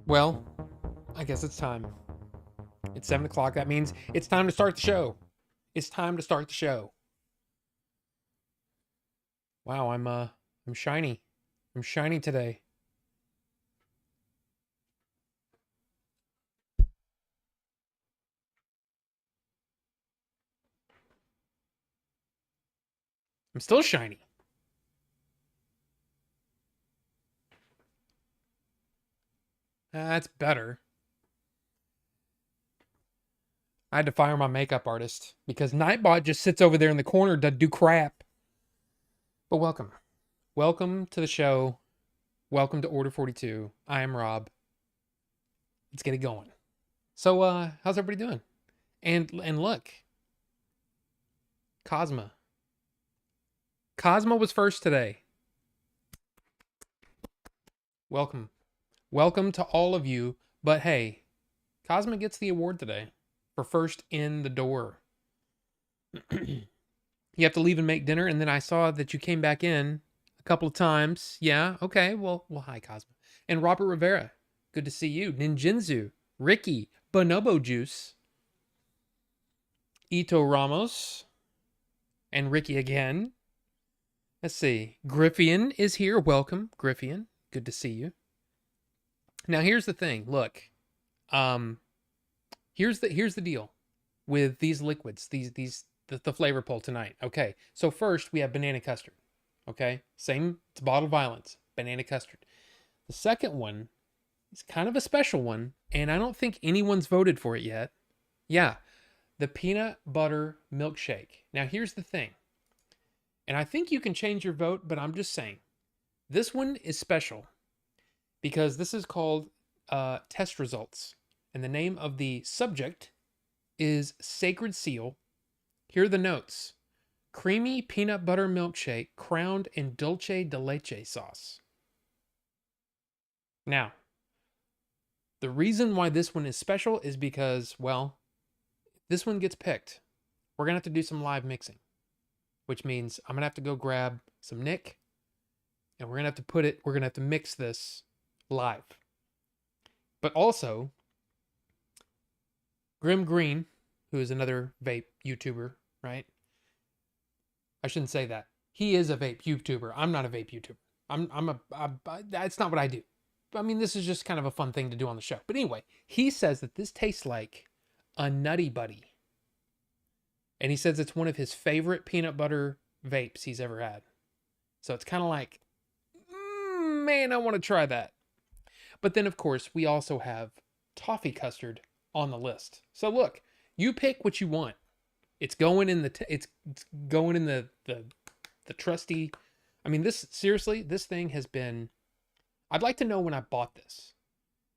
Well, I guess it's time. It's 7 o'clock. That means it's time to start the show. It's time to start the show. Wow, I'm shiny. I'm shiny today. I'm still shiny. That's better. I had to fire my makeup artist because Nightbot just sits over there in the corner to do crap. But welcome. Welcome to the show. Welcome to Order 42. I am Rob. Let's get it going. So how's everybody doing? And look, Cosma. Cosmo was first today. Welcome. Welcome to all of you. But hey, Cosma gets the award today for first in the door. You have to leave and make dinner, and then I saw that you came back in a couple of times. Yeah, okay. Well, hi, Cosma. And Robert Rivera. Good to see you. Ninjinzu, Ricky, Bonobo Juice, Ito Ramos, and Ricky again. Let's see. Griffian is here. Welcome, Griffian. Good to see you. Now here's the thing. Look, here's the deal with these liquids. The flavor poll tonight. Okay, so first we have banana custard. Okay, same. It's bottled violence. Banana custard. The second one is kind of a special one, and I don't think anyone's voted for it yet. Yeah, the peanut butter milkshake. Now here's the thing, and I think you can change your vote, but I'm just saying this one is special because this is called test results. And the name of the subject is Sacred Seal. Here are the notes. Creamy peanut butter milkshake crowned in dulce de leche sauce. Now, the reason why this one is special is because, well, if this one gets picked, we're going to have to do some live mixing, which means I'm going to have to go grab some Nick, and we're going to have to mix this live. But also, Grim Green, who is another vape YouTuber, right? I shouldn't say that. He is a vape YouTuber. I'm not a vape YouTuber. That's not what I do. I mean, this is just kind of a fun thing to do on the show. But anyway, he says that this tastes like a Nutty Buddy. And he says it's one of his favorite peanut butter vapes he's ever had. So it's kind of like, man, I want to try that. But then, of course, we also have toffee custard on the list. So look, you pick what you want. It's going in it's going in the trusty. I mean, this thing has been. I'd like to know when I bought this,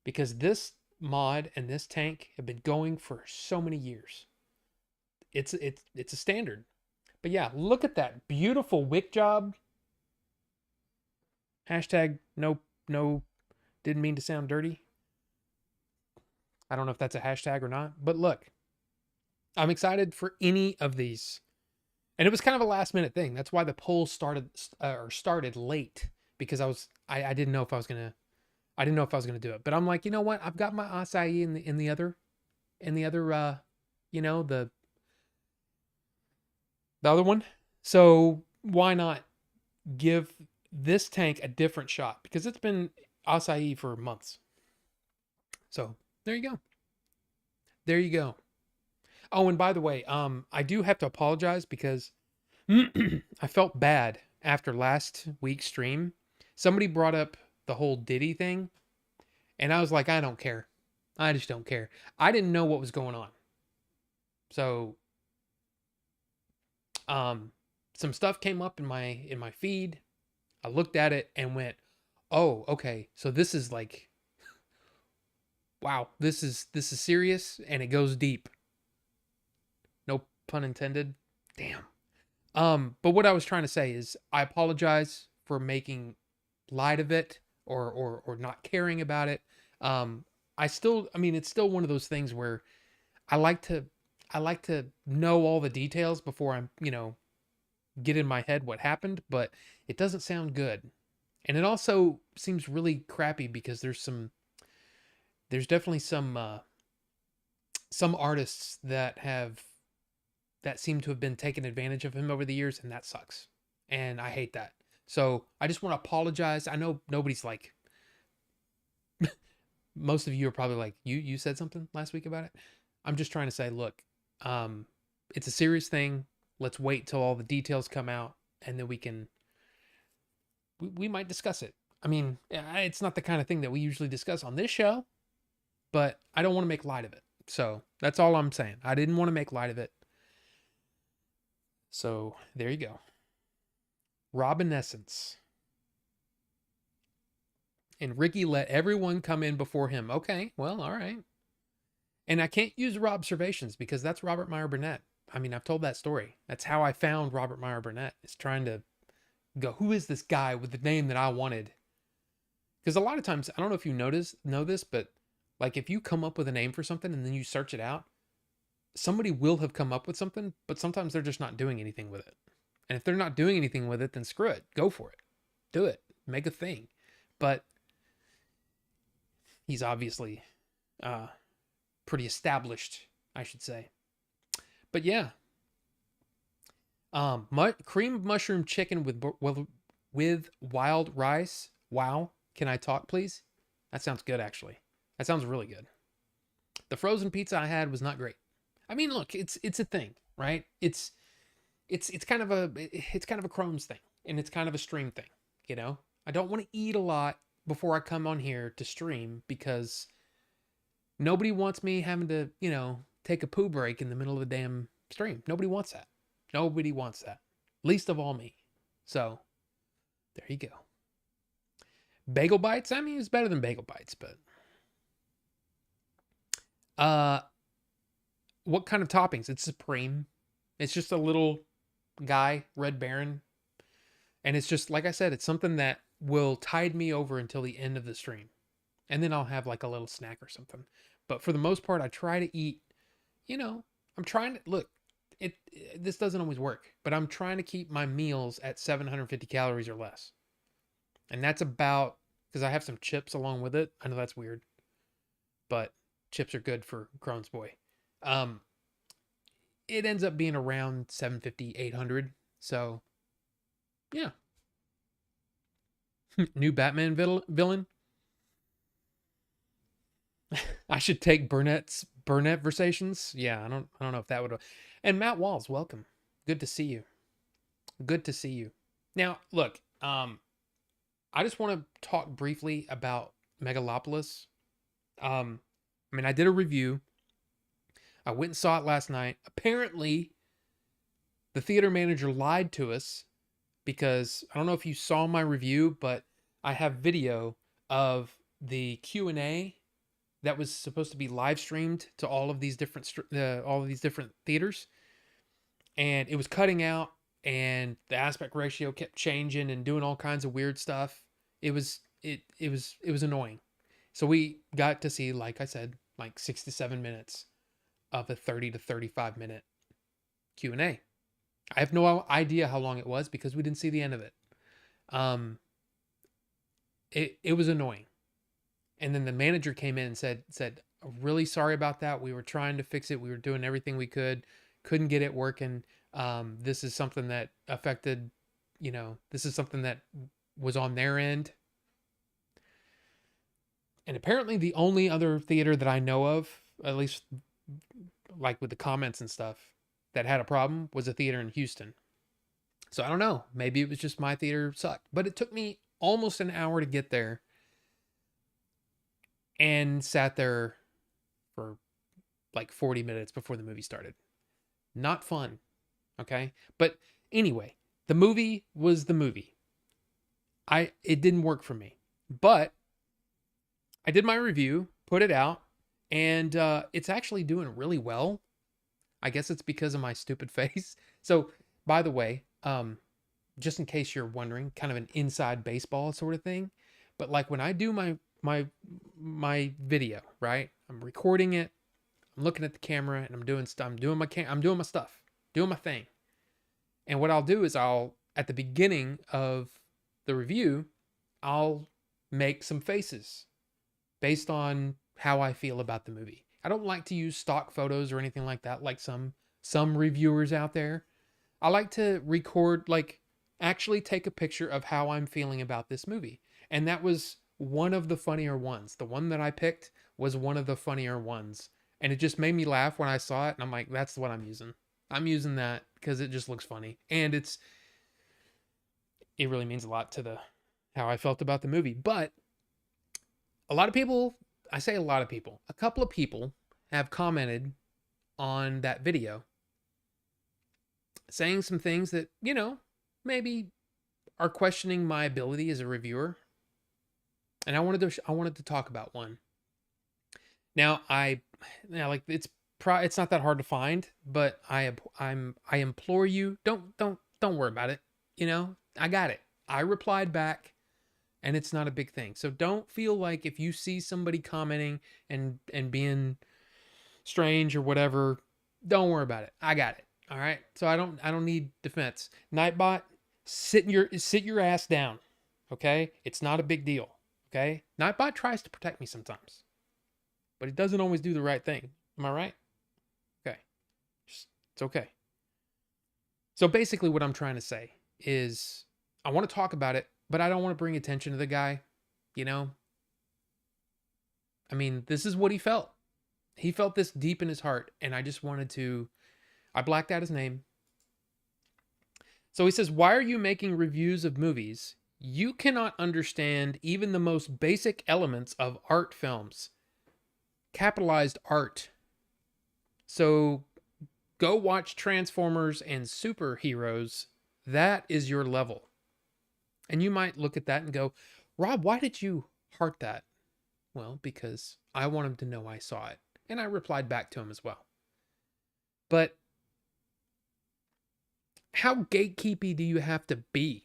because this mod and this tank have been going for so many years. It's a standard. But yeah, look at that beautiful wick job. Hashtag no, didn't mean to sound dirty. I don't know if that's a hashtag or not, but look, I'm excited for any of these. And it was kind of a last minute thing. That's why the poll started late, because I didn't know if I was going to do it. But I'm like, you know what? I've got my acai in the other the other one. So why not give this tank a different shot, because it's been acai for months. So there you go. There you go. Oh, and by the way, I do have to apologize because I felt bad after last week's stream. Somebody brought up the whole Diddy thing, and I was like, I don't care. I just don't care. I didn't know what was going on. So, some stuff came up in my feed. I looked at it and went, "Oh, okay. So this is like, wow, this is serious, and it goes deep." No pun intended. Damn. But what I was trying to say is I apologize for making light of it or not caring about it. I mean, it's still one of those things where I like to know all the details before I'm, get in my head what happened, but it doesn't sound good. And it also seems really crappy because there's some there's definitely some artists that seem to have been taking advantage of him over the years, and that sucks. And I hate that. So I just want to apologize. I know nobody's like, most of you are probably like, you said something last week about it. I'm just trying to say, look, it's a serious thing. Let's wait till all the details come out, and then we might discuss it. I mean, it's not the kind of thing that we usually discuss on this show, but I don't want to make light of it. So that's all I'm saying. I didn't want to make light of it. So there you go. Robinescence. And Ricky let everyone come in before him. Okay, well, all right. And I can't use Robservations because that's Robert Meyer Burnett. I mean, I've told that story. That's how I found Robert Meyer Burnett. Is trying to go, who is this guy with the name that I wanted? Because a lot of times, I don't know if you know this, but like if you come up with a name for something and then you search it out, somebody will have come up with something, but sometimes they're just not doing anything with it. And if they're not doing anything with it, then screw it. Go for it. Do it. Make a thing. But he's obviously pretty established, I should say. But yeah. Cream mushroom chicken with wild rice. Wow. Can I talk, please? That sounds good, actually. That sounds really good. The frozen pizza I had was not great. I mean, look, it's a thing, right? It's kind of a Crohn's thing, and it's kind of a stream thing, you know? I don't want to eat a lot before I come on here to stream because nobody wants me having to, you know, take a poo break in the middle of the damn stream. Nobody wants that. Nobody wants that. Least of all me. So, there you go. Bagel bites? I mean, it's better than bagel bites, but what kind of toppings? It's supreme. It's just a little guy, Red Baron. And it's just, like I said, it's something that will tide me over until the end of the stream. And then I'll have like a little snack or something. But for the most part, I try to eat, you know, I'm trying to, look, this doesn't always work, but I'm trying to keep my meals at 750 calories or less. And that's about, because I have some chips along with it. I know that's weird, but chips are good for Crohn's boy. It ends up being around 750, 800. So, yeah. New Batman villain. I should take Burnett versations. Yeah, I don't know if that would. And Matt Walls, welcome. Good to see you. Good to see you. Now, look, I just want to talk briefly about Megalopolis. I mean, I did a review. I went and saw it last night. Apparently, the theater manager lied to us because I don't know if you saw my review, but I have video of the Q&A that was supposed to be live streamed to all of these different theaters, and it was cutting out, and the aspect ratio kept changing and doing all kinds of weird stuff. It was annoying. So we got to see, like I said, like 6 to 7 minutes of a 30 to 35 minute Q&A. I have no idea how long it was because we didn't see the end of it. It was annoying. And then the manager came in and said, really sorry about that. We were trying to fix it. We were doing everything we could. Couldn't get it working. This is something that affected, you know, this is something that was on their end. And apparently the only other theater that I know of, at least like with the comments and stuff, that had a problem was a theater in Houston. So I don't know. Maybe it was just my theater sucked. But it took me almost an hour to get there. And sat there for like 40 minutes before the movie started. Not fun. Okay? But anyway, the movie was the movie. It didn't work for me. But I did my review, put it out, and it's actually doing really well. I guess it's because of my stupid face. So, by the way, just in case you're wondering, kind of an inside baseball sort of thing. But like when I do my video, right? I'm recording it. I'm looking at the camera and I'm doing stuff. I'm doing my stuff, doing my thing. And what I'll do is at the beginning of the review, I'll make some faces based on how I feel about the movie. I don't like to use stock photos or anything like that, like some reviewers out there. I like to record, like, actually take a picture of how I'm feeling about this movie. And that was one of the funnier ones. The one that I picked was one of the funnier ones. And it just made me laugh when I saw it. And I'm like, that's what I'm using. I'm using that because it just looks funny. And it really means a lot to the how I felt about the movie. But a lot of people, I say a lot of people, a couple of people have commented on that video saying some things that, maybe are questioning my ability as a reviewer. And I wanted to talk about one. Now, like it's not that hard to find, but I implore you, don't worry about it. I got it. I replied back, and it's not a big thing. So don't feel like if you see somebody commenting and being strange or whatever, don't worry about it. I got it. All right. So I don't need defense. Nightbot, sit your ass down. Okay? It's not a big deal. Okay? Nightbot tries to protect me sometimes, but he doesn't always do the right thing. Am I right? Okay. It's okay. So basically what I'm trying to say is I want to talk about it, but I don't want to bring attention to the guy, I mean, this is what he felt. He felt this deep in his heart, and I blacked out his name. So he says, "Why are you making reviews of movies? You cannot understand even the most basic elements of art films." Capitalized art. So go watch Transformers and superheroes. That is your level. And you might look at that and go, "Rob, why did you heart that?" Well, because I want him to know I saw it. And I replied back to him as well. But how gatekeepy do you have to be?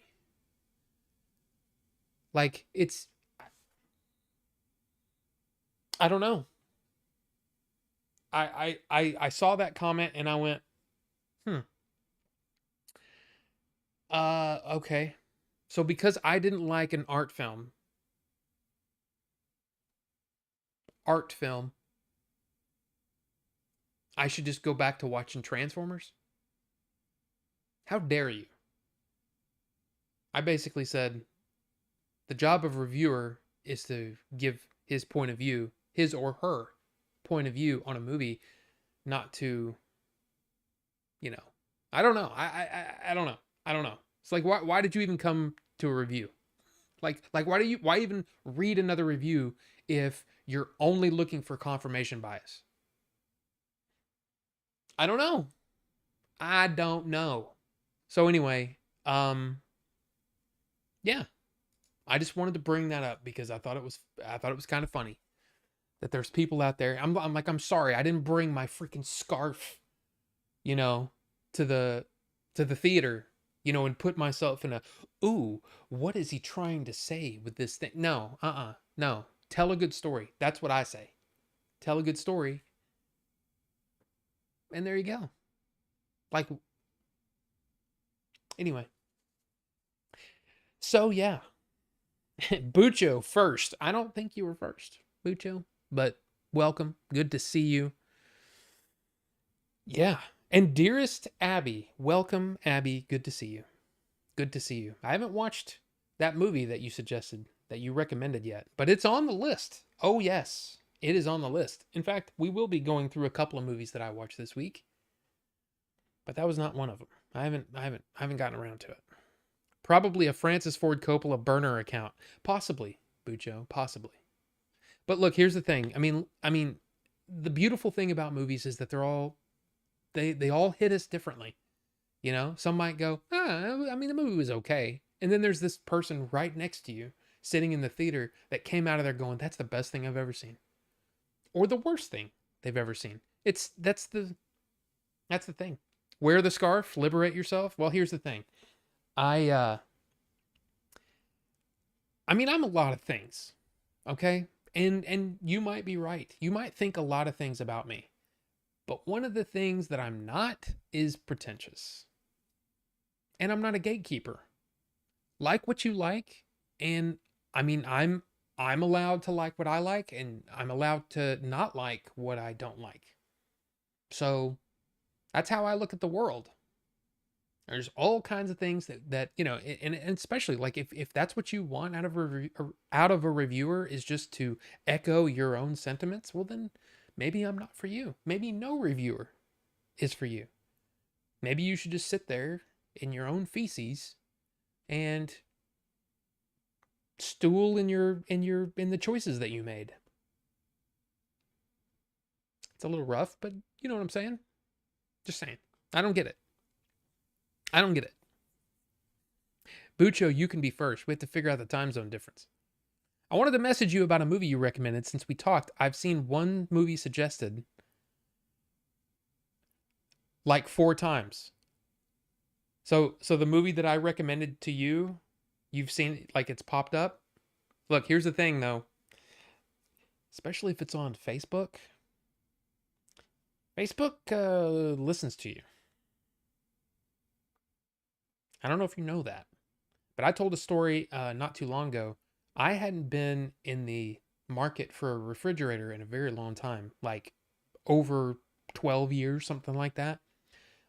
Like, I don't know. I saw that comment and I went, okay. So because I didn't like an art film, I should just go back to watching Transformers? How dare you? I basically said the job of a reviewer is to give his point of view, his or her point of view on a movie, not to, I don't know. I don't know. I don't know. It's like, why did you even come to a review? Like why even read another review if you're only looking for confirmation bias? I don't know. I don't know. So anyway, yeah, I just wanted to bring that up because I thought it was kind of funny that there's people out there. I'm sorry, I didn't bring my freaking scarf, to the theater, and put myself in ooh, what is he trying to say with this thing? No, no. Tell a good story. That's what I say. Tell a good story. And there you go. Like, anyway. So yeah. Bucho first. I don't think you were first, Bucho, but welcome. Good to see you. Yeah. And dearest Abby, welcome, Abby. Good to see you. Good to see you. I haven't watched that movie that you suggested, that you recommended yet, but it's on the list. Oh yes, it is on the list. In fact, we will be going through a couple of movies that I watched this week, but that was not one of them. I haven't gotten around to it. Probably a Francis Ford Coppola burner account. Possibly, Bucho, possibly. But look, here's the thing. I mean, the beautiful thing about movies is that they all hit us differently. Some might go, the movie was okay. And then there's this person right next to you sitting in the theater that came out of there going, that's the best thing I've ever seen. Or the worst thing they've ever seen. That's the thing. Wear the scarf, liberate yourself. Well, here's the thing. I'm a lot of things. Okay? And you might be right. You might think a lot of things about me. But one of the things that I'm not is pretentious. And I'm not a gatekeeper. Like what you like. And I'm I'm allowed to like what I like, and I'm allowed to not like what I don't like. So that's how I look at the world. There's all kinds of things that and especially like if that's what you want out of a reviewer is just to echo your own sentiments, well then maybe I'm not for you. Maybe no reviewer is for you. Maybe you should just sit there in your own feces and stool in the choices that you made. It's a little rough, but you know what I'm saying? Just saying. I don't get it. I don't get it. Bucho, you can be first. We have to figure out the time zone difference. I wanted to message you about a movie you recommended since we talked. I've seen one movie suggested like 4 times. So the movie that I recommended to you, you've seen, like, it's popped up. Look, here's the thing though. Especially if it's on Facebook. Facebook listens to you. I don't know if you know that, but I told a story not too long ago. I hadn't been in the market for a refrigerator in a very long time, like over 12 years, something like that.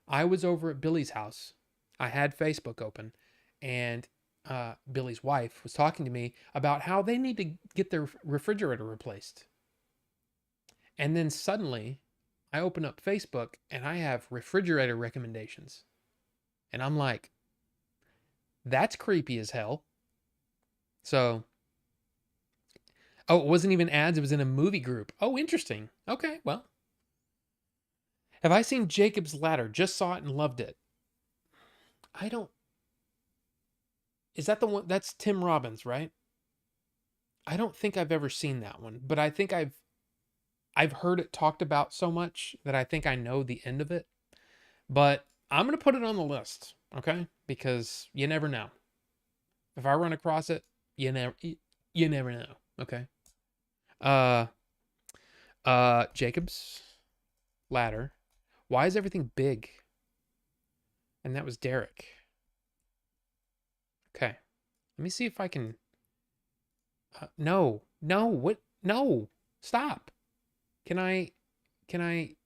I was over at Billy's house. I had Facebook open, and Billy's wife was talking to me about how they need to get their refrigerator replaced. And then suddenly, I open up Facebook and I have refrigerator recommendations. And I'm like, that's creepy as hell. So, oh, it wasn't even ads. It was in a movie group. Oh, interesting. Okay, well. Have I seen Jacob's Ladder? Just saw it and loved it. I don't. Is that the one? That's Tim Robbins, right? I don't think I've ever seen that one, but I think I've heard it talked about so much that I think I know the end of it. But I'm going to put it on the list, okay? Because you never know. If I run across it, you never know, okay? Uh Jacob's Ladder. Why is everything big? And that was Derek. Okay. Let me see if I can no. What? No. Stop. Can I can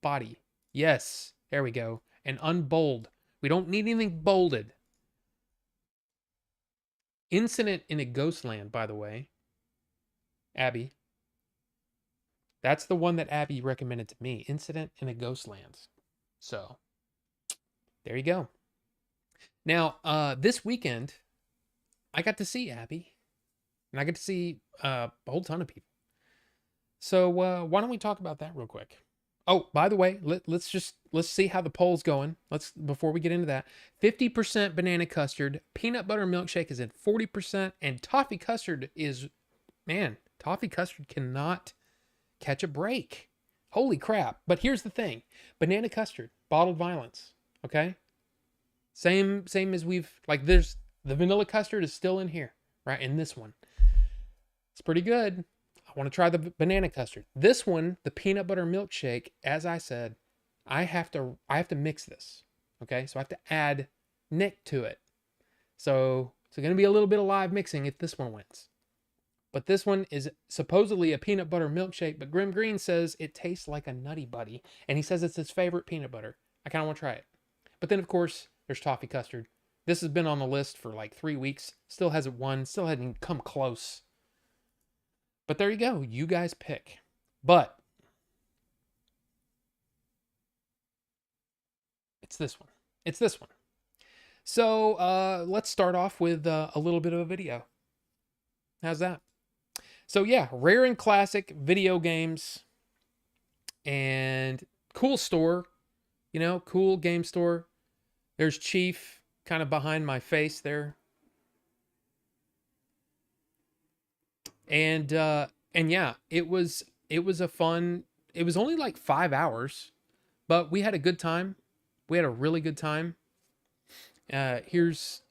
body. Yes. There we go. And unbold. We don't need anything bolded. Incident in a Ghost Land, by the way. Abby. That's the one that Abby recommended to me. Incident in a Ghost Land. So, there you go. Now, this weekend, I got to see Abby. And I got to see a whole ton of people. So, why don't we talk about that real quick? Oh, by the way, let's see how the poll's going. Before we get into that, 50% banana custard, peanut butter milkshake is at 40%, and toffee custard is, man, toffee custard cannot catch a break. Holy crap. But here's the thing. Banana custard, bottled violence, okay? Same as there's the vanilla custard is still in here, right? In this one. It's pretty good. I want to try the banana custard. This one, the peanut butter milkshake, as I said, I have to mix this. Okay? So I have to add Nick to it. So it's going to be a little bit of live mixing if this one wins. But this one is supposedly a peanut butter milkshake, but Grim Green says it tastes like a Nutty Buddy, and he says it's his favorite peanut butter. I kind of want to try it. But then, of course, there's toffee custard. This has been on the list for like 3 weeks. Still hasn't won. Still hasn't come close. But there you go. You guys pick. But it's this one. It's this one. So let's start off with a little bit of a video. How's that? So yeah, rare and classic video games and cool store, cool game store. There's Chief kind of behind my face there. And yeah, it was a fun, it was only like 5 hours, but we had a good time. We had a really good time. There's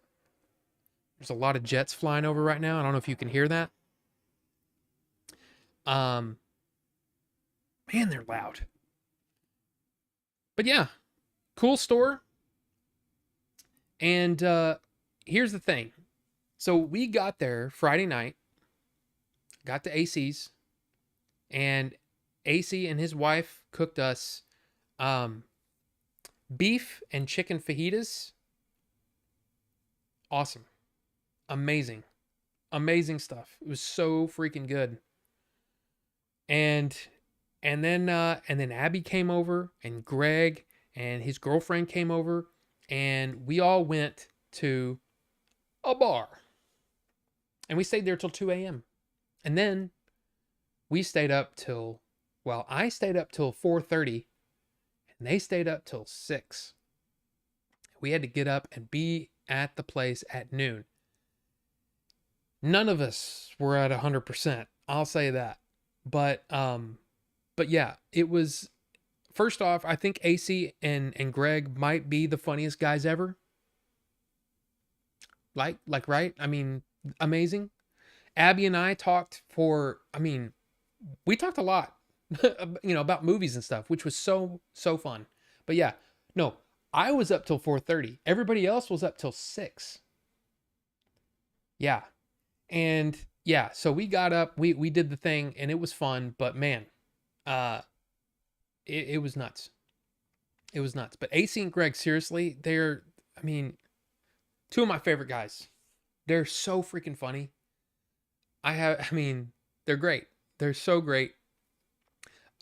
a lot of jets flying over right now. I don't know if you can hear that. Man, they're loud. But yeah, cool store. And here's the thing. So we got there Friday night, got to AC's, and AC and his wife cooked us um, beef and chicken fajitas. Awesome. Amazing. Amazing stuff. It was so freaking good. And and then Abby came over, and Greg and his girlfriend came over, and we all went to a bar. And we stayed there till 2 a.m. And then we stayed up till, well, I stayed up till 4:30, and they stayed up till 6. We had to get up and be at the place at noon. None of us were at 100%. I'll say that. But yeah, it was, first off, I think AC and Greg might be the funniest guys ever. Like right? I mean, amazing. Abby and I talked for, I mean, we talked a lot, about movies and stuff, which was so fun. But yeah, no, I was up till 4:30. Everybody else was up till 6. Yeah. And yeah, so we got up, we did the thing, and it was fun, but man, uh it was nuts. It was nuts. But AC and Greg, seriously, they're, I mean, two of my favorite guys. They're so freaking funny. I mean, they're great. They're so great.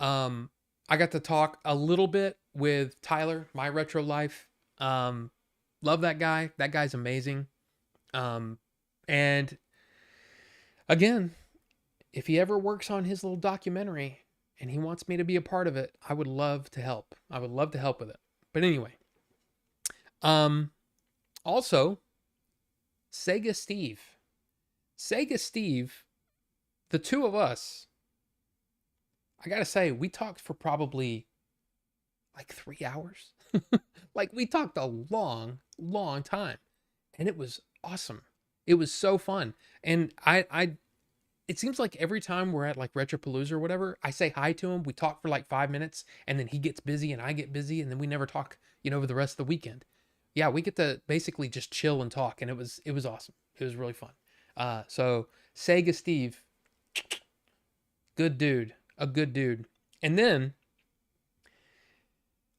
I got to talk a little bit with Tyler, my retro life. Love that guy. That guy's amazing. And again, if he ever works on his little documentary and he wants me to be a part of it, I would love to help. I would love to help with it. But anyway, also Sega Steve. Sega Steve, the two of us, I gotta say, we talked for probably like 3 hours. Like, we talked a long time, and it was awesome. It was so fun. And it seems like every time we're at like Retropalooza or whatever, I say hi to him. We talk for like 5 minutes, and then he gets busy and I get busy, and then we never talk, over the rest of the weekend. Yeah, we get to basically just chill and talk, and it was awesome. It was really fun. So Sega Steve, good dude, a good dude. And then,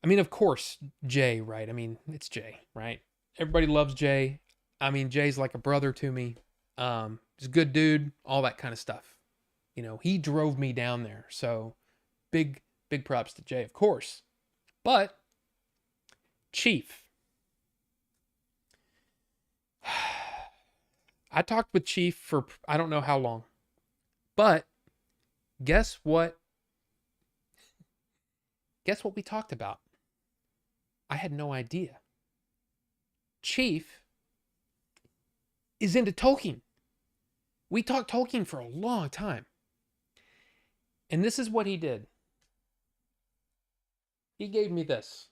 I mean, of course, Jay, right? I mean, it's Jay, right? Everybody loves Jay. I mean, Jay's like a brother to me. He's a good dude, all that kind of stuff. He drove me down there. So big props to Jay, of course. But Chief. I talked with Chief for I don't know how long. But guess what? Guess what we talked about? I had no idea. Chief is into Tolkien. We talked Tolkien for a long time. And this is what he did. He gave me this.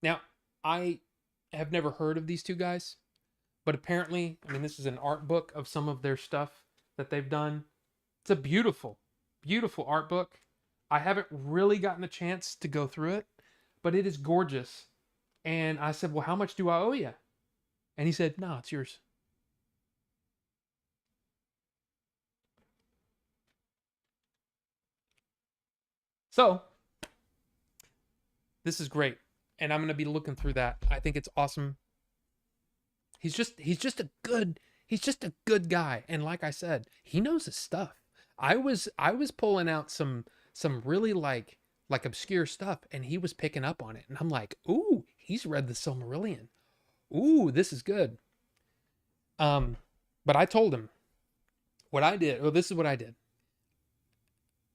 Now, I have never heard of these two guys, but apparently, I mean, this is an art book of some of their stuff that they've done. It's a beautiful, beautiful art book. I haven't really gotten a chance to go through it, but it is gorgeous. And I said, well, how much do I owe you? And he said, no, it's yours. So, this is great. And I'm going to be looking through that. I think it's awesome. He's just a good guy. And like I said, he knows his stuff. I was pulling out some really like obscure stuff, and he was picking up on it. And I'm like, ooh, he's read the Silmarillion. Ooh, this is good. But I told him what I did. Well, this is what I did.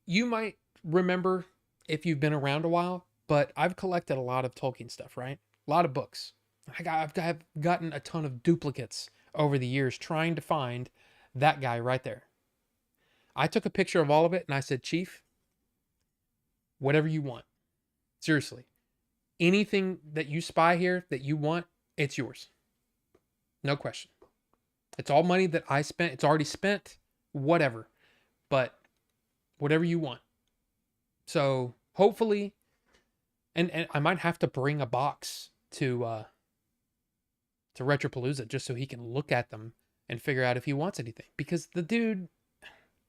You might remember if you've been around a while, but I've collected a lot of Tolkien stuff, right? A lot of books. I've gotten a ton of duplicates over the years trying to find that guy right there. I took a picture of all of it, and I said, Chief, whatever you want. Seriously. Anything that you spy here that you want, it's yours. No question. It's all money that I spent. It's already spent. Whatever. But whatever you want. So hopefully, and I might have to bring a box to to Retropalooza just so he can look at them and figure out if he wants anything. Because the dude,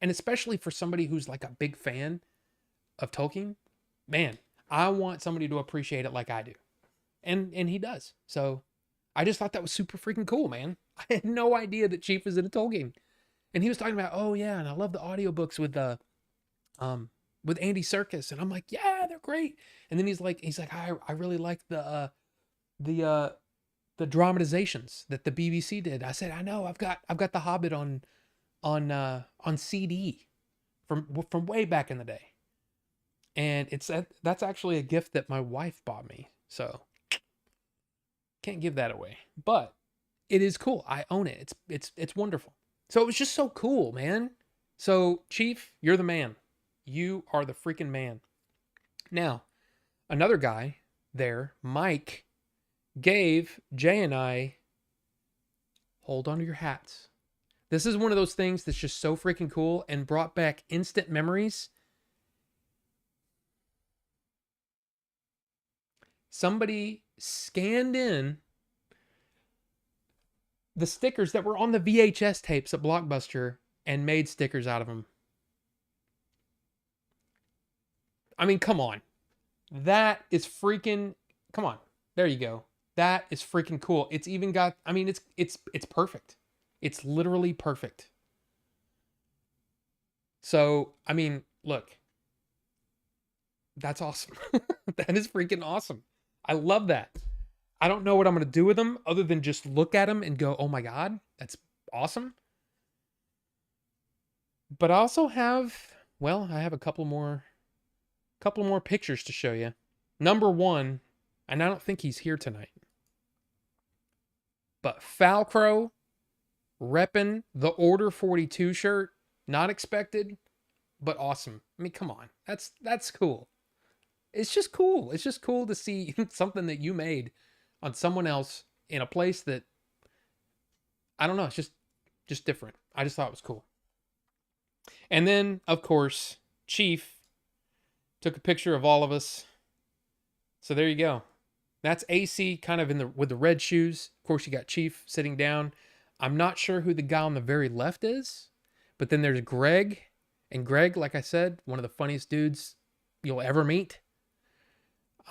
and especially for somebody who's like a big fan of Tolkien, man, I want somebody to appreciate it like I do. And he does. So I just thought that was super freaking cool, man. I had no idea that Chief was in a Tolkien. And he was talking about, oh yeah, and I love the audiobooks with Andy Serkis. And I'm like, yeah, they're great. And then he's like, I really like the dramatizations that the BBC did. I said, I know, I've got The Hobbit on CD from way back in the day. And that's actually a gift that my wife bought me. So can't give that away. But it is cool. I own it. It's wonderful. So it was just so cool, man. So Chief, you're the man. You are the freaking man. Now, another guy there, Mike, gave Jay and I, hold on to your hats. This is one of those things that's just so freaking cool and brought back instant memories. Somebody scanned in the stickers that were on the VHS tapes at Blockbuster and made stickers out of them. I mean, come on. That is freaking, come on. There you go. That is freaking cool. It's even got, I mean, it's perfect. It's literally perfect. So, I mean, look. That's awesome. That is freaking awesome. I love that. I don't know what I'm going to do with them other than just look at them and go, oh my God, that's awesome. But I also have, well, I have a couple more pictures to show you. Number one, and I don't think he's here tonight, but Falcrow repping the Order 42 shirt. Not expected, but awesome. I mean, come on. That's cool. It's just cool. It's just cool to see something that you made on someone else in a place that, I don't know, it's just different. I just thought it was cool. And then, of course, Chief took a picture of all of us. So there you go. That's AC kind of with the red shoes. Of course, you got Chief sitting down. I'm not sure who the guy on the very left is, but then there's Greg. And Greg, like I said, one of the funniest dudes you'll ever meet.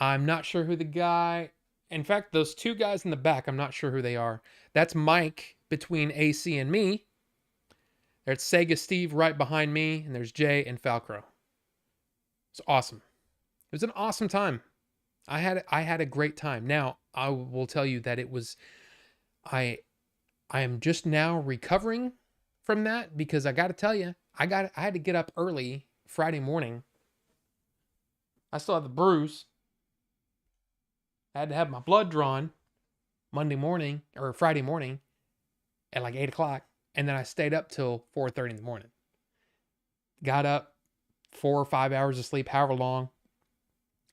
I'm not sure who the guy... In fact, those two guys in the back, I'm not sure who they are. That's Mike between AC and me. There's Sega Steve right behind me. And there's Jay and Falcrow. It's awesome. It was an awesome time. I had a great time. Now, I will tell you that it was... I am just now recovering from that because I got to tell you, I had to get up early Friday morning. I still have the bruise. I had to have my blood drawn Monday morning or Friday morning at like 8 o'clock. And then I stayed up till 4:30 in the morning. Got up 4 or 5 hours of sleep, however long.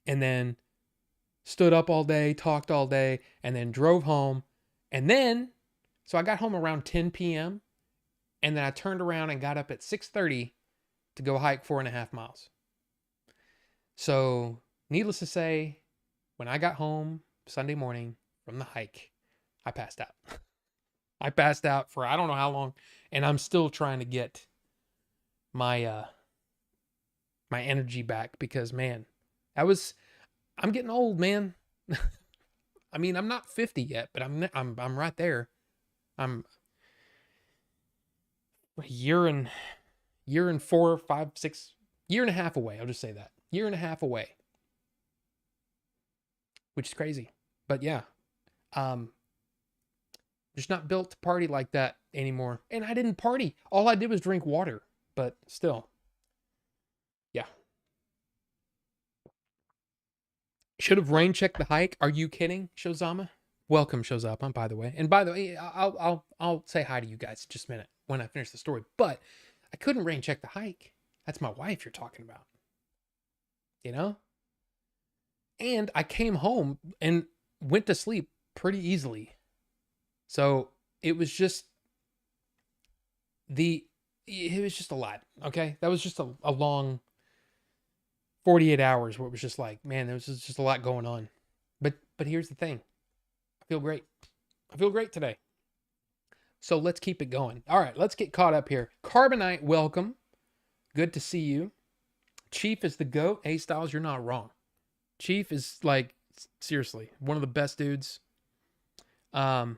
And then stood up all day, talked all day, and then drove home. And then, so I got home around 10 p.m. And then I turned around and got up at 6:30 to go hike 4.5 miles. So, needless to say, when I got home Sunday morning from the hike, I passed out. I passed out for I don't know how long, and I'm still trying to get my my energy back because man, I'm getting old, man. I mean, I'm not 50 yet, but I'm right there. I'm a year and 4, 5, 6, year and a half away. I'll just say that. Year and a half away. Which is crazy. But yeah. Just not built to party like that anymore. And I didn't party. All I did was drink water. But still. Yeah. Should have rain checked the hike. Are you kidding, Shozama? Welcome, Shozama, by the way. And by the way, I'll say hi to you guys in just a minute when I finish the story. But I couldn't rain check the hike. That's my wife you're talking about. You know? And I came home and went to sleep pretty easily. So it was just a lot. Okay. That was just a long 48 hours where it was just like, man, there was just a lot going on. But here's the thing. I feel great. I feel great today. So let's keep it going. All right, let's get caught up here. Carbonite, welcome. Good to see you. Chief is the GOAT. A Styles, you're not wrong. Chief is like, seriously, one of the best dudes. Let's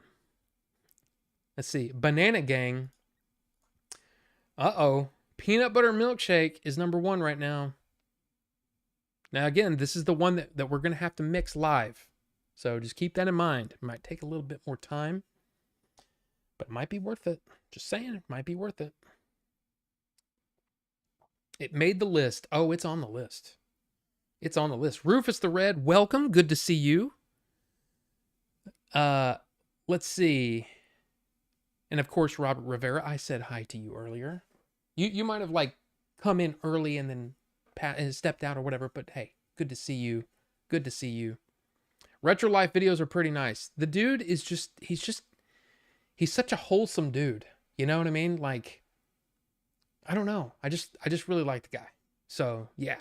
see. Banana Gang. Uh-oh. Peanut butter milkshake is number 1 right now. Now, again, this is the one that we're going to have to mix live. So just keep that in mind. It might take a little bit more time, but it might be worth it. Just saying, it might be worth it. It made the list. Oh, it's on the list. It's on the list. Rufus the Red, welcome. Good to see you. Let's see. And of course, Robert Rivera, I said hi to you earlier. You might have like come in early and then stepped out or whatever, but hey, good to see you. Good to see you. Retro Life videos are pretty nice. The dude is he's such a wholesome dude. You know what I mean? Like, I don't know. I just really like the guy. So yeah.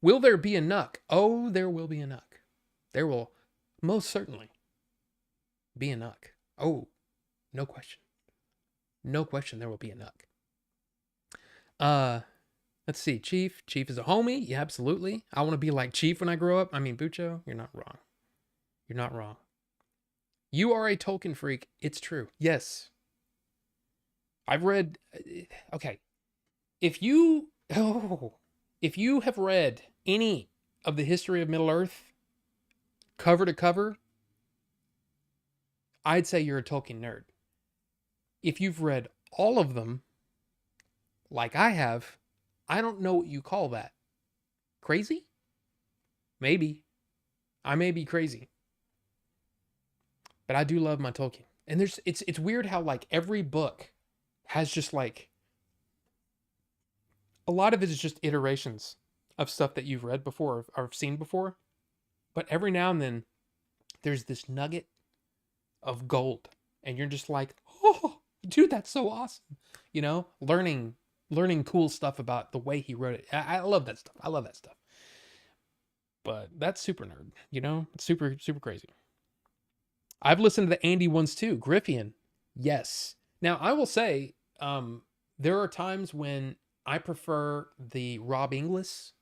Will there be a Nuck? Oh, there will be a Nuck. There will most certainly be a Nuck. Oh, no question. No question there will be a Nuck. Let's see. Chief. Chief is a homie. Yeah, absolutely. I want to be like Chief when I grow up. I mean, Bucho, you're not wrong. You're not wrong. You are a Tolkien freak. It's true. Yes. I've read... Okay. If you have read any of the history of Middle-earth, cover to cover, I'd say you're a Tolkien nerd. If you've read all of them, like I have, I don't know what you call that. Crazy? Maybe. I may be crazy. But I do love my Tolkien. And it's weird how like every book has just like, a lot of it is just iterations of stuff that you've read before or seen before. But every now and then there's this nugget of gold. And you're just like, oh, dude, that's so awesome. You know, learning cool stuff about the way he wrote it. I love that stuff. I love that stuff. But that's super nerd, you know? It's super, super crazy. I've listened to the Andy ones too. Griffian. Yes. Now, I will say, there are times when I prefer the Rob Inglis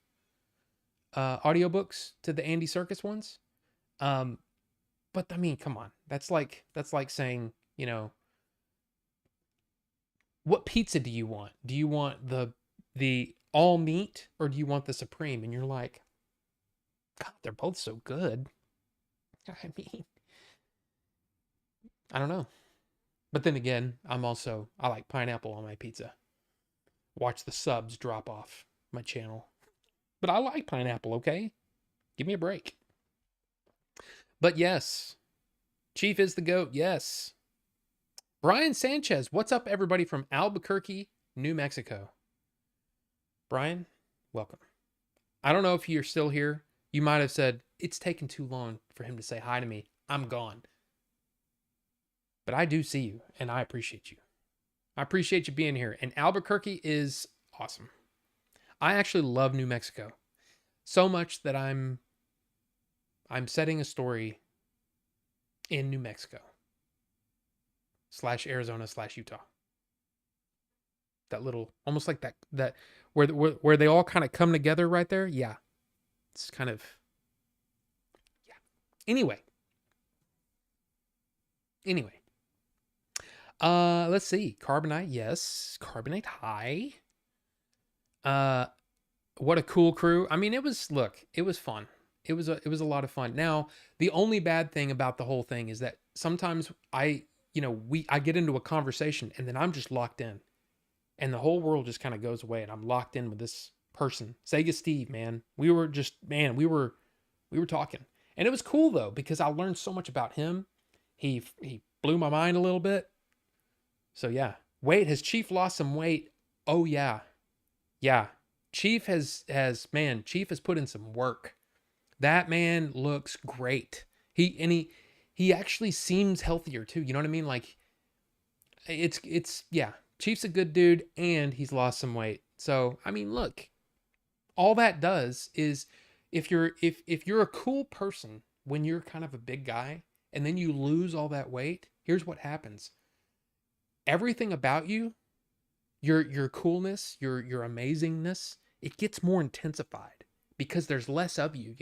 audiobooks to the Andy Serkis ones. But I mean, come on. That's like saying, you know, what pizza do you want? Do you want the all meat or do you want the supreme? And you're like, God, they're both so good. I mean, I don't know. But then again, I like pineapple on my pizza. Watch the subs drop off my channel. But I like pineapple, okay? Give me a break. But yes, Chief is the GOAT, yes. Brian Sanchez, what's up, everybody from Albuquerque, New Mexico? Brian, welcome. I don't know if you're still here. You might have said, it's taken too long for him to say hi to me. I'm gone. But I do see you, and I appreciate you. I appreciate you being here. And Albuquerque is awesome. I actually love New Mexico so much that I'm setting a story in New Mexico / Arizona / Utah. That little, almost like that where they all kind of come together right there. Yeah. It's kind of, yeah. Anyway. Let's see. Carbonite, yes. Carbonite, hi. What a cool crew. I mean, it was fun. It was a lot of fun. Now, the only bad thing about the whole thing is that sometimes I get into a conversation and then I'm just locked in. And the whole world just kind of goes away and I'm locked in with this person. Sega Steve, man. We were talking. And it was cool though, because I learned so much about him. He blew my mind a little bit. So yeah. Wait, has Chief lost some weight? Oh yeah. Yeah. Chief has put in some work. That man looks great. He actually seems healthier too. You know what I mean? Like yeah. Chief's a good dude and he's lost some weight. So, I mean, look, all that does is if you're a cool person when you're kind of a big guy and then you lose all that weight, here's what happens. Everything about you, your coolness, your amazingness, it gets more intensified because there's less of you.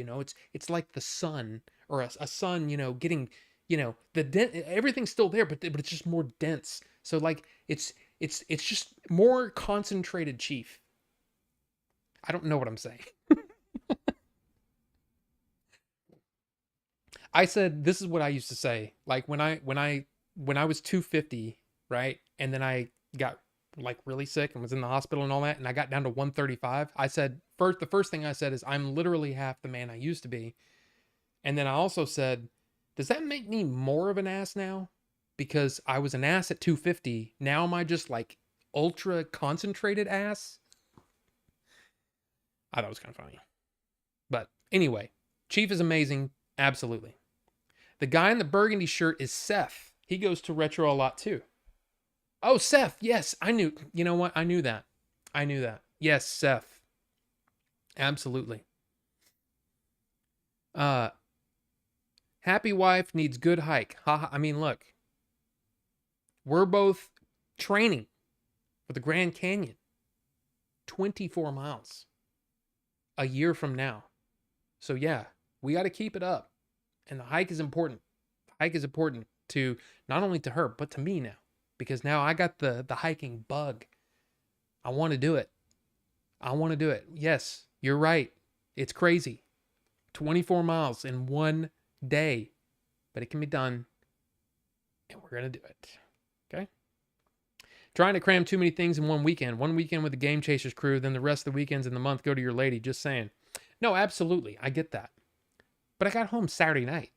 It's like the sun, or a sun, getting, everything's still there, but it's just more dense. So like it's just more concentrated, Chief. I don't know what I'm saying. I said this is what I used to say. Like when I was 250, right? And then I got like really sick and was in the hospital and all that, and I got down to 135. I said the first thing I said is I'm literally half the man I used to be. And then I also said, does that make me more of an ass now? Because I was an ass at 250. Now am I just like ultra concentrated ass? I thought it was kind of funny. But anyway, Chief is amazing. Absolutely. The guy in the burgundy shirt is Seth. He goes to retro a lot too. Oh, Seth. Yes, I knew. You know what? I knew that. Yes, Seth. Absolutely. Happy wife needs good hike. Haha. I mean, look. We're both training for the Grand Canyon. 24 miles. A year from now. So yeah, we got to keep it up. And the hike is important. The hike is important to not only to her, but to me now. Because now I got the hiking bug. I want to do it. Yes, you're right. It's crazy. 24 miles in one day. But it can be done. And we're going to do it. Okay? Trying to cram too many things in one weekend. One weekend with the Game Chasers crew, then the rest of the weekends in the month go to your lady. Just saying. No, absolutely. I get that. But I got home Saturday night.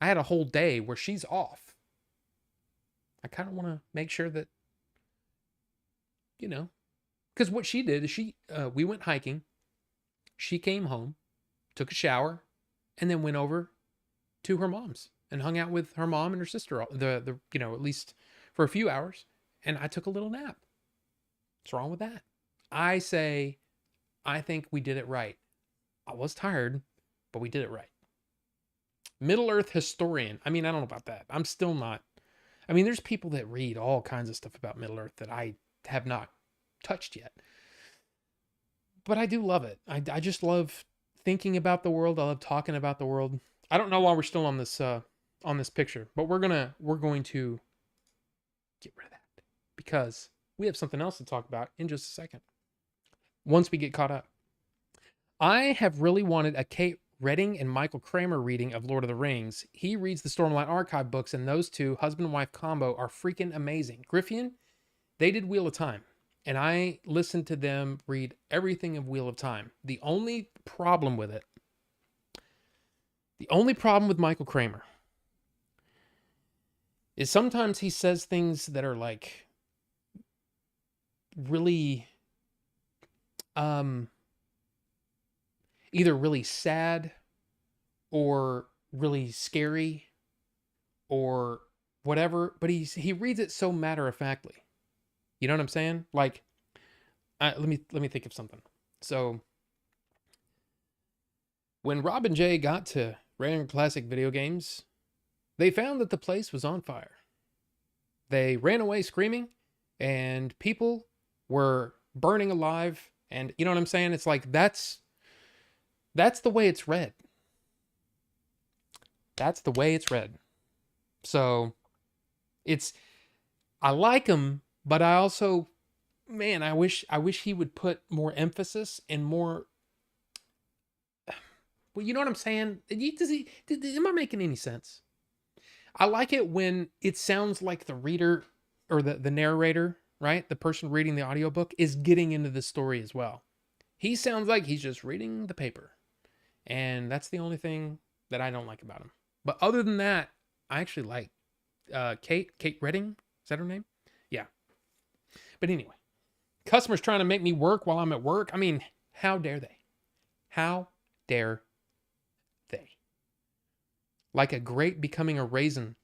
I had a whole day where she's off. I kind of want to make sure that, because what she did is we went hiking. She came home, took a shower, and then went over to her mom's and hung out with her mom and her sister, at least for a few hours. And I took a little nap. What's wrong with that? I think we did it right. I was tired, but we did it right. Middle Earth historian. I mean, I don't know about that. I'm still not. I mean, there's people that read all kinds of stuff about Middle Earth that I have not touched yet. But I do love it. I just love thinking about the world. I love talking about the world. I don't know why we're still on this picture, but we're going to get rid of that because we have something else to talk about in just a second. Once we get caught up. I have really wanted a Kate Redding and Michael Kramer reading of Lord of the Rings. He reads the Stormlight Archive books, and those two, husband and wife combo, are freaking amazing. Griffian, they did Wheel of Time, and I listened to them read everything of Wheel of Time. The only problem with Michael Kramer is sometimes he says things that are like really either really sad or really scary or whatever, but he reads it so matter-of-factly. You know what I'm saying? Like, let me think of something. So, when Rob and Jay got to Random Classic Video Games, they found that the place was on fire. They ran away screaming, and people were burning alive, and you know what I'm saying? It's like, that's the way it's read. That's the way it's read. So, I like him, but I also, man, I wish he would put more emphasis and more, well, you know what I'm saying? Am I making any sense? I like it when it sounds like the reader or the narrator, right? The person reading the audiobook is getting into the story as well. He sounds like he's just reading the paper. And that's the only thing that I don't like about him. But other than that, I actually like Kate Redding. Is that her name? Yeah. But anyway, customers trying to make me work while I'm at work. I mean, how dare they? How dare they? Like a grape becoming a raisin.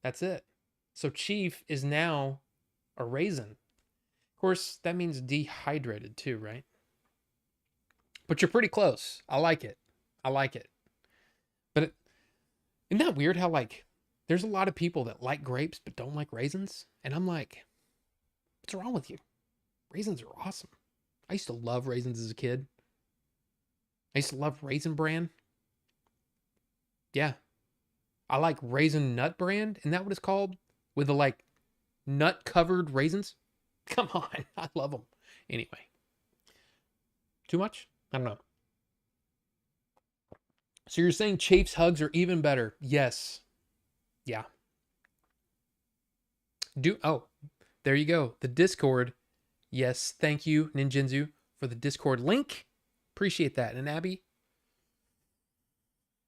That's it. So Chief is now a raisin. Of course, that means dehydrated too, right? But you're pretty close. I like it. But isn't that weird how like there's a lot of people that like grapes but don't like raisins. And I'm like, what's wrong with you? Raisins are awesome. I used to love raisins as a kid. I used to love Raisin Bran. Yeah. I like Raisin Nut Brand. Isn't that what it's called? With the like nut covered raisins? Come on. I love them. Anyway. Too much? I don't know. So you're saying Chafe's hugs are even better? Yes. Yeah. There you go. The Discord. Yes. Thank you, Ninjinzu, for the Discord link. Appreciate that. And Abby,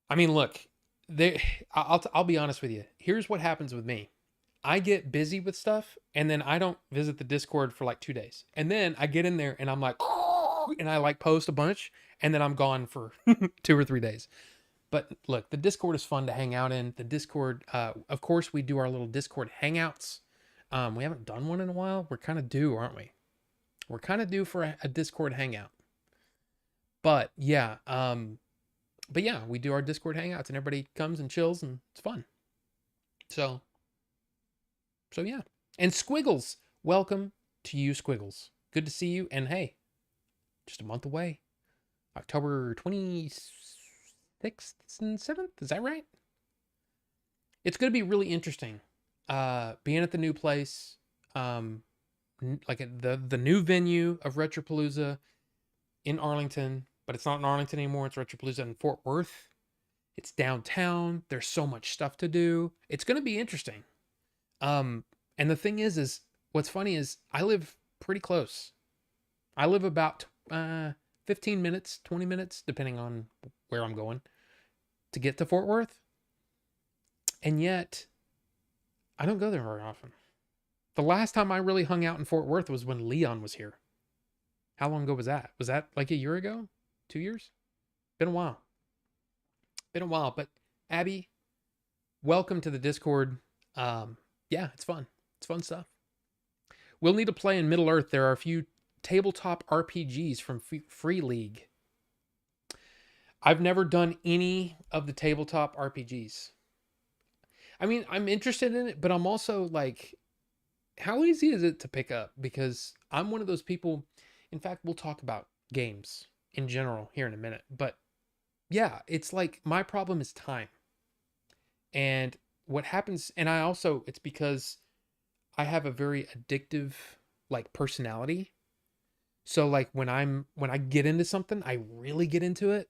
I mean, look, I'll be honest with you. Here's what happens with me. I get busy with stuff and then I don't visit the Discord for like 2 days. And then I get in there and I'm like, and I like post a bunch and then I'm gone for 2 or 3 days. But look, the Discord is fun to hang out in. The Discord, of course, we do our little Discord hangouts. We haven't done one in a while. We're kind of due, aren't we? We're kind of due for a Discord hangout. But yeah, we do our Discord hangouts and everybody comes and chills and it's fun. So yeah. And Squiggles, welcome to you, Squiggles. Good to see you. And hey, just a month away. October 26th and 7th. Is that right? It's going to be really interesting. Being at the new place, like at the new venue of Retropalooza in Arlington, but it's not in Arlington anymore. It's Retropalooza in Fort Worth. It's downtown. There's so much stuff to do. It's going to be interesting. And the thing is what's funny is I live pretty close. I live about 15 minutes, 20 minutes, depending on where I'm going to get to Fort Worth. And yet I don't go there very often. The last time I really hung out in Fort Worth was when Leon was here. How long ago was that? Was that like a year ago? 2 years? Been a while. But Abby, welcome to the Discord. Yeah, it's fun. It's fun stuff. We'll need to play in Middle Earth. There are a few tabletop RPGs from Free League. I've never done any of the tabletop RPGs. I mean, I'm interested in it, but I'm also like, how easy is it to pick up? Because I'm one of those people, in fact, we'll talk about games in general here in a minute. But yeah, it's like my problem is time. And what happens, and it's because I have a very addictive like personality. So like when I get into something, I really get into it.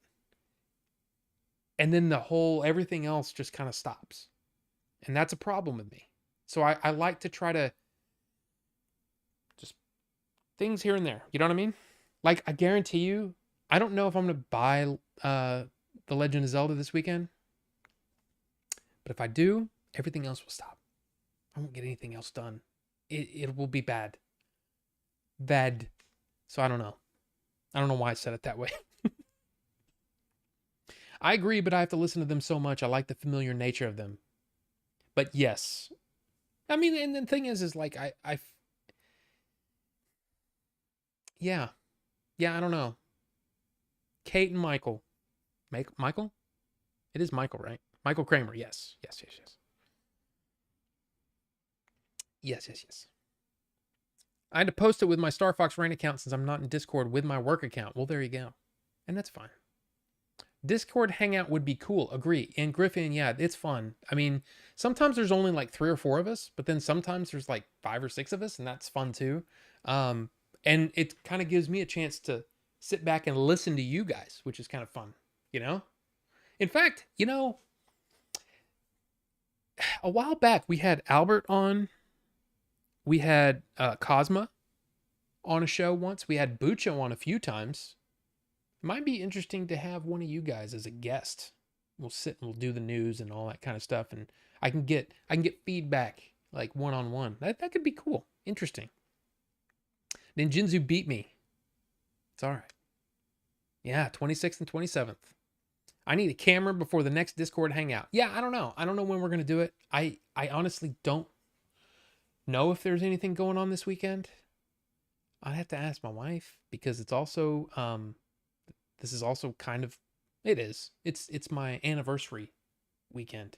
And then everything else just kind of stops. And that's a problem with me. So I like to try to just things here and there. You know what I mean? Like I guarantee you, I don't know if I'm going to buy The Legend of Zelda this weekend. But if I do, everything else will stop. I won't get anything else done. It will be bad. Bad. So I don't know. I don't know why I said it that way. I agree, but I have to listen to them so much. I like the familiar nature of them. But yes. I mean, and the thing is like, yeah. Yeah, I don't know. Kate and Michael. Michael? It is Michael, right? Michael Kramer, yes. Yes. I had to post it with my Star Fox Rain account since I'm not in Discord with my work account. Well, there you go. And that's fine. Discord hangout would be cool. Agree. And Griffin, yeah, it's fun. I mean, sometimes there's only like 3 or 4 of us, but then sometimes there's like 5 or 6 of us, and that's fun too. And it kind of gives me a chance to sit back and listen to you guys, which is kind of fun, you know? In fact, you know, a while back we had Albert on. We had Cosma on a show once. We had Bucho on a few times. It might be interesting to have one of you guys as a guest. We'll sit and we'll do the news and all that kind of stuff, and I can get feedback like one-on-one. That could be cool. Interesting. Ninjinzu beat me. It's all right. Yeah, 26th and 27th. I need a camera before the next Discord hangout. Yeah, I don't know. I don't know when we're going to do it. I honestly don't know if there's anything going on this weekend. I'd have to ask my wife because it's also this is also kind of it's my anniversary weekend.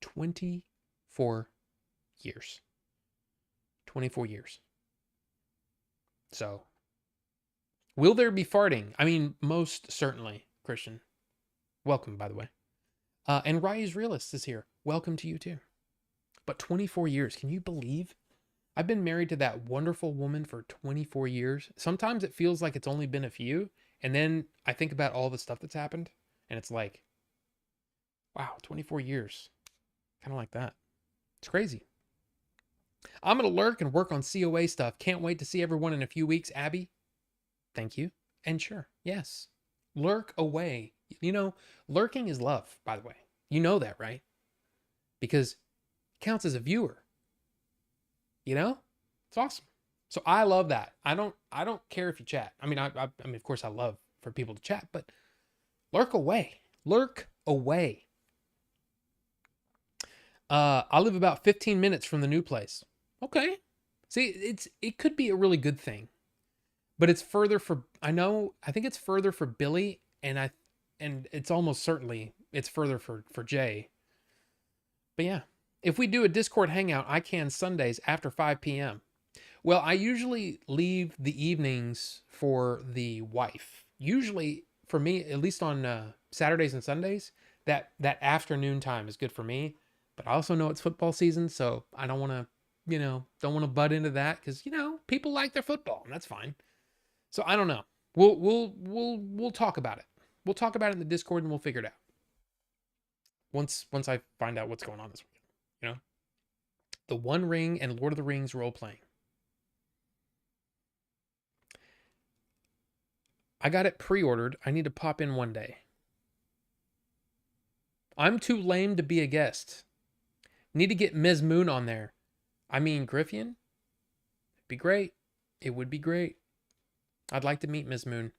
24 years. 24 years. So, will there be farting? I mean, most certainly, Christian. Welcome, by the way. And Ryu's Realist is here. Welcome to you too. But 24 years, can you believe? I've been married to that wonderful woman for 24 years. Sometimes it feels like it's only been a few. And then I think about all the stuff that's happened. And it's like, wow, 24 years. Kind of like that. It's crazy. I'm going to lurk and work on COA stuff. Can't wait to see everyone in a few weeks. Abby, thank you. And sure, yes. Lurk away. You know, lurking is love, by the way. You know that, right? Because it counts as a viewer. You know? It's awesome. So I love that. I don't care if you chat. I mean, I mean, of course I love for people to chat, but lurk away. Lurk away. I live about 15 minutes from the new place. Okay. See, it could be a really good thing. But it's further for I think it's further for Billy and it's almost certainly it's further for Jay. But yeah, if we do a Discord hangout, I can Sundays after 5 p.m. Well, I usually leave the evenings for the wife. Usually for me, at least on Saturdays and Sundays, that afternoon time is good for me. But I also know it's football season, so I don't want to, don't want to butt into that because, people like their football and that's fine. So I don't know. We'll talk about it. We'll talk about it in the Discord and we'll figure it out. Once I find out what's going on this weekend, The One Ring and Lord of the Rings role playing. I got it pre-ordered. I need to pop in one day. I'm too lame to be a guest. Need to get Ms. Moon on there. I mean, Griffian? It'd be great. It would be great. I'd like to meet Ms. Moon.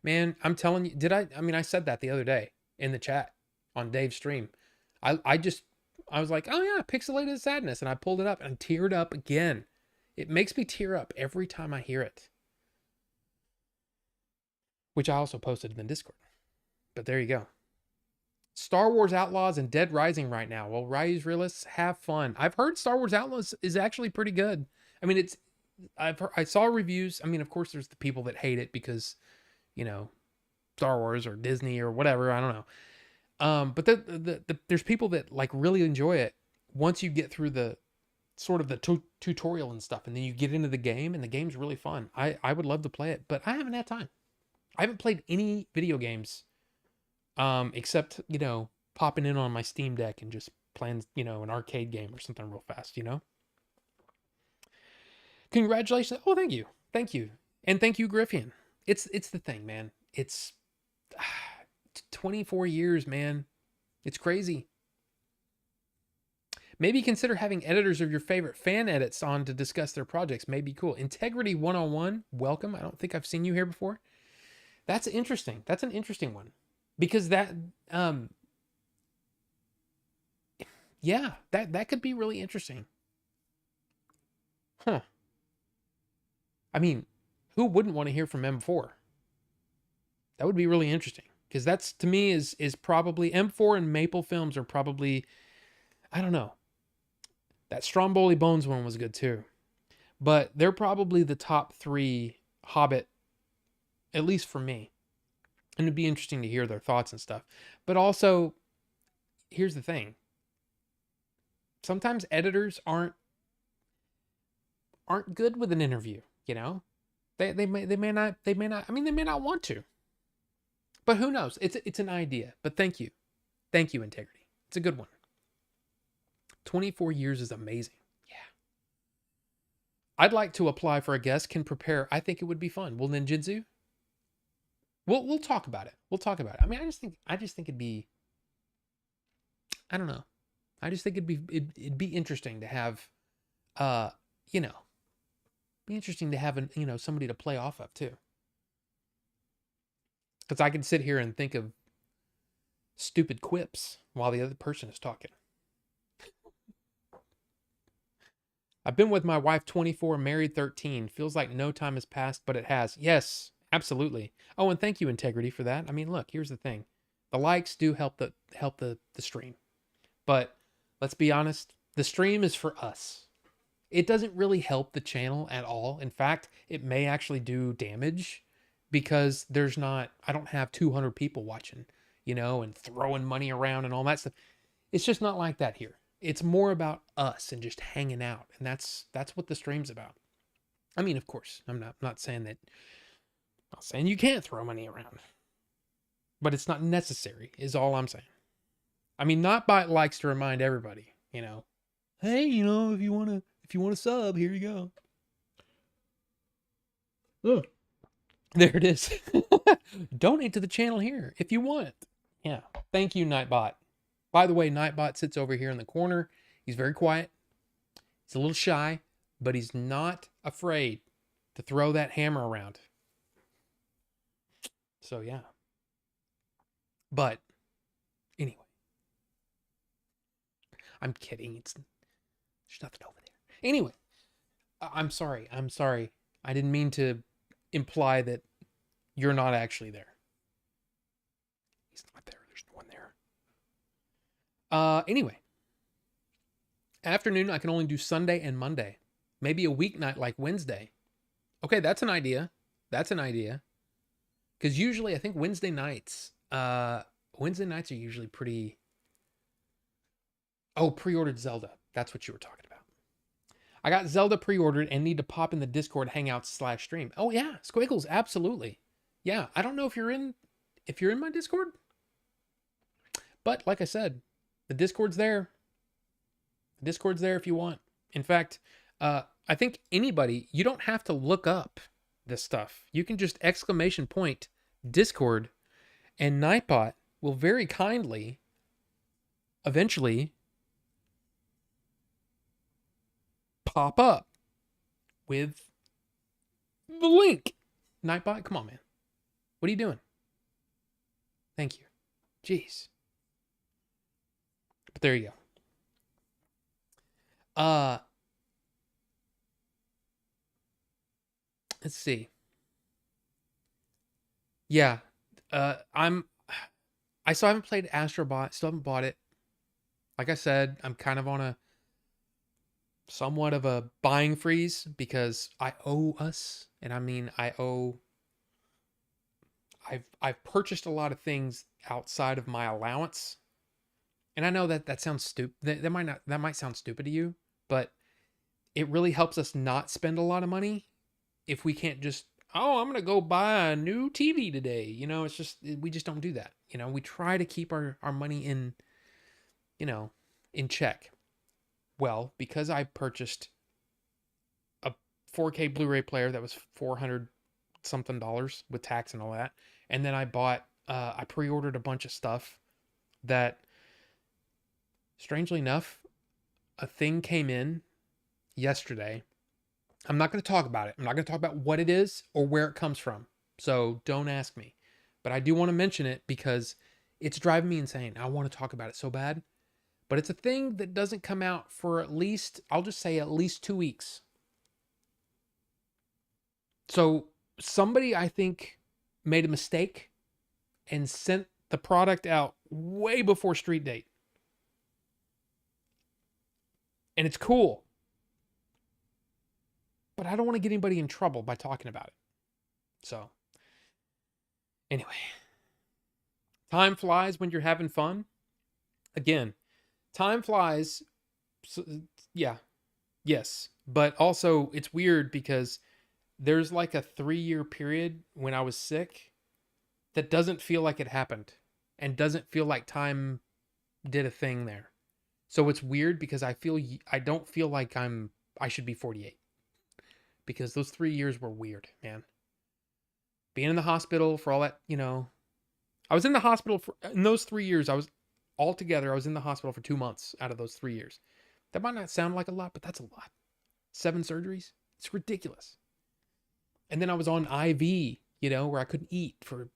Man, I'm telling you, I said that the other day in the chat on Dave's stream. I was like, oh yeah, Pixelated Sadness. And I pulled it up and teared up again. It makes me tear up every time I hear it. Which I also posted in the Discord. But there you go. Star Wars Outlaws and Dead Rising right now. Well, Ryu's Realists, have fun. I've heard Star Wars Outlaws is actually pretty good. I mean, I saw reviews. I mean, of course, there's the people that hate it because, Star Wars or Disney or whatever. I don't know. But there's people that like really enjoy it once you get through the sort of the tutorial and stuff, and then you get into the game, and the game's really fun. I would love to play it, but I haven't had time. I haven't played any video games. Except, popping in on my Steam Deck and just playing, an arcade game or something real fast, Congratulations. Oh, thank you. Thank you. And thank you, Griffian. It's the thing, man. It's 24 years, man. It's crazy. Maybe consider having editors of your favorite fan edits on to discuss their projects. May be cool. Integrity 101, welcome. I don't think I've seen you here before. That's interesting. That's an interesting one. Because that could be really interesting. Huh. I mean, who wouldn't want to hear from M4? That would be really interesting. Because that's, to me, is probably, M4 and Maple Films are probably, I don't know. That Stromboli Bones one was good too. But they're probably the top 3 Hobbit, at least for me. And it'd be interesting to hear their thoughts and stuff. But also, here's the thing. Sometimes editors aren't good with an interview, They may not want to. But who knows? It's an idea. But thank you. Thank you, Integrity. It's a good one. 24 years is amazing. Yeah. I'd like to apply for a guest, can prepare. I think it would be fun. Will Ninjitsu? We'll talk about it. We'll talk about it. I mean, I just think it'd be, I don't know. I just think it'd be interesting to have, be interesting to have somebody to play off of too. Because I can sit here and think of stupid quips while the other person is talking. I've been with my wife 24, married 13. Feels like no time has passed, but it has. Yes, absolutely. Oh, and thank you, Integrity, for that. I mean, look, here's the thing. The likes do help the stream. But let's be honest, the stream is for us. It doesn't really help the channel at all. In fact, it may actually do damage because I don't have 200 people watching, and throwing money around and all that stuff. It's just not like that here. It's more about us and just hanging out. And that's what the stream's about. I mean, of course, I'm not saying you can't throw money around, but it's not necessary is all I'm saying. I mean, Notbot likes to remind everybody, hey, if you want to sub, here you go. Ugh. There it is. Donate to the channel here if you want. Yeah. Thank you, Nightbot. By the way, Nightbot sits over here in the corner. He's very quiet. He's a little shy, but he's not afraid to throw that hammer around. So, yeah. But, anyway. I'm kidding. There's nothing over there. Anyway. I'm sorry. I didn't mean to imply that you're not actually there. He's not there. There's no one there. Anyway. Afternoon, I can only do Sunday and Monday. Maybe a weeknight like Wednesday. Okay, that's an idea. Because usually, I think Wednesday nights are usually pretty... Oh, pre-ordered Zelda. That's what you were talking about. I got Zelda pre-ordered and need to pop in the Discord Hangouts/stream. Oh yeah, Squiggles, absolutely. Yeah, I don't know if you're in my Discord. But like I said, the Discord's there. The Discord's there if you want. In fact, I think anybody, you don't have to look up this stuff. You can just ! Discord, and Nightbot will very kindly eventually pop up with the link. Nightbot, come on, man. What are you doing? Thank you. Jeez. But there you go. Let's see. Yeah. I still haven't played Astrobot, still haven't bought it. Like I said, I'm kind of on somewhat of a buying freeze because I owe us, and I mean I've purchased a lot of things outside of my allowance. And I know that sounds stupid. That might sound stupid to you, but it really helps us not spend a lot of money if we can't just, I'm going to go buy a new TV today. It's just, we just don't do that. We try to keep our money in check. Well, because I purchased a 4K Blu-ray player that was $400 something with tax and all that. And then I pre-ordered a bunch of stuff that, strangely enough, a thing came in yesterday. I'm not going to talk about it. I'm not going to talk about what it is or where it comes from. So don't ask me. But I do want to mention it because it's driving me insane. I want to talk about it so bad. But it's a thing that doesn't come out for I'll just say at least 2 weeks. So somebody, I think, made a mistake and sent the product out way before street date. And it's cool. But I don't want to get anybody in trouble by talking about it. So, anyway. Time flies when you're having fun. Again, time flies. So, yeah. Yes. But also, it's weird because there's like a 3-year period when I was sick that doesn't feel like it happened. And doesn't feel like time did a thing there. So it's weird because I don't feel like I should be 48. Because those 3 years were weird, man. Being in the hospital for all that, I was in the hospital in those 3 years. I was in the hospital for 2 months out of those 3 years. That might not sound like a lot, but that's a lot. 7 surgeries. It's ridiculous. And then I was on IV, where I couldn't eat for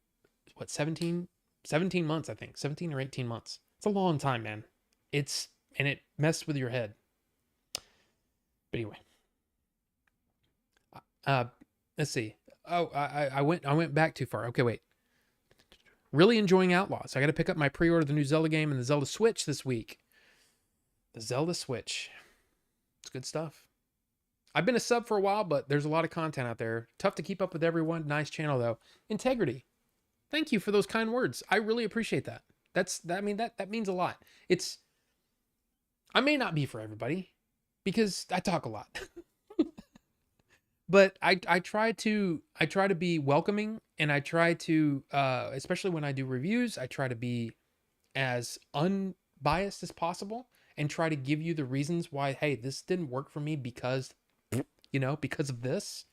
17 months, I think. 17 or 18 months. It's a long time, man. And it messed with your head. But anyway. Let's see. Oh, I went back too far. Okay, wait. Really enjoying Outlaws. I got to pick up my pre-order of the new Zelda game and the Zelda Switch this week. The Zelda Switch. It's good stuff. I've been a sub for a while, but there's a lot of content out there. Tough to keep up with everyone. Nice channel though. Integrity. Thank you for those kind words. I really appreciate that. That means a lot. I may not be for everybody because I talk a lot. But I try to be welcoming, and I try to especially when I do reviews, I try to be as unbiased as possible and try to give you the reasons why, hey, this didn't work for me because because of this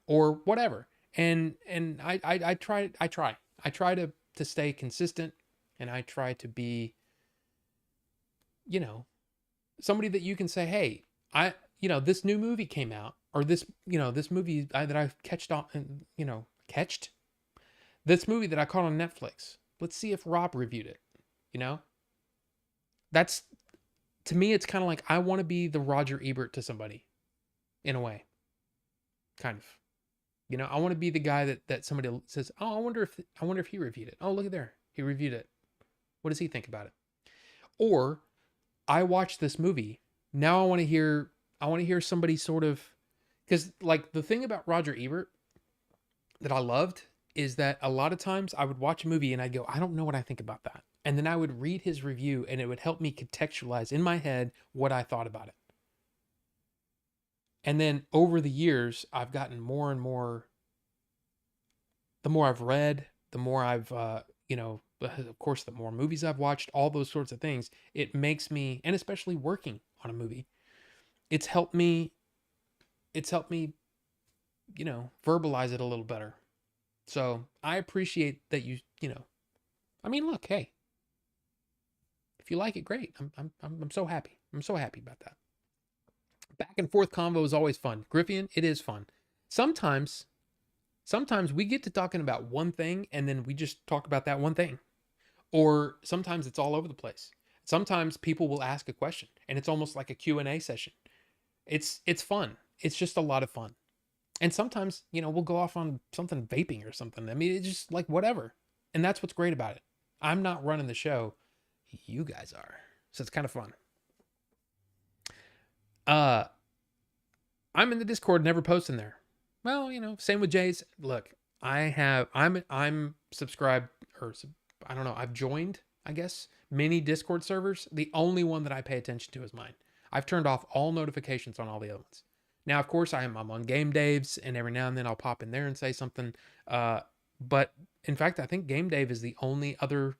or whatever. And I try to stay consistent, and I try to be somebody that you can say, hey, this new movie came out, or this movie that I've catched this movie that I caught on Netflix. Let's see if Rob reviewed it. That's, to me, it's kind of like I want to be the Roger Ebert to somebody in a way, kind of. I want to be the guy that somebody says, oh, I wonder if he reviewed it. Oh, look at there, he reviewed it. What does he think about it? Or I watched this movie. Now I want to hear somebody sort of, because like the thing about Roger Ebert that I loved is that a lot of times I would watch a movie and I'd go, I don't know what I think about that. And then I would read his review and it would help me contextualize in my head what I thought about it. And then over the years, I've gotten more and more, the more I've read, the more I've, of course, the more movies I've watched, all those sorts of things, it makes me, and especially working on a movie, it's helped me, verbalize it a little better. So I appreciate that look, hey, if you like it, great. I'm so happy. I'm so happy about that. Back and forth convo is always fun. Griffian, it is fun. Sometimes we get to talking about one thing and then we just talk about that one thing. Or sometimes it's all over the place. Sometimes people will ask a question and it's almost like a Q&A session. It's fun. It's just a lot of fun. And sometimes, we'll go off on something vaping or something. I mean, it's just like whatever. And that's what's great about it. I'm not running the show. You guys are. So it's kind of fun. I'm in the Discord, never post in there. Well, same with Jay's. Look, I'm subscribed, or I don't know, I've joined, I guess, many Discord servers. The only one that I pay attention to is mine. I've turned off all notifications on all the other ones. Now, of course, I'm on Game Daves, and every now and then I'll pop in there and say something. But in fact, I think Game Dave is the only other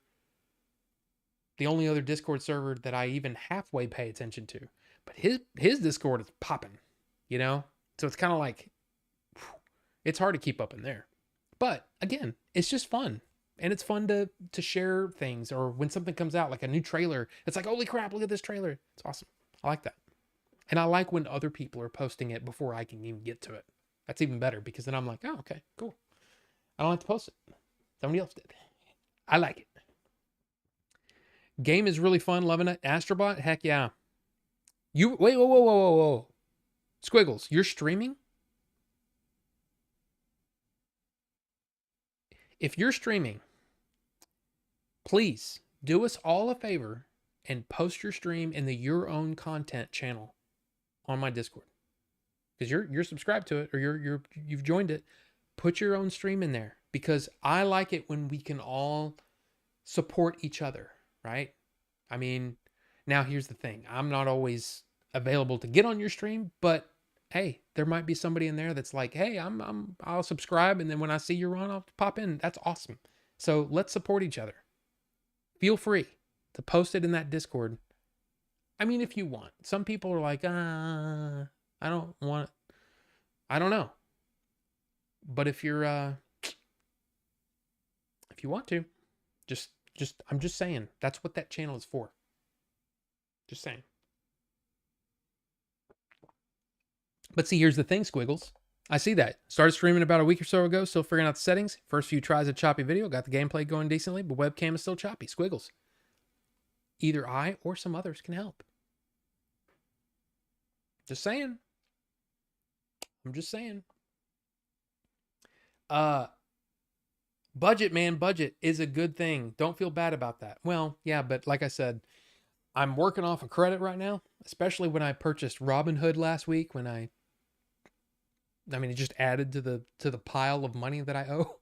Discord server that I even halfway pay attention to. But his Discord is popping, So it's kind of like, it's hard to keep up in there. But again, it's just fun. And it's fun to share things, or when something comes out, like a new trailer, it's like, holy crap, look at this trailer. It's awesome. I like that. And I like when other people are posting it before I can even get to it. That's even better, because then I'm like, oh, okay, cool. I don't have to post it. Somebody else did. I like it. Game is really fun. Loving it. Astrobot? Heck yeah. Wait, whoa. Squiggles, you're streaming? If you're streaming, please do us all a favor and post your stream in the Your Own Content channel on my Discord, because you're subscribed to it, or you've joined it. Put your own stream in there, because I like it when we can all support each other, right? I mean, now here's the thing. I'm not always available to get on your stream, but hey, there might be somebody in there that's like, hey, I'll subscribe, and then when I see you're on, I'll pop in. That's awesome. So let's support each other. Feel free to post it in that Discord. I mean, if you want. Some people are like, I don't want it. I don't know. But if you want to, I'm just saying, that's what that channel is for. Just saying. But see, here's the thing, Squiggles. I see that. Started streaming about a week or so ago, still figuring out the settings. First few tries of choppy video, got the gameplay going decently, but webcam is still choppy. Squiggles. Either I or some others can help. Just saying. I'm just saying. Budget, man, budget is a good thing. Don't feel bad about that. Well, yeah, but like I said, I'm working off a credit right now, especially when I purchased Robinhood last week. I mean, it just added to the pile of money that I owe.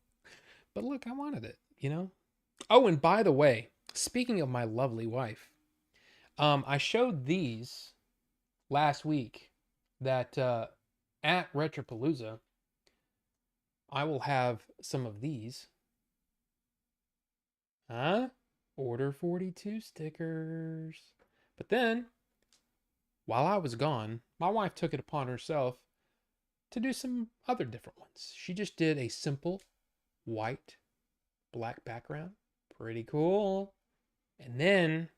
But look, I wanted it, you know. Oh, and by the way, speaking of my lovely wife, I showed these last week that at Retropalooza, I will have some of these. Huh? Order 42 stickers. But then, while I was gone, my wife took it upon herself to do some other different ones. She just did a simple white, black background. Pretty cool. And then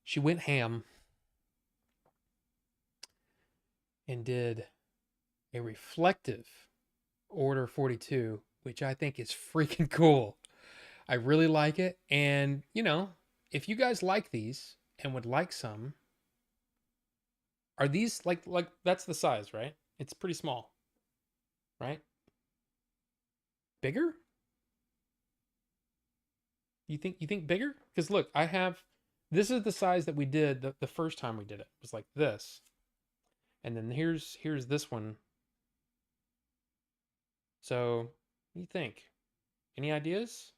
she went ham and did a reflective Order 42, which I think is freaking cool. I really like it. And, you know, if you guys like these and would like some, are these like that's the size, right? It's pretty small, right? Bigger? You think bigger? Because look, I have this is the size that we did the first time we did it. It was like this. And then here's this one. So, what do you think? Any ideas?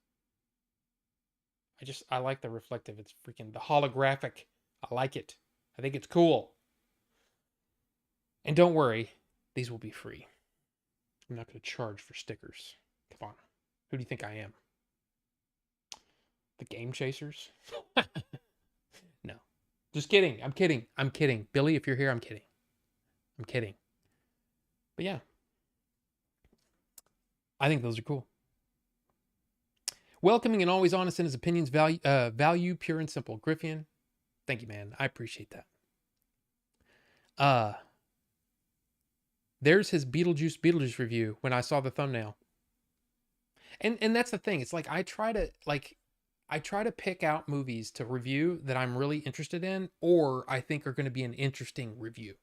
I like the reflective. It's freaking the holographic. I like it. I think it's cool. And don't worry, these will be free. I'm not going to charge for stickers. Come on. Who do you think I am? The Game Chasers? No. Just kidding. I'm kidding. I'm kidding. Billy, if you're here, I'm kidding. I'm kidding. But yeah. I think those are cool. Welcoming and always honest in his opinions, value, pure and simple. Griffian, thank you, man. I appreciate that. There's his Beetlejuice review when I saw the thumbnail. And that's the thing. It's like I try to pick out movies to review that I'm really interested in or I think are going to be an interesting review.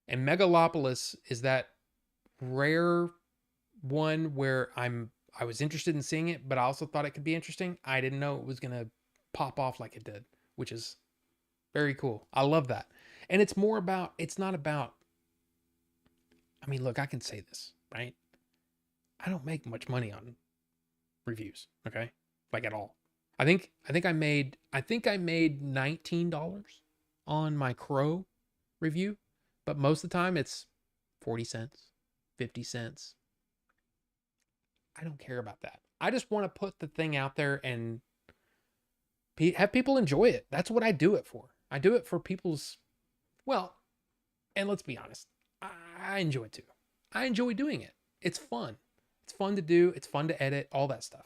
And Megalopolis is that rare one where I was interested in seeing it, but I also thought it could be interesting. I didn't know it was going to pop off like it did, which is very cool. I love that. And it's not about, I mean, look, I can say this, right? I don't make much money on reviews, okay? Like at all. I think I made $19 on my Crow review, but most of the time it's 40 cents, 50 cents. I don't care about that. I just want to put the thing out there and have people enjoy it. That's what I do it for. I do it for people's, well, and let's be honest, I enjoy it too. I enjoy doing it. It's fun. It's fun to do. It's fun to edit, all that stuff.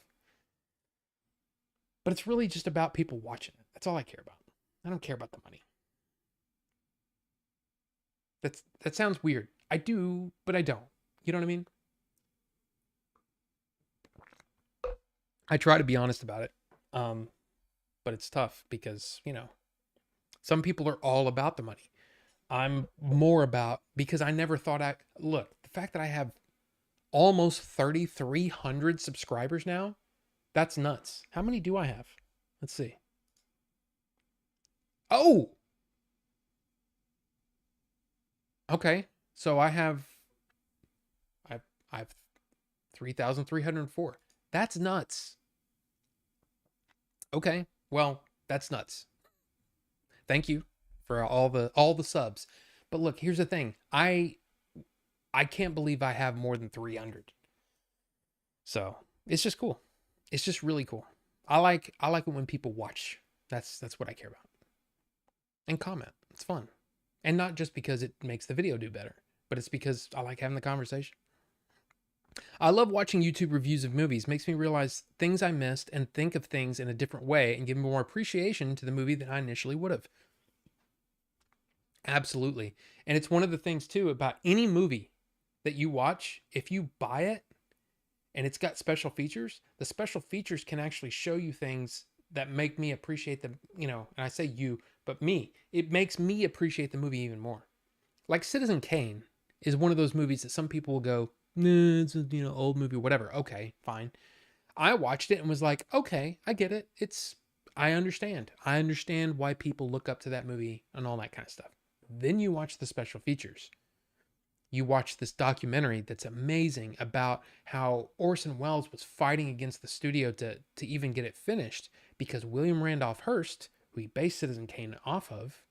But it's really just about people watching it. That's all I care about. I don't care about the money. That sounds weird. I do, but I don't. You know what I mean? I try to be honest about it. But it's tough because, you know, some people are all about the money. I'm more about, because I never thought look, the fact that I have almost 3,300 subscribers now, that's nuts. How many do I have? Let's see. Oh! Okay. So I have 3,304. That's nuts. Okay. Well, that's nuts. Thank you for all the subs. But look, here's the thing. I can't believe I have more than 300. So, it's just cool. It's just really cool. I like it when people watch. That's what I care about. And comment. It's fun. And not just because it makes the video do better, but it's because I like having the conversation. I love watching YouTube reviews of movies. Makes me realize things I missed and think of things in a different way and give more appreciation to the movie than I initially would have. Absolutely. And it's one of the things too about any movie that you watch, if you buy it and it's got special features, the special features can actually show you things that make me appreciate the, you know, and I say you, but me. It makes me appreciate the movie even more. Like Citizen Kane is one of those movies that some people will go, nah, it's a, you know, old movie, whatever. Okay, fine. I watched it and was like, okay, I get it. It's I understand. I understand why people look up to that movie and all that kind of stuff. Then you watch the special features. You watch this documentary that's amazing about how Orson Welles was fighting against the studio to even get it finished because William Randolph Hearst, who he based Citizen Kane off of,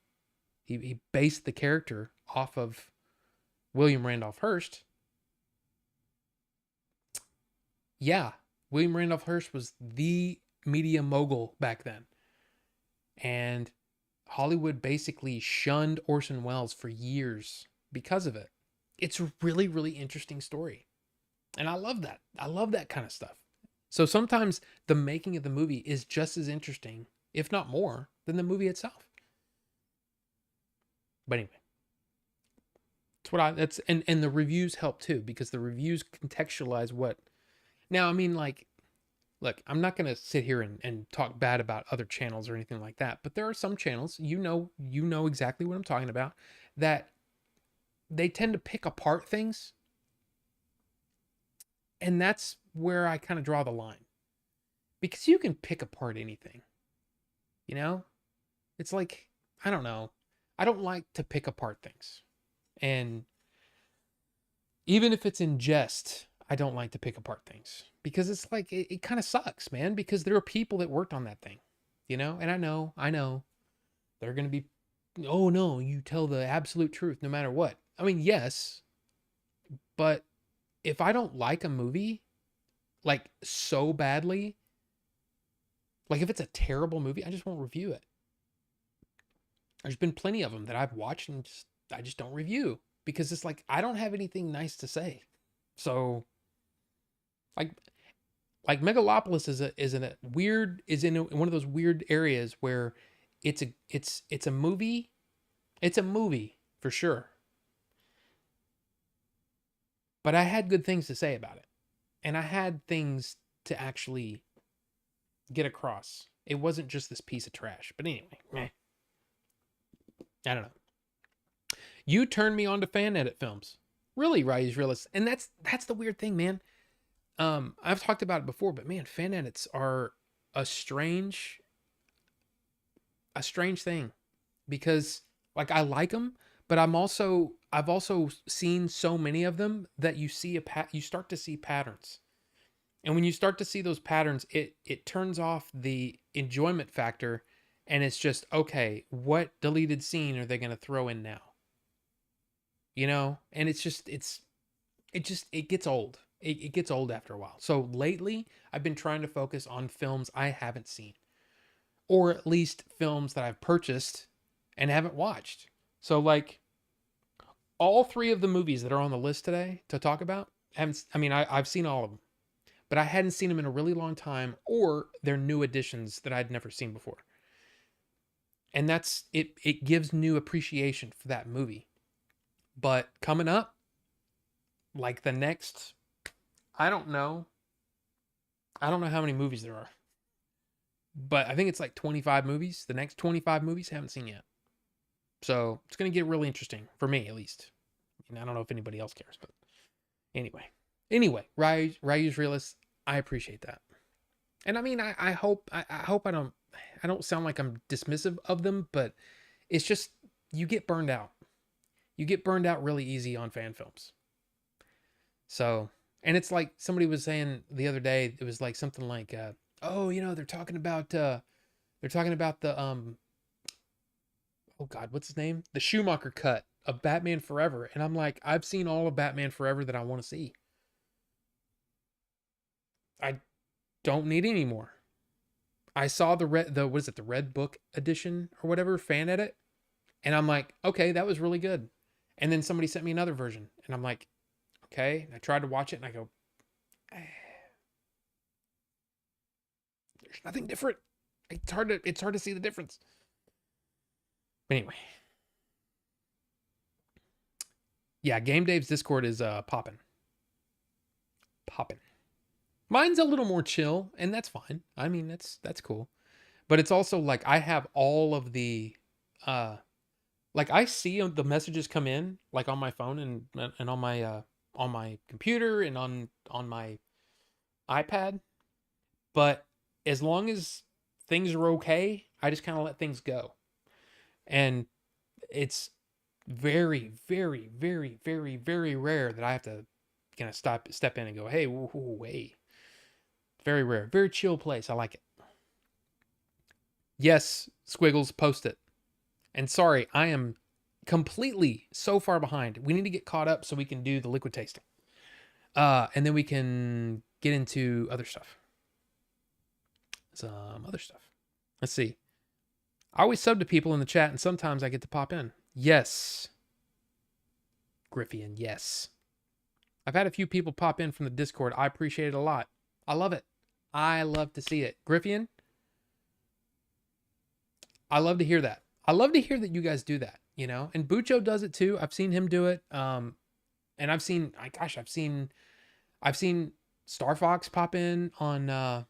he based the character off of William Randolph Hearst. Yeah, William Randolph Hearst was the media mogul back then. And Hollywood basically shunned Orson Welles for years because of it. It's a really, really interesting story. And I love that. I love that kind of stuff. So sometimes the making of the movie is just as interesting, if not more, than the movie itself. But anyway, and the reviews help too, because the reviews contextualize what. Now, I mean, like, look, I'm not going to sit here and talk bad about other channels or anything like that, but there are some channels, you know exactly what I'm talking about, that they tend to pick apart things. And that's where I kind of draw the line. Because you can pick apart anything. You know? It's like, I don't know. I don't like to pick apart things. And even if it's in jest, I don't like to pick apart things. Because it's like, it kind of sucks, man. Because there are people that worked on that thing. You know? And I know. They're going to be, oh no, you tell the absolute truth no matter what. I mean, yes. But if I don't like a movie, like so badly, like if it's a terrible movie, I just won't review it. There's been plenty of them that I've watched and I just don't review because it's like I don't have anything nice to say. So, like Megalopolis is in one of those weird areas where it's a movie. It's a movie for sure. But I had good things to say about it. And I had things to actually get across. It wasn't just this piece of trash. But anyway, I don't know. You turned me on to fan edit films. Really, Rise Realist. And that's the weird thing, man. I've talked about it before, but man, fan edits are a strange thing. Because like I like them, but I've also seen so many of them that you start to see patterns. And when you start to see those patterns, it turns off the enjoyment factor and it's just, okay, what deleted scene are they going to throw in now? You know? And it gets old. It gets old after a while. So lately, I've been trying to focus on films I haven't seen, or at least films that I've purchased and haven't watched. So like all three of the movies that are on the list today to talk about, I've seen all of them, but I hadn't seen them in a really long time, or they're new additions that I'd never seen before. And that's it. It gives new appreciation for that movie. But coming up, like the next, I don't know how many movies there are, but I think it's like 25 movies. The next 25 movies I haven't seen yet. So it's going to get really interesting for me, at least. I don't know if anybody else cares, but anyway, Ryu's Realist, I appreciate that. And I mean, I hope I don't sound like I'm dismissive of them, but it's just, you get burned out. You get burned out really easy on fan films. So, and it's like somebody was saying the other day, it was like something like, oh, they're talking about the, oh God, what's his name? The Schumacher cut of Batman Forever. And I'm like, I've seen all of Batman Forever that I want to see. I don't need any more. I saw the Red Book edition or whatever, fan edit. And I'm like, okay, that was really good. And then somebody sent me another version. And I'm like, okay. And I tried to watch it and I go, there's nothing different. It's hard to see the difference. But anyway. Yeah, Game Dave's Discord is popping. Mine's a little more chill, and that's fine. I mean, that's cool. But it's also like I have all of the like I see the messages come in like on my phone and on my computer and on my iPad. But as long as things are okay, I just kind of let things go. And it's very, very, very, very, very rare that I have to kind of step in and go, hey, wait. Very rare. Very chill place. I like it. Yes, Squiggles, post it. And sorry, I am completely so far behind. We need to get caught up so we can do the liquid tasting. And then we can get into other stuff. Some other stuff. Let's see. I always sub to people in the chat, and sometimes I get to pop in. Yes. Griffian, yes. I've had a few people pop in from the Discord. I appreciate it a lot. I love it. I love to see it. Griffian, I love to hear that. I love to hear that you guys do that, you know? And Bucho does it too. I've seen him do it. And I've seen Star Fox pop in on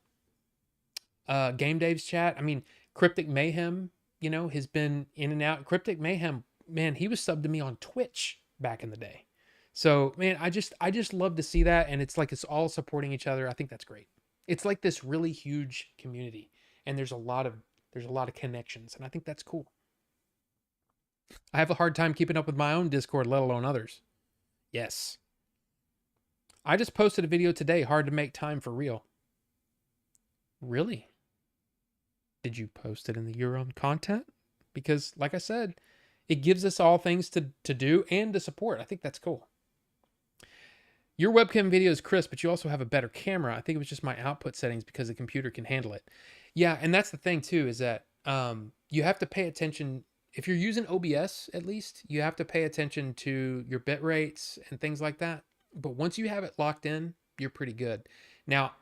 Game Dave's chat. I mean, Cryptic Mayhem, you know, has been in and out. Cryptic Mayhem, man, he was subbed to me on Twitch back in the day. So, man, I just love to see that, and it's like it's all supporting each other. I think that's great. It's like this really huge community, and there's a lot of connections, and I think that's cool. I have a hard time keeping up with my own Discord, let alone others. Yes. I just posted a video today. Hard to make time for real. Really? Did you post it in your own content? Because, like I said, it gives us all things to do and to support. I think that's cool. Your webcam video is crisp, but you also have a better camera. I think it was just my output settings because the computer can handle it. Yeah, and that's the thing too, is that you have to pay attention. If you're using OBS, at least, you have to pay attention to your bit rates and things like that. But once you have it locked in, you're pretty good. Now,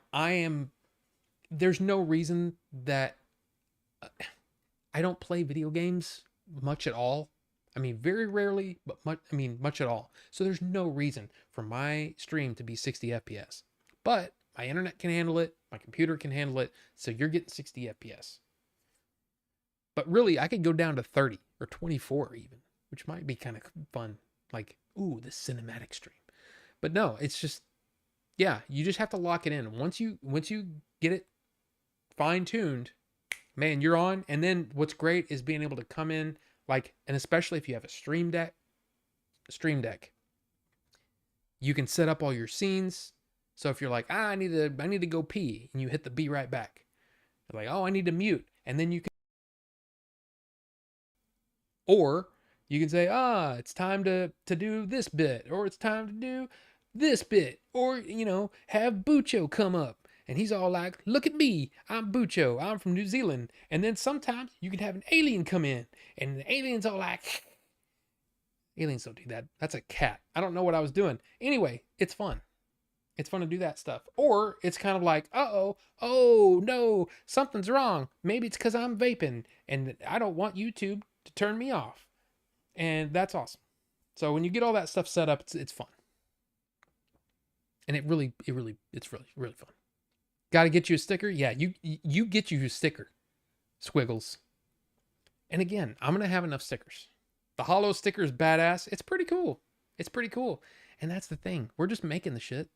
there's no reason that I don't play video games much at all. I mean, very rarely, but much at all. So there's no reason for my stream to be 60 FPS. But my internet can handle it. My computer can handle it. So you're getting 60 FPS. But really, I could go down to 30 or 24 even, which might be kind of fun. Like, ooh, the cinematic stream. But no, it's just, yeah, you just have to lock it in. Once you get it fine-tuned, man, you're on. And then what's great is being able to come in, like, and especially if you have a stream deck, you can set up all your scenes. So if you're like, I need to go pee, and you hit the be right back. You're like, oh, I need to mute. And then you can, or you can say, it's time to do this bit, or it's time to do this bit, or, you know, have Bucho come up. And he's all like, look at me, I'm Bucho, I'm from New Zealand. And then sometimes you can have an alien come in, and the alien's all like, aliens don't do that. That's a cat. I don't know what I was doing. Anyway, it's fun. It's fun to do that stuff. Or it's kind of like, oh no, something's wrong. Maybe it's because I'm vaping, and I don't want YouTube to turn me off. And that's awesome. So when you get all that stuff set up, it's fun. And it's really fun. Got to get you a sticker? Yeah, you get you a sticker, Squiggles. And again, I'm going to have enough stickers. The hollow sticker is badass. It's pretty cool. And that's the thing. We're just making the shit.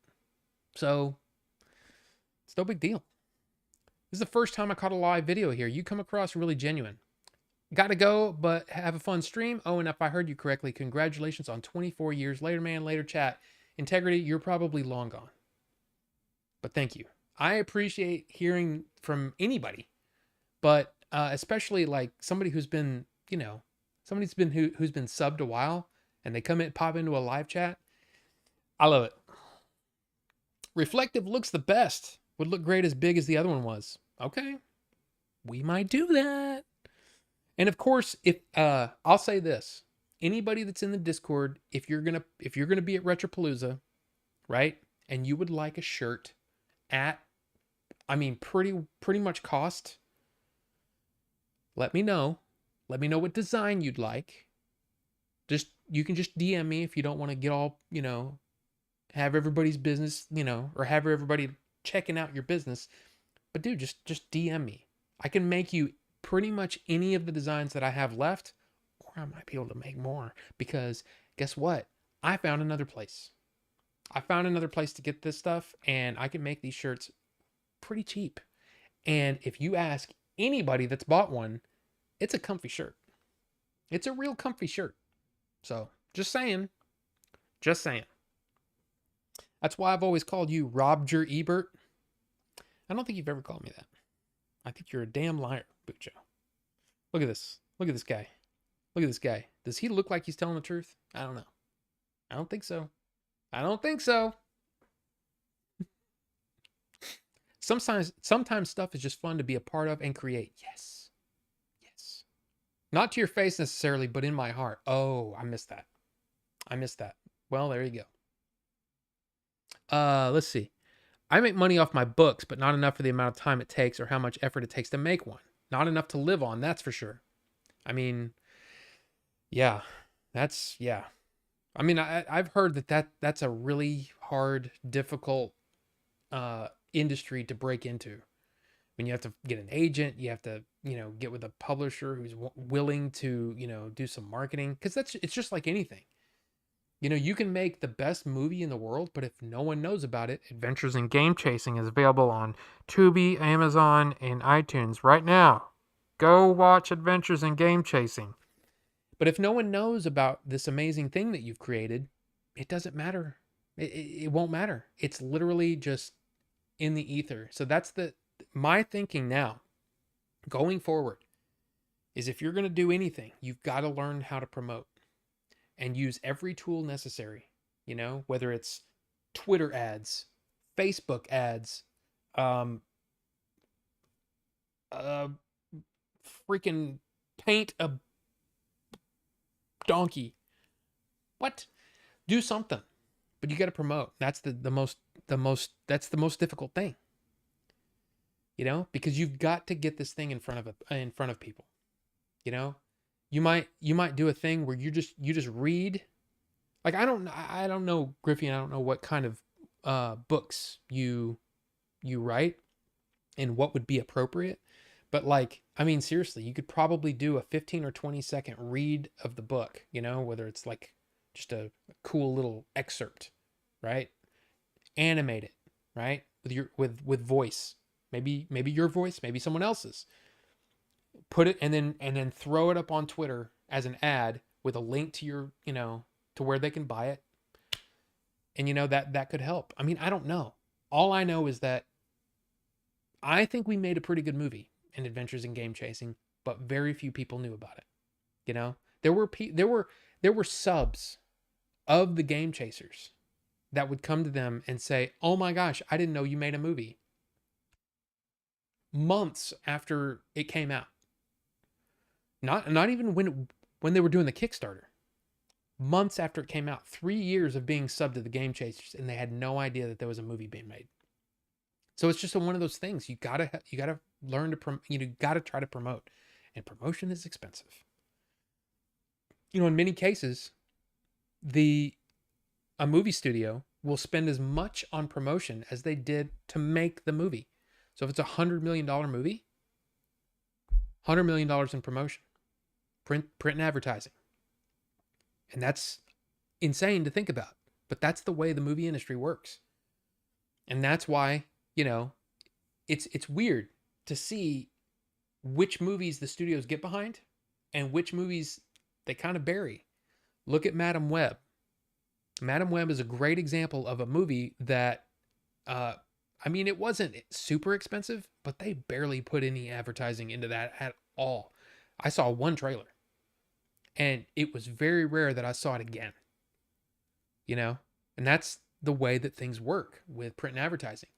So it's no big deal. This is the first time I caught a live video here. You come across really genuine. Got to go, but have a fun stream. Oh, and if I heard you correctly, congratulations on 24 years. Later, man, later chat. Integrity, you're probably long gone. But thank you. I appreciate hearing from anybody, but especially like somebody who's been, you know, who's been subbed a while, and they pop into a live chat. I love it. Reflective looks the best. Would look great as big as the other one was. Okay, we might do that. And of course, if I'll say this, anybody that's in the Discord, if you're gonna be at Retropalooza, right, and you would like a shirt at, I mean, pretty much cost, let me know. Let me know what design you'd like. You can just DM me if you don't want to get all, you know, have everybody's business, you know, or have everybody checking out your business. But dude, just DM me. I can make you pretty much any of the designs that I have left, or I might be able to make more, because guess what? I found another place. To get this stuff, and I can make these shirts pretty cheap. And if you ask anybody that's bought one, it's a comfy shirt. It's a real comfy shirt. So, just saying. Just saying. That's why I've always called you Roger Ebert. I don't think you've ever called me that. I think you're a damn liar, Bucho. Look at this. Look at this guy. Look at this guy. Does he look like he's telling the truth? I don't know. I don't think so. I don't think so. Sometimes stuff is just fun to be a part of and create. Yes. Yes. Not to your face necessarily, but in my heart. Oh, I missed that. I missed that. Well, there you go. Let's see. I make money off my books, but not enough for the amount of time it takes or how much effort it takes to make one. Not enough to live on, that's for sure. I mean, yeah. Yeah. I mean, I've heard that's a really hard, difficult industry to break into. When you have to get an agent, you have to, get with a publisher who's willing to, do some marketing. Because it's just like anything. You can make the best movie in the world, but if no one knows about it, Adventures in Game Chasing is available on Tubi, Amazon, and iTunes right now. Go watch Adventures in Game Chasing. But if no one knows about this amazing thing that you've created, it doesn't matter. It won't matter. It's literally just in the ether. So that's my thinking now, going forward, is if you're going to do anything, you've got to learn how to promote and use every tool necessary, whether it's Twitter ads, Facebook ads, freaking paint a donkey. What? Do something. But you got to promote. That's the most difficult thing. Because you've got to get this thing in front of people. You might do a thing where you just read. Like I don't know, Griffey, and I don't know what kind of books you write and what would be appropriate. But seriously, you could probably do a 15 or 20 second read of the book, whether it's like just a cool little excerpt, right? Animate it, right? With voice. Maybe your voice, maybe someone else's. Put it and then throw it up on Twitter as an ad with a link to your, to where they can buy it. And that could help. I mean, I don't know. All I know is that I think we made a pretty good movie in Adventures in Game Chasing, but very few people knew about it. There were subs of the Game Chasers that would come to them and say, "Oh my gosh, I didn't know you made a movie." Months after it came out. Not even when they were doing the Kickstarter. Months after it came out. 3 years of being subbed to the Game Chasers, and they had no idea that there was a movie being made. So it's just one of those things. You gotta learn to you gotta try to promote, and promotion is expensive. In many cases, a movie studio will spend as much on promotion as they did to make the movie. So if it's $100 million movie, $100 million in promotion, print and advertising. And that's insane to think about, but that's the way the movie industry works. And that's why, it's weird to see which movies the studios get behind and which movies they kind of bury. Look at Madam Web. Madam Web is a great example of a movie that, it wasn't super expensive, but they barely put any advertising into that at all. I saw one trailer, and it was very rare that I saw it again. And that's the way that things work with print and advertising.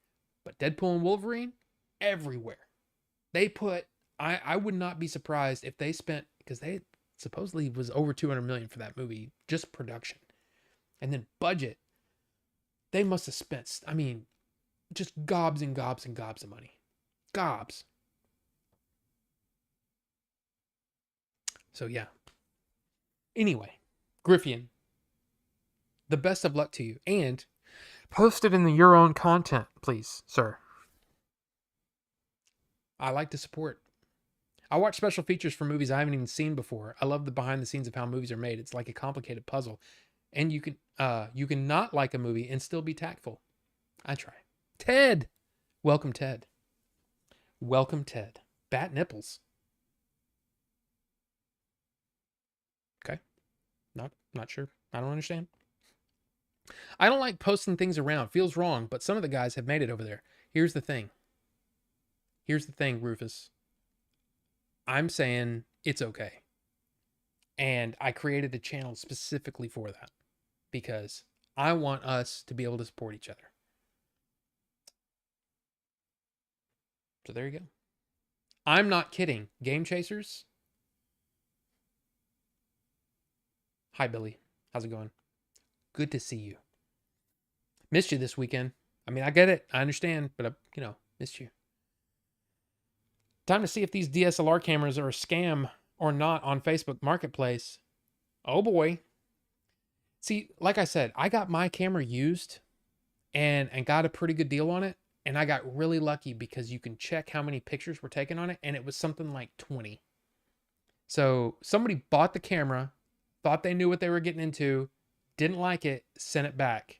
But Deadpool and Wolverine, everywhere. They put, I would not be surprised if they spent, because they supposedly was over $200 million for that movie, just production. And then budget, they must have spent, just gobs and gobs and gobs of money. Gobs. So yeah. Anyway, Griffian, the best of luck to you. And post it in your own content, please, sir. I like to support. I watch special features for movies I haven't even seen before. I love the behind the scenes of how movies are made. It's like a complicated puzzle. And you can not like a movie and still be tactful. I try. Ted. Welcome, Ted. Welcome, Ted. Bat nipples. Okay. Not sure. I don't understand. I don't like posting things around. Feels wrong, but some of the guys have made it over there. Here's the thing. Rufus. I'm saying it's okay. And I created a channel specifically for that because I want us to be able to support each other. So there you go. I'm not kidding. Game Chasers. Hi, Billy. How's it going? Good to see you. Missed you this weekend. I mean, I get it. I understand, but I, missed you. Time to see if these DSLR cameras are a scam or not on Facebook Marketplace. Oh boy. See, like I said, I got my camera used and got a pretty good deal on it. And I got really lucky because you can check how many pictures were taken on it. And it was something like 20. So somebody bought the camera, thought they knew what they were getting into, didn't like it, sent it back.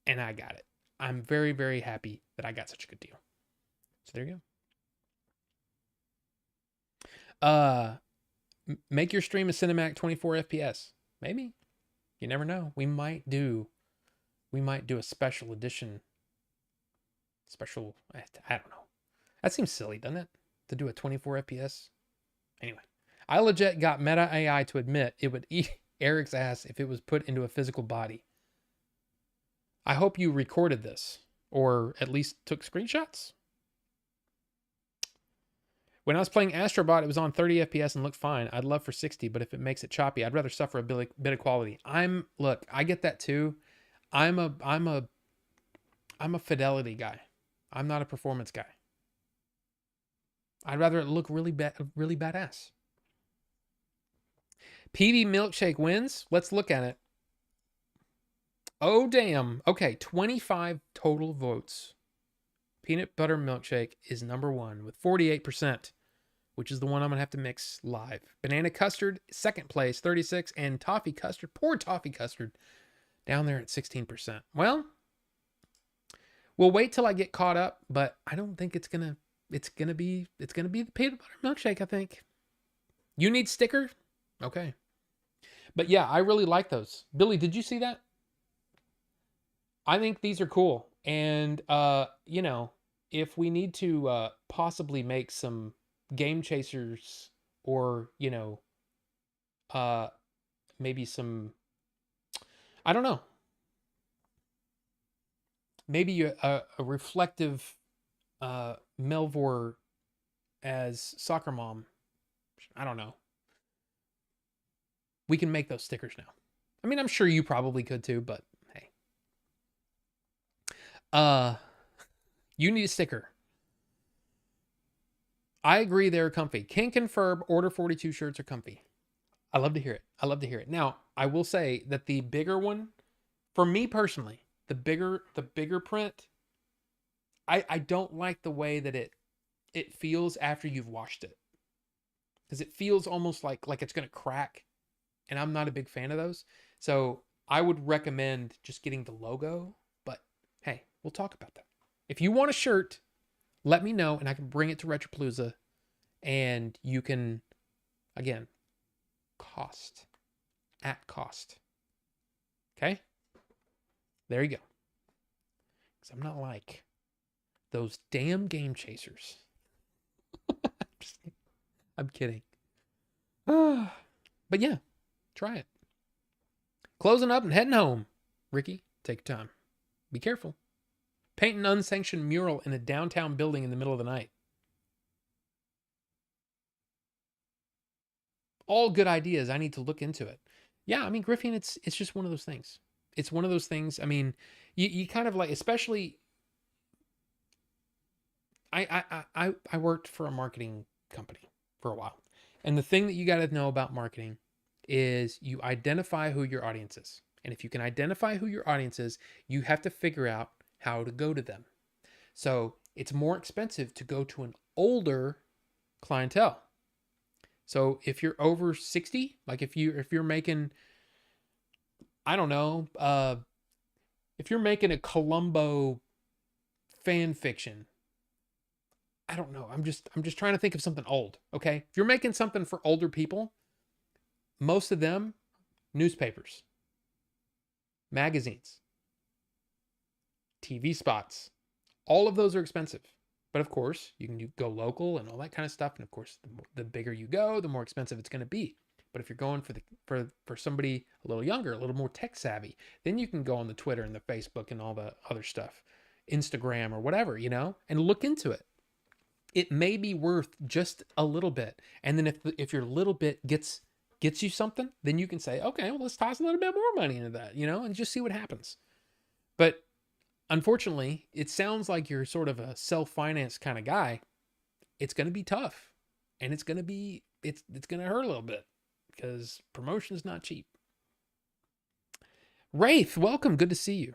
And I got it. I'm very, very happy that I got such a good deal. So there you go. Make your stream a cinematic 24 FPS. Maybe. You never know. We might do a special edition. I don't know. That seems silly, doesn't it? To do a 24 FPS. Anyway, I legit got Meta AI to admit it would eat Eric's ass if it was put into a physical body. I hope you recorded this or at least took screenshots. When I was playing Astrobot, it was on 30 FPS and looked fine. I'd love for 60, but if it makes it choppy, I'd rather suffer a bit of quality. Look, I get that too. I'm a fidelity guy. I'm not a performance guy. I'd rather it look really badass. PB Milkshake wins. Let's look at it. Oh, damn. Okay, 25 total votes. Peanut Butter Milkshake is number one with 48%, which is the one I'm going to have to mix live. Banana Custard, second place, 36, and Toffee Custard, poor Toffee Custard, down there at 16%. Well, we'll wait till I get caught up, but I don't think it's going to be the Peanut Butter Milkshake, I think. You need sticker? Okay. But yeah, I really like those. Billy, did you see that? I think these are cool. And, if we need to possibly make some Game Chasers or, maybe some, I don't know. Maybe a reflective Melvor as soccer mom. I don't know. We can make those stickers now. I mean, I'm sure you probably could too, but hey. You need a sticker. I agree they're comfy. Can confirm Order 42 shirts are comfy. I love to hear it. Now, I will say that the bigger one, for me personally, the bigger print, I don't like the way that it feels after you've washed it. Because it feels almost like it's going to crack. And I'm not a big fan of those. So I would recommend just getting the logo. But hey, we'll talk about that. If you want a shirt, let me know and I can bring it to Retropalooza. And you can, again, at cost. Okay? There you go. Because I'm not like those damn Game Chasers. I'm kidding. But yeah, try it. Closing up and heading home. Ricky, take your time. Be careful. Paint an unsanctioned mural in a downtown building in the middle of the night. All good ideas. I need to look into it. Yeah, I mean, Griffin, it's just one of those things. It's one of those things. I mean, you kind of like, especially, I worked for a marketing company for a while. And the thing that you got to know about marketing is you identify who your audience is. And if you can identify who your audience is, you have to figure out how to go to them. So it's more expensive to go to an older clientele. So if you're over 60, like if you're making, I don't know, if you're making a Columbo fan fiction, I don't know. I'm just trying to think of something old. Okay. If you're making something for older people, most of them, newspapers, magazines, TV spots, all of those are expensive. But of course, you can go local and all that kind of stuff. And of course, the bigger you go, the more expensive it's going to be. But if you're going for somebody a little younger, a little more tech savvy, then you can go on the Twitter and the Facebook and all the other stuff, Instagram or whatever, and look into it. It may be worth just a little bit. And then if your little bit gets you something, then you can say, okay, well, let's toss a little bit more money into that, and just see what happens. But unfortunately, it sounds like you're sort of a self-finance kind of guy. It's going to be tough, and it's going to hurt a little bit because promotion is not cheap. Wraith, welcome. Good to see you.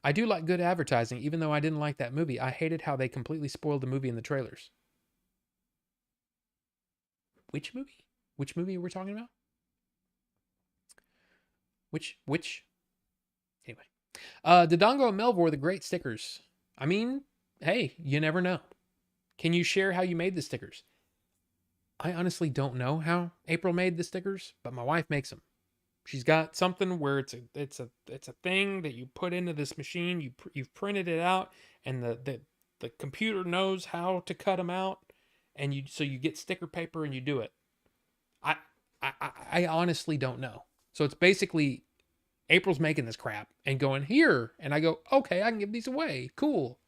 I do like good advertising, even though I didn't like that movie. I hated how they completely spoiled the movie in the trailers. Which movie? Which movie we're talking about? Which? Anyway. Dodongo and Melvor, the great stickers. I mean, hey, you never know. Can you share how you made the stickers? I honestly don't know how April made the stickers, but my wife makes them. She's got something where it's a thing that you put into this machine. You've printed it out, and the computer knows how to cut them out, and so you get sticker paper and you do it. I honestly don't know. So it's basically April's making this crap and going here, and I go, okay, I can give these away. Cool.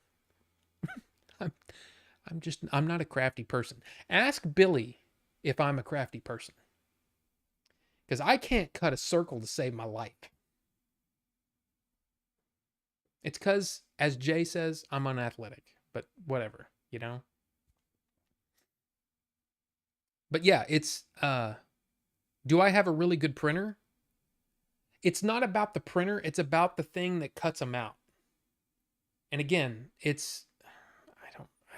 I'm not a crafty person. Ask Billy if I'm a crafty person. Because I can't cut a circle to save my life. It's because, as Jay says, I'm unathletic. But whatever, But yeah, it's, do I have a really good printer? It's not about the printer. It's about the thing that cuts them out. And again, I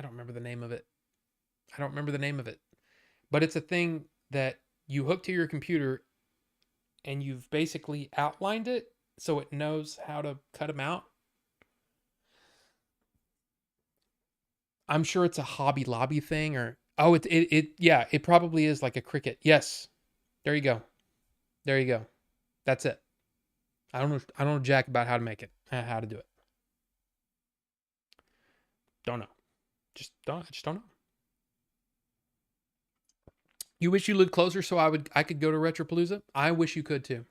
don't remember the name of it. But it's a thing that you hook to your computer and you've basically outlined it so it knows how to cut them out. I'm sure it's a Hobby Lobby thing it probably is like a Cricut. Yes. There you go. That's it. I don't know jack about how to make it, how to do it. Don't know. I just don't know. You wish you lived closer so I could go to Retropalooza? I wish you could too.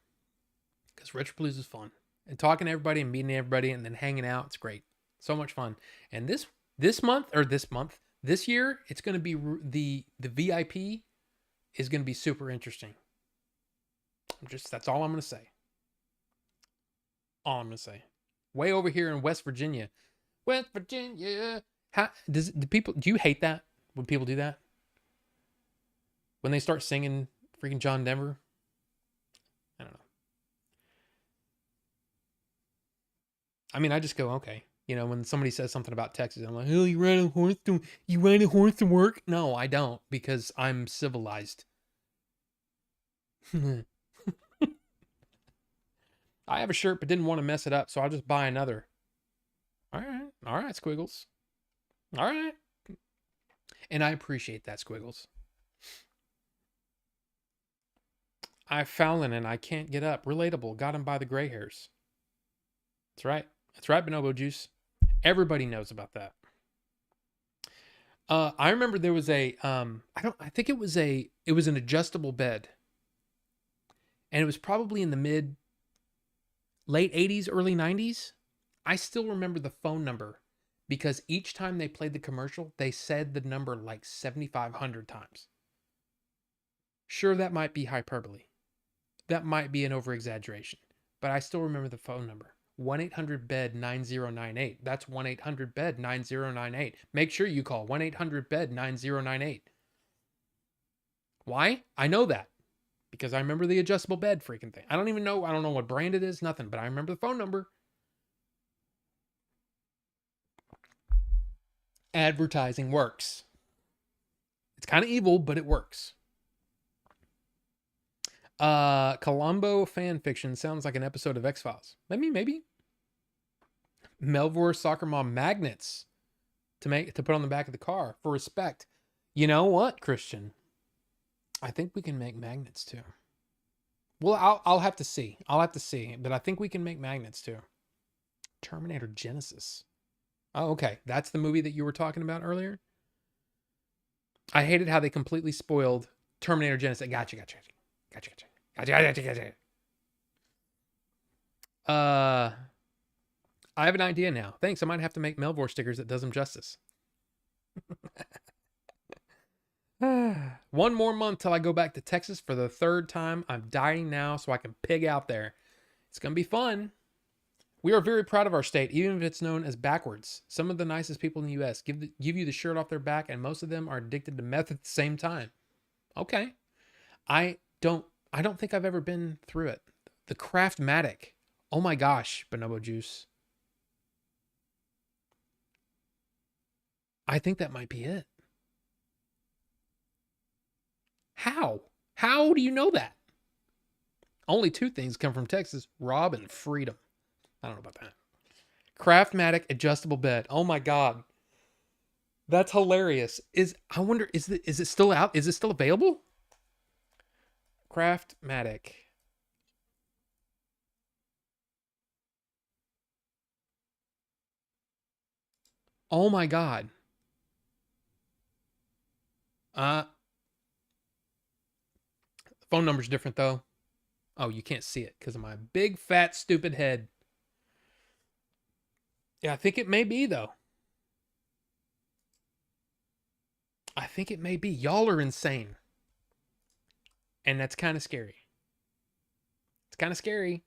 Because Retropalooza is fun. And talking to everybody and meeting everybody and then hanging out, it's great. So much fun. And this year, it's going to be the VIP is going to be super interesting. That's all I'm going to say. Way over here in West Virginia. Do you hate that when people do that? When they start singing freaking John Denver? I don't know. I mean, I just go, okay. When somebody says something about Texas, I'm like, oh, you ride a horse to work? No, I don't, because I'm civilized. I have a shirt but didn't want to mess it up, so I'll just buy another. All right, Squiggles. All right. And I appreciate that, Squiggles. I've fallen and I can't get up. Relatable. Got him by the gray hairs. That's right, Bonobo Juice. Everybody knows about that. I remember there was I think it was an adjustable bed. And it was probably in the late 80s, early 90s. I still remember the phone number because each time they played the commercial, they said the number like 7,500 times. Sure, that might be hyperbole. That might be an over-exaggeration. But I still remember the phone number. 1-800-BED-9098. That's 1-800-BED-9098. Make sure you call 1-800-BED-9098. Why? I know that. Because I remember the adjustable bed freaking thing. I don't know what brand it is, nothing. But I remember the phone number. Advertising works. It's kind of evil, but it works. Columbo fan fiction sounds like an episode of X-Files. Maybe. Melvor Soccer Mom magnets. to put on the back of the car for respect. You know what, Christian? I think we can make magnets too. Well, I'll have to see. I'll have to see, but I think we can make magnets too. Terminator Genesis. Oh, okay. That's the movie that you were talking about earlier. I hated how they completely spoiled Terminator Genesis. Gotcha. I have an idea now. Thanks. I might have to make Melvor stickers that does them justice. One more month till I go back to Texas for the third time. I'm dieting now so I can pig out there. It's going to be fun. We are very proud of our state, even if it's known as backwards. Some of the nicest people in the U.S. give you the shirt off their back, and most of them are addicted to meth at the same time. Okay. I don't think I've ever been through it. The Craftmatic. Oh my gosh, Bonobo Juice. I think that might be it. How? How do you know that? Only two things come from Texas: Rob and freedom. I don't know about that. Craftmatic adjustable bed. Oh my god. That's hilarious. I wonder, is it still out? Is it still available? Craftmatic. Oh my god. Phone number's different though. Oh, you can't see it because of my big fat stupid head. Yeah, I think it may be though. I think it may be. Y'all are insane. And that's kind of scary. It's kind of scary.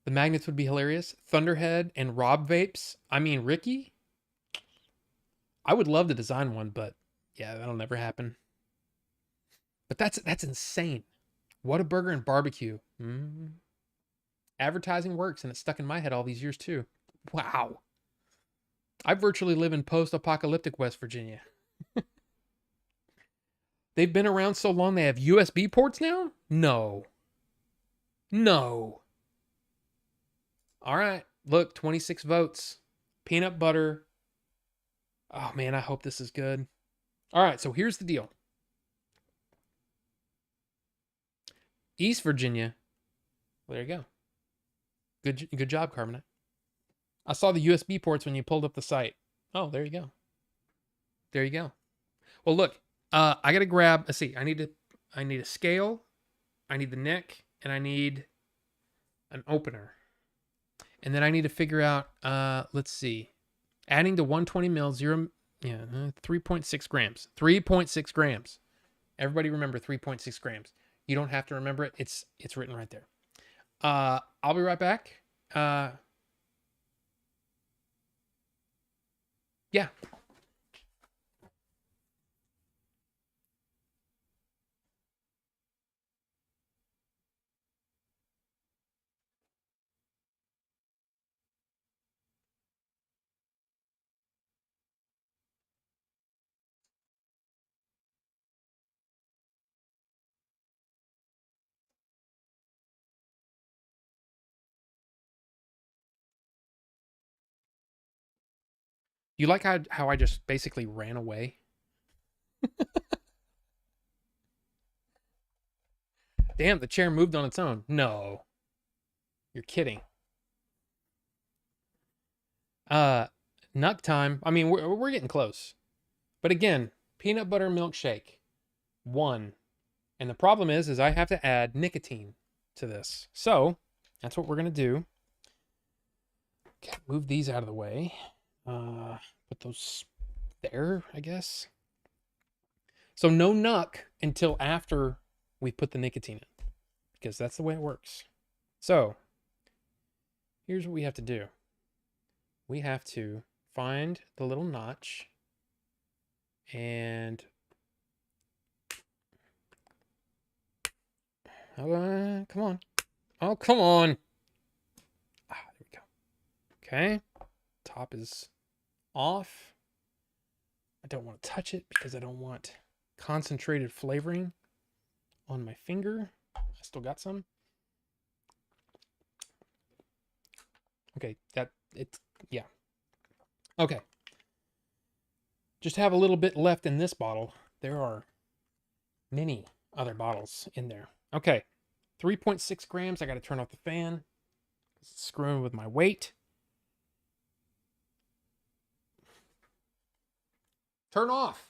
The magnets would be hilarious. Thunderhead and Rob vapes. I mean, Ricky. I would love to design one, but yeah, that'll never happen. But that's insane. Whataburger and barbecue. Advertising works, and it's stuck in my head all these years too. Wow. I virtually live in post-apocalyptic West Virginia. They've been around so long they have USB ports now? No. All right. Look, 26 votes. Peanut butter. Oh man, I hope this is good. All right, so here's the deal. East Virginia. Well, there you go. Good job, Carbonite. I saw the USB ports when you pulled up the site. Oh, there you go. There you go. Well, look, I gotta grab. Let's see. I need a scale. I need the neck, and I need an opener. And then I need to figure out. Let's see. Adding to 120 mil, 3.6 grams. 3.6 grams. Everybody remember 3.6 grams. You don't have to remember it. It's written right there. I'll be right back. Yeah. You like how I just basically ran away? Damn, the chair moved on its own. No. You're kidding. Nut time. I mean, we're getting close. But again, peanut butter milkshake. 1. And the problem is I have to add nicotine to this. So, that's what we're going to do. Okay, move these out of the way. Put those there, I guess. So no nuck until after we put the nicotine in, because that's the way it works. So here's what we have to do. We have to find the little notch and come on. Oh, come on. There we go. Okay. Top is off. I don't want to touch it because I don't want concentrated flavoring on my finger. I still got some. Okay, yeah. Okay. Just have a little bit left in this bottle. There are many other bottles in there. Okay. 3.6 grams. I got to turn off the fan. It's screwing with my weight. Turn off.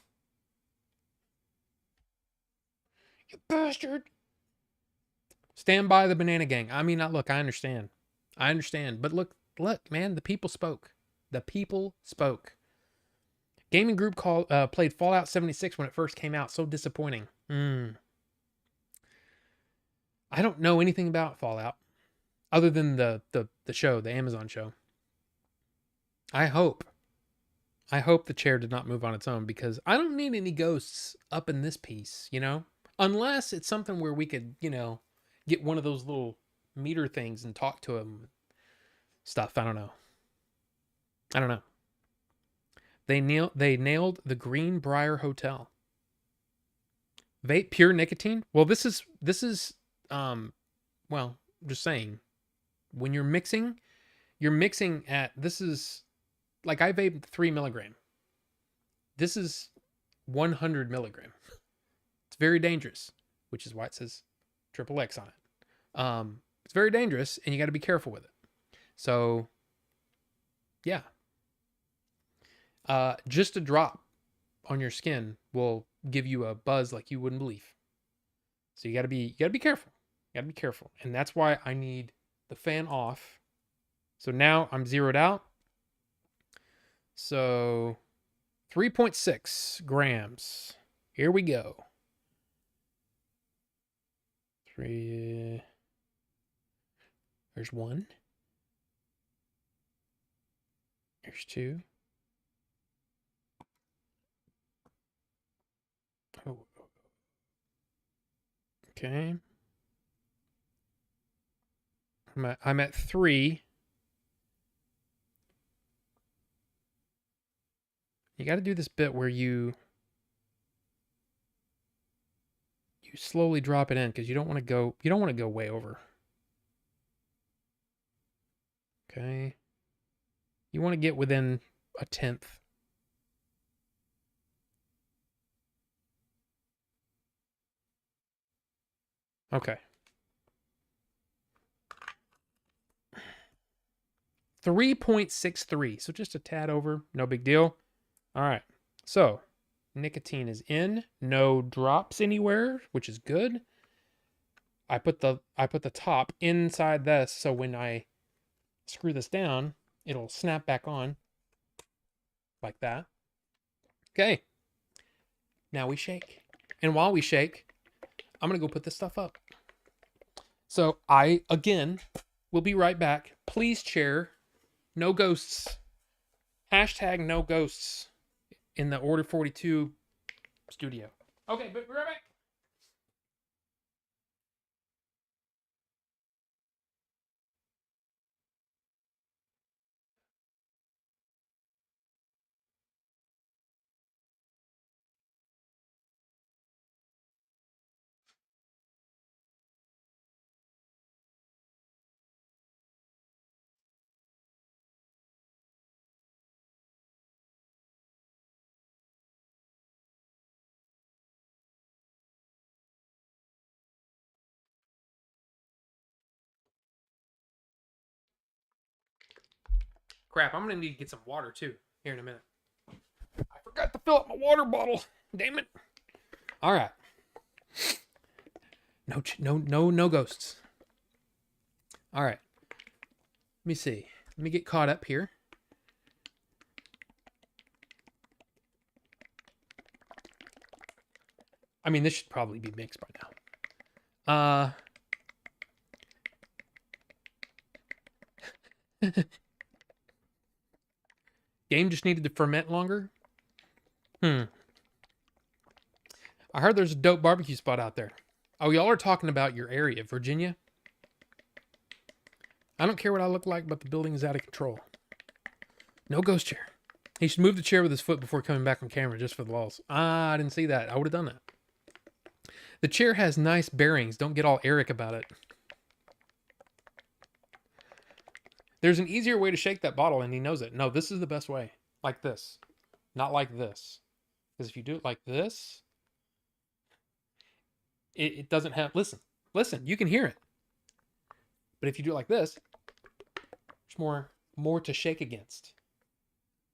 You bastard. Stand by the banana gang. I mean, look, I understand. I understand. But look, man, the people spoke. The people spoke. Gaming Group played Fallout 76 when it first came out. So disappointing. I don't know anything about Fallout other than the show, the Amazon show. I hope the chair did not move on its own, because I don't need any ghosts up in this piece, you know? Unless it's something where we could, you know, get one of those little meter things and talk to him. Stuff. I don't know. They nailed the Greenbrier Hotel. Vape pure nicotine? Well, this is well, just saying. When you're mixing at, this is like, I vaped 3 milligram. This is 100 milligram. It's very dangerous, which is why it says XXX on it. It's very dangerous, and you got to be careful with it. So, yeah. Just a drop on your skin will give you a buzz like you wouldn't believe. So you got to be careful. You got to be careful, and that's why I need the fan off. So now I'm zeroed out. So 3.6 grams. Here we go. 3. There's 1. There's 2. Oh. Okay. I'm at 3. You got to do this bit where you slowly drop it in, because you don't want to go way over. Okay. You want to get within a tenth. Okay. 3.63. So just a tad over. No big deal. All right. So nicotine is in. No drops anywhere, which is good. I put the top inside this, so when I screw this down, it'll snap back on like that. Okay. Now we shake. And while we shake, I'm going to go put this stuff up. So I, again, will be right back. Please, chair, no ghosts. Hashtag no ghosts in the Order 42 studio. Okay, but we're right back. Crap, I'm going to need to get some water too here in a minute. I forgot to fill up my water bottle. Damn it. All right. No ghosts. All right. Let me see. Let me get caught up here. I mean, this should probably be mixed by now. Game just needed to ferment longer. I heard there's a dope barbecue spot out there. Oh, y'all are talking about your area, Virginia? I don't care what I look like, but the building is out of control. No ghost chair. He should move the chair with his foot before coming back on camera, just for the lulz. I didn't see that. I would have done that. The chair has nice bearings. Don't get all Eric about it. There's an easier way to shake that bottle, and he knows it. No, this is the best way. like this, not like this. Because if you do it like this, it doesn't have, listen, you can hear it. But if you do it like this, there's more to shake against.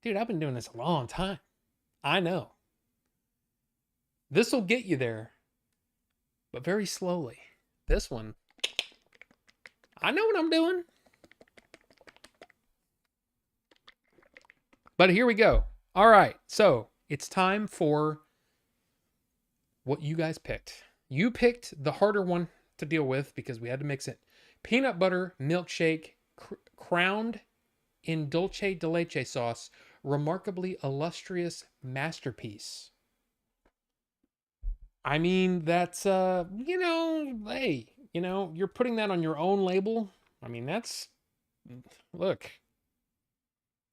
Dude, I've been doing this a long time. I know. This will get you there, but very slowly. This one, I know what I'm doing. But here we go. All right, so it's time for what you guys picked. You picked the harder one to deal with because we had to mix it. Peanut butter milkshake crowned in dulce de leche sauce, remarkably illustrious masterpiece. I mean, that's hey, you're putting that on your own label. I mean, look.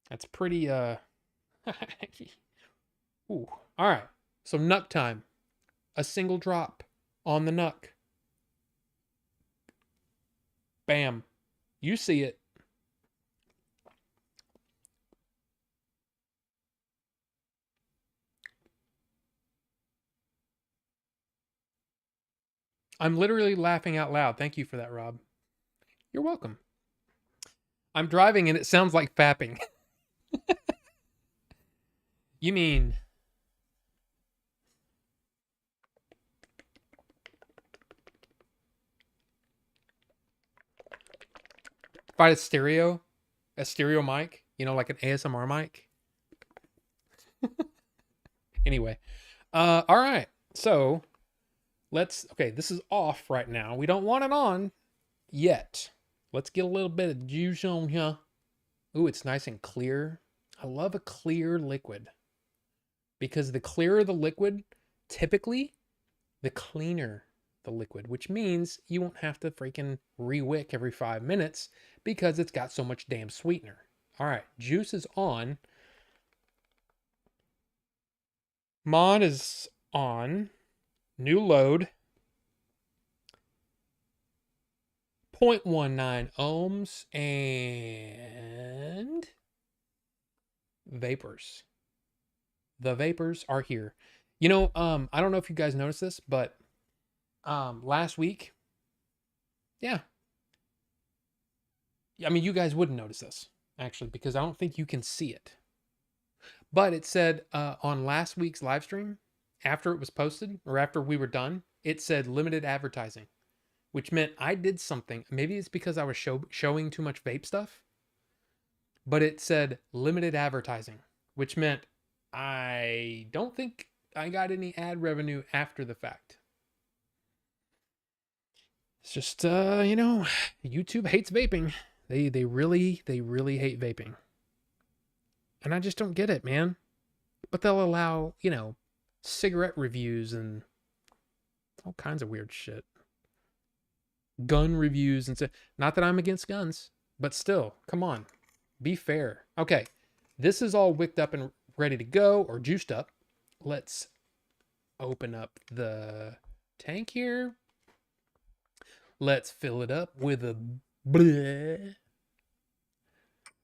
That's pretty Ooh. All right. So nuck time. A single drop on the nuck. Bam. You see it. I'm literally laughing out loud. Thank you for that, Rob. You're welcome. I'm driving and it sounds like fapping. You mean if I had a stereo mic, like an ASMR mic? Anyway. All right. So okay, this is off right now. We don't want it on yet. Let's get a little bit of juice on here. Ooh, it's nice and clear. I love a clear liquid. Because the clearer the liquid, typically, the cleaner the liquid, which means you won't have to freaking re-wick every 5 minutes because it's got so much damn sweetener. All right, juice is on. Mod is on. New load. 0.19 ohms and vapors. The vapors are here. I don't know if you guys noticed this, but last week, yeah. I mean, you guys wouldn't notice this, actually, because I don't think you can see it. But it said on last week's live stream, after it was posted, or after we were done, it said limited advertising, which meant I did something. Maybe it's because I was showing too much vape stuff, but it said limited advertising, which meant I don't think I got any ad revenue after the fact. It's just, YouTube hates vaping. They really hate vaping. And I just don't get it, man. But they'll allow, cigarette reviews and all kinds of weird shit. Gun reviews and stuff. Not that I'm against guns, but still, come on. Be fair. Okay, this is all wicked up and ready to go, or juiced up. Let's open up the tank here. Let's fill it up with a bleh.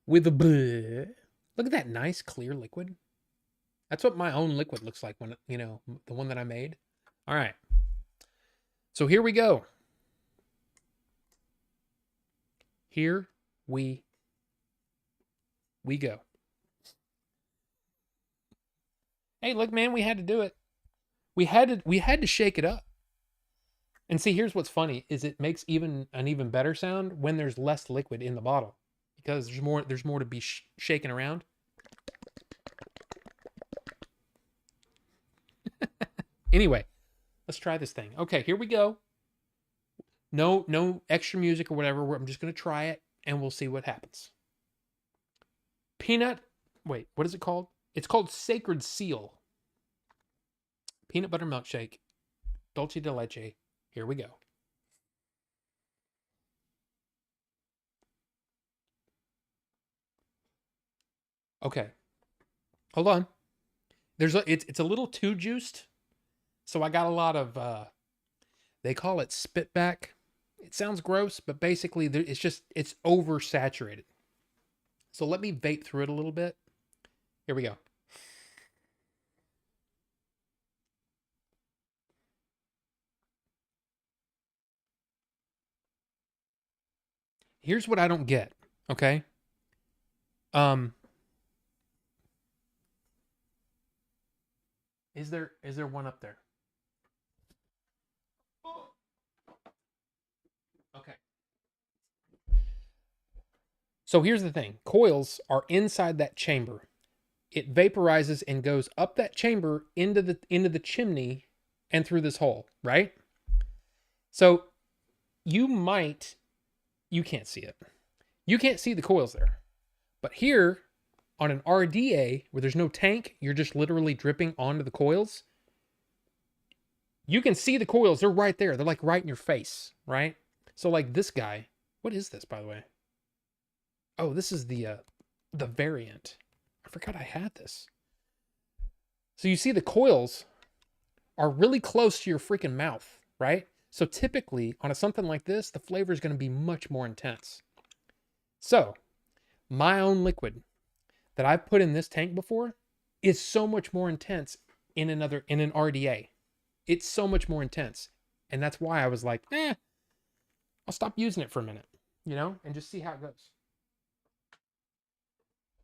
Look at that nice clear liquid. That's what my own liquid looks like when, the one that I made. All right. So here we go. Here we go. Hey, look, man, we had to do it. We had to shake it up. And see, here's what's funny is it makes an even better sound when there's less liquid in the bottle because there's more to be shaken around. Anyway, let's try this thing. Okay, here we go. No extra music or whatever. I'm just going to try it and we'll see what happens. Wait, what is it called? It's called Sacred Seal. Peanut butter milkshake. Dulce de leche. Here we go. Okay. Hold on. It's a little too juiced. So I got a lot of they call it spitback. It sounds gross, but basically it's oversaturated. So let me vape through it a little bit Here we go. Here's what I don't get. Okay. Um, is there one up there? Okay. So here's the thing. Coils are inside that chamber. It vaporizes and goes up that chamber into the chimney and through this hole, right? So you might you can't see it. You can't see the coils there. But here on an RDA where there's no tank, you're just literally dripping onto the coils. You can see the coils. They're right there. They're like right in your face, right? So like this guy, what is this by the way? Oh, this is the variant. I forgot I had this. So you see the coils are really close to your freaking mouth, right? So typically on something like this, the flavor is going to be much more intense. So my own liquid that I've put in this tank before is so much more intense in an RDA. It's so much more intense. And that's why I was like, I'll stop using it for a minute, and just see how it goes.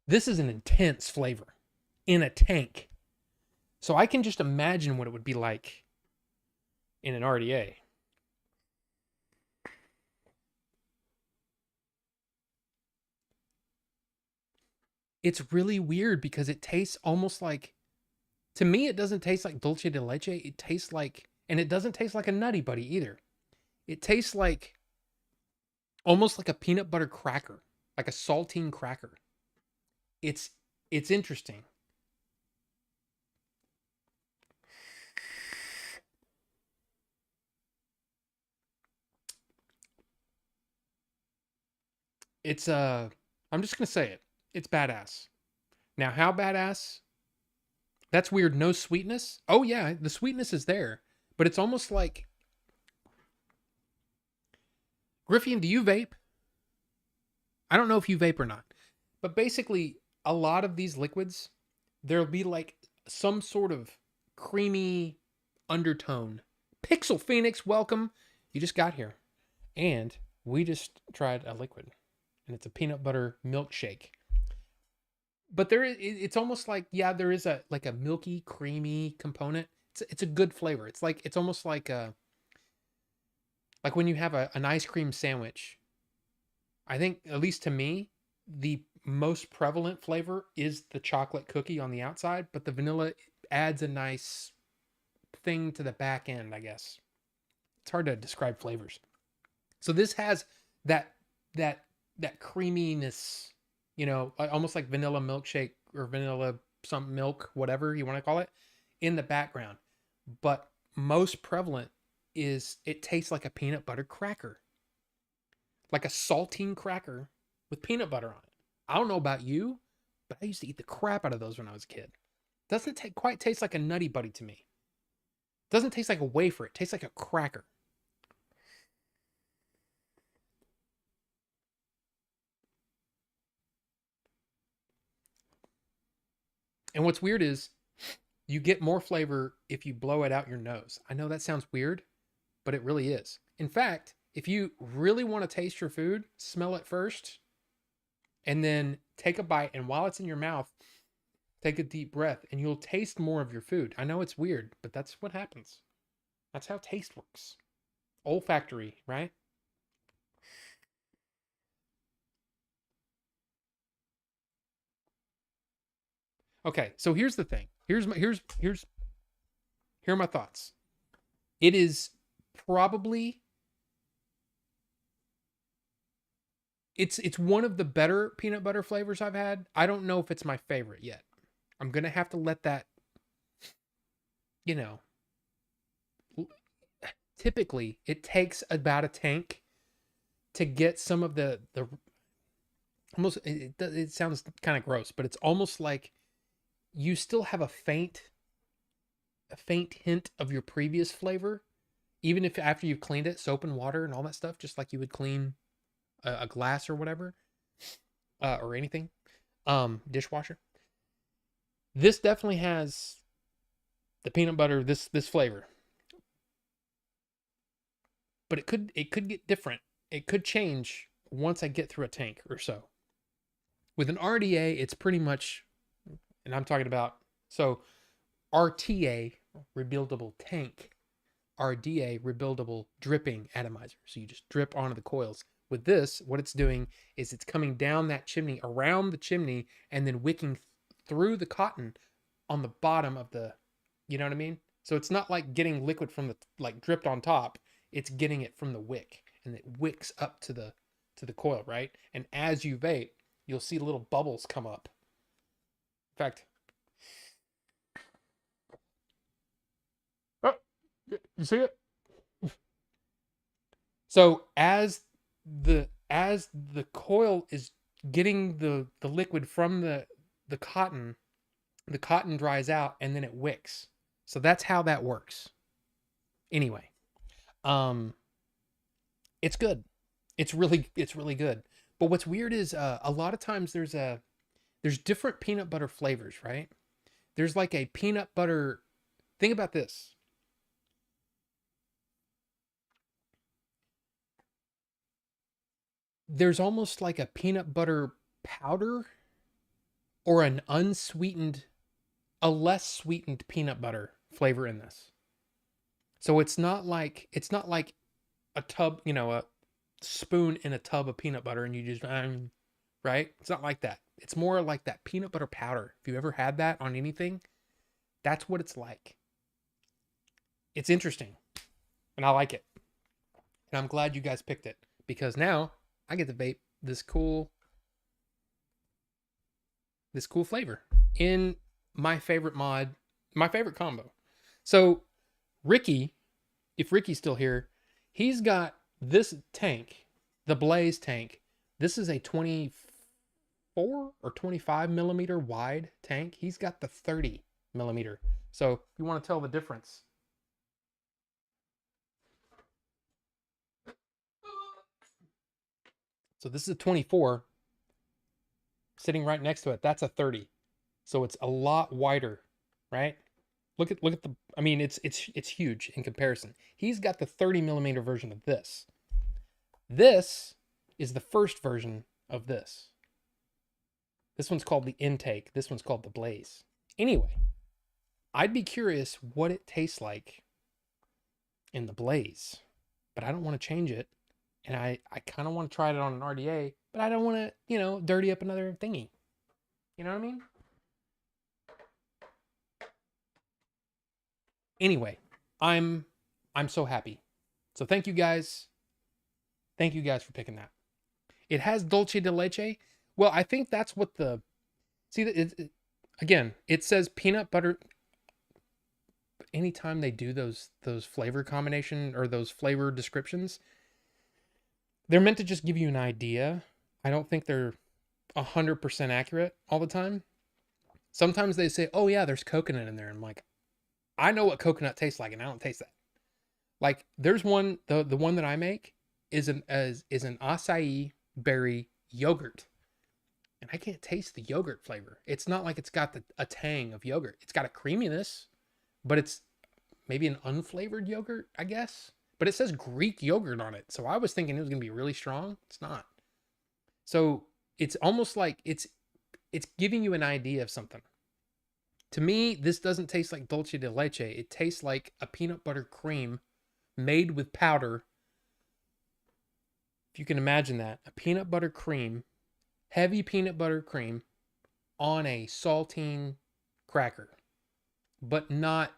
This is an intense flavor in a tank. So I can just imagine what it would be like in an RDA. It's really weird because it tastes almost like, to me, it doesn't taste like dulce de leche. It tastes like, and it doesn't taste like a Nutty Buddy either. It tastes like almost like a peanut butter cracker, like a saltine cracker. It's interesting. It's I'm just gonna say it. It's badass. Now, how badass? That's weird. No sweetness. Oh yeah, the sweetness is there, but it's almost like, Griffian, do you vape? I don't know if you vape or not, but basically, a lot of these liquids, there'll be like some sort of creamy undertone. Pixel Phoenix, welcome. You just got here, and we just tried a liquid, and it's a peanut butter milkshake. But it's almost like, yeah, there is a like a milky, creamy component. It's a good flavor. It's almost like when you have an ice cream sandwich. I think, at least to me, the most prevalent flavor is the chocolate cookie on the outside, but the vanilla adds a nice thing to the back end, I guess. It's hard to describe flavors. So this has that that that creaminess, almost like vanilla milkshake or vanilla some milk, whatever you want to call it, in the background. But most prevalent is it tastes like a peanut butter cracker. Like a saltine cracker with peanut butter on it. I don't know about you, but I used to eat the crap out of those when I was a kid. Doesn't quite taste like a Nutty Buddy to me. Doesn't taste like a wafer. It tastes like a cracker. And what's weird is you get more flavor if you blow it out your nose. I know that sounds weird, but it really is. In fact, if you really want to taste your food, smell it first and then take a bite. And while it's in your mouth, take a deep breath and you'll taste more of your food. I know it's weird, but that's what happens. That's how taste works. Olfactory, right? Okay, so here's the thing. Here are my thoughts. It is probably it's one of the better peanut butter flavors I've had. I don't know if it's my favorite yet. I'm gonna have to let that, you know. Typically, it takes about a tank to get some of the almost. It sounds kind of gross, but it's almost like you still have a faint hint of your previous flavor, even if after you've cleaned it, soap and water and all that stuff, just like you would clean a glass or whatever, or anything, dishwasher. This definitely has the peanut butter, this flavor. But it could get different. It could change once I get through a tank or so. With an RDA, it's pretty much, and I'm talking about, so RTA, rebuildable tank, RDA, rebuildable dripping atomizer. So you just drip onto the coils. With this, what it's doing is it's coming down that chimney, around the chimney, and then wicking through the cotton on the bottom of the, you know what I mean? So it's not like getting liquid from the, like dripped on top. It's getting it from the wick, and it wicks up to the coil, right? And as you vape, you'll see little bubbles come up. In fact, oh, you see it? So as the coil is getting the liquid from the cotton dries out and then it wicks. So that's how that works. Anyway, um it's good. It's really good. But what's weird is a lot of times there's different peanut butter flavors, right? There's like a peanut butter. Think about this. There's almost like a peanut butter powder or an unsweetened, a less sweetened peanut butter flavor in this. So it's not like a tub, a spoon in a tub of peanut butter and you just right? It's not like that. It's more like that peanut butter powder. If you ever had that on anything, that's what it's like. It's interesting, and I like it. And I'm glad you guys picked it because now I get to vape this cool flavor in my favorite mod, my favorite combo. So Ricky, if Ricky's still here, he's got this tank, the Blaze tank. This is a 24 or 25 millimeter wide tank. He's got the 30 millimeter. So if you want to tell the difference. So this is a 24 sitting right next to it. That's a 30. So it's a lot wider, right? Look at the, I mean, it's huge in comparison. He's got the 30 millimeter version of this. This is the first version of this. This one's called the Intake. This one's called the Blaze. Anyway, I'd be curious what it tastes like in the Blaze, but I don't want to change it. And I kind of want to try it on an RDA, but I don't want to, dirty up another thingy. You know what I mean? Anyway, I'm so happy. So thank you guys. Thank you guys for picking that. It has dulce de leche. Well, I think that's what again, it says peanut butter. Anytime they do those flavor combination or those flavor descriptions, they're meant to just give you an idea. I don't think they're 100% accurate all the time. Sometimes they say, "Oh yeah, there's coconut in there." I'm like, I know what coconut tastes like, and I don't taste that. Like, there's one, the one that I make is an acai berry yogurt, and I can't taste the yogurt flavor. It's not like it's got a tang of yogurt. It's got a creaminess, but it's maybe an unflavored yogurt, I guess. But it says Greek yogurt on it, so I was thinking it was gonna be really strong. It's not. So it's almost like it's giving you an idea of something. To me, this doesn't taste like dulce de leche. It tastes like a peanut butter cream made with powder. If you can imagine that, a peanut butter cream, heavy peanut butter cream on a saltine cracker, but not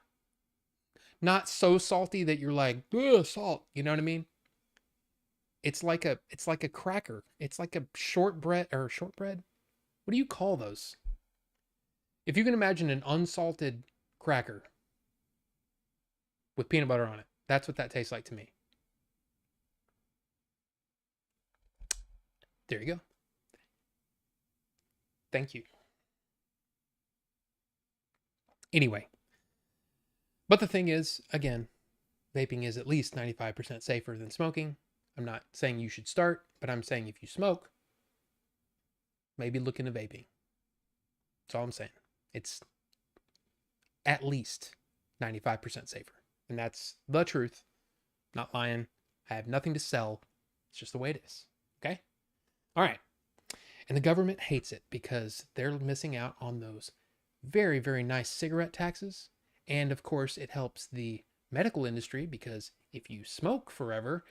so salty that you're like, ugh, salt. You know what I mean? It's like a cracker. It's like a shortbread. What do you call those? If you can imagine an unsalted cracker with peanut butter on it, that's what that tastes like to me. There you go. Thank you. Anyway, but the thing is, again, vaping is at least 95% safer than smoking. I'm not saying you should start, but I'm saying if you smoke, maybe look into vaping. That's all I'm saying. It's at least 95% safer. And that's the truth. Not lying. I have nothing to sell. It's just the way it is. Okay? All right. And the government hates it because they're missing out on those very, very nice cigarette taxes. And of course, it helps the medical industry because if you smoke forever,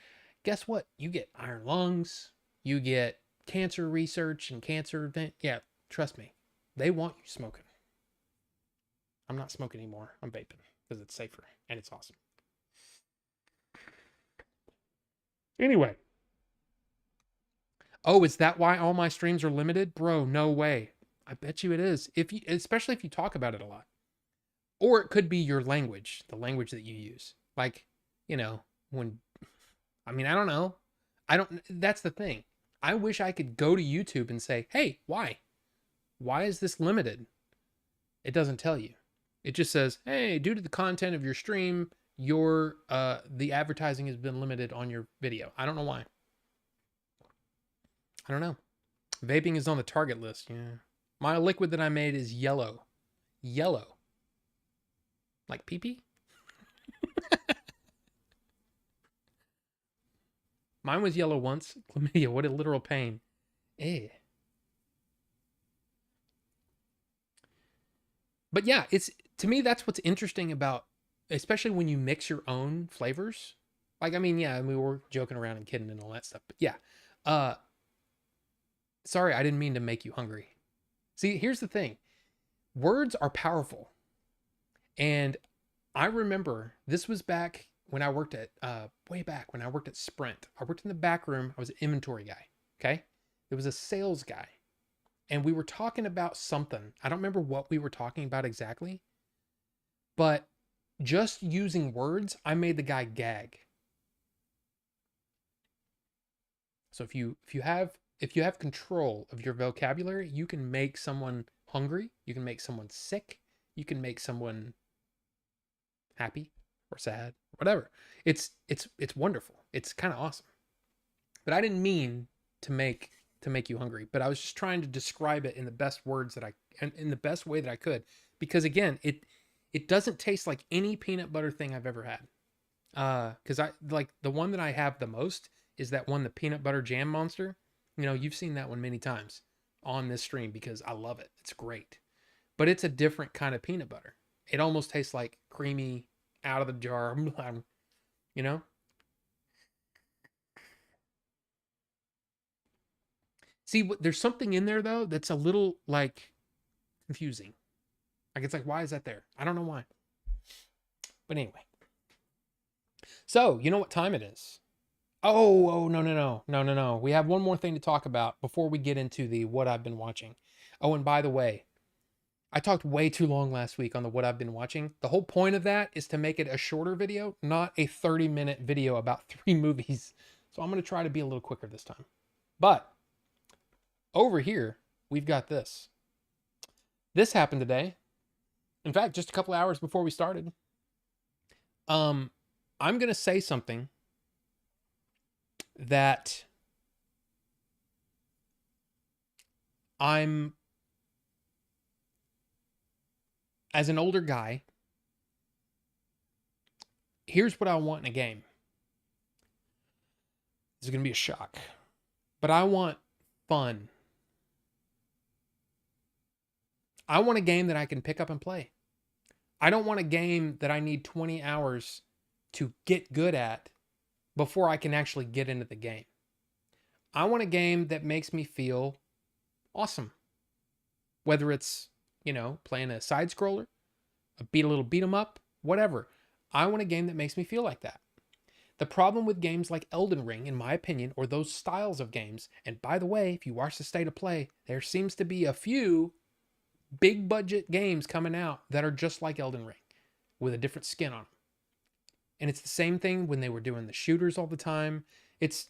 guess what? You get iron lungs, you get cancer research and cancer event. Yeah, trust me, they want you smoking. I'm not smoking anymore. I'm vaping because it's safer and it's awesome. Anyway. Oh, is that why all my streams are limited? Bro, no way. I bet you it is. Especially if you talk about it a lot. Or it could be your language, the language that you use. Like, I don't know. That's the thing. I wish I could go to YouTube and say, hey, why? Why is this limited? It doesn't tell you. It just says, hey, due to the content of your stream, the advertising has been limited on your video. I don't know why. I don't know. Vaping is on the target list. Yeah. My liquid that I made is yellow. Yellow. Like pee-pee? Mine was yellow once. Chlamydia, what a literal pain. Eh. But yeah, to me, that's what's interesting about, especially when you mix your own flavors. Like, we were joking around and kidding and all that stuff. But yeah. Sorry, I didn't mean to make you hungry. See, here's the thing. Words are powerful. And I remember this was back when I worked at, way back when I worked at Sprint. I worked in the back room. I was an inventory guy. Okay. There was a sales guy. And we were talking about something. I don't remember what we were talking about exactly. But just using words, I made the guy gag. So if you have control of your vocabulary, you can make someone hungry, you can make someone sick, you can make someone happy or sad, whatever. It's wonderful. It's kind of awesome. But I didn't mean to make you hungry, but I was just trying to describe it in the best words in the best way that I could, because again, it doesn't taste like any peanut butter thing I've ever had. Cuz I like the one that I have the most is that one, the peanut butter jam monster. You've seen that one many times on this stream because I love it. It's great. But it's a different kind of peanut butter. It almost tastes like creamy out of the jar, See, there's something in there though that's a little like confusing. Like it's like, why is that there? I don't know why. But anyway. So, you know what time it is? Oh, no. We have one more thing to talk about before we get into the what I've been watching. Oh, and by the way, I talked way too long last week on the what I've been watching. The whole point of that is to make it a shorter video, not a 30-minute video about 3 movies. So I'm going to try to be a little quicker this time. But over here, we've got this. This happened today. In fact, just a couple hours before we started. I'm going to say something that as an older guy, here's what I want in a game. This is going to be a shock, but I want fun. I want a game that I can pick up and play. I don't want a game that I need 20 hours to get good at before I can actually get into the game. I want a game that makes me feel awesome. Whether it's, playing a side scroller, a little beat 'em up, whatever. I want a game that makes me feel like that. The problem with games like Elden Ring, in my opinion, or those styles of games, and by the way, if you watch the state of play, there seems to be a few big budget games coming out that are just like Elden Ring with a different skin on them. And it's the same thing when they were doing the shooters all the time. It's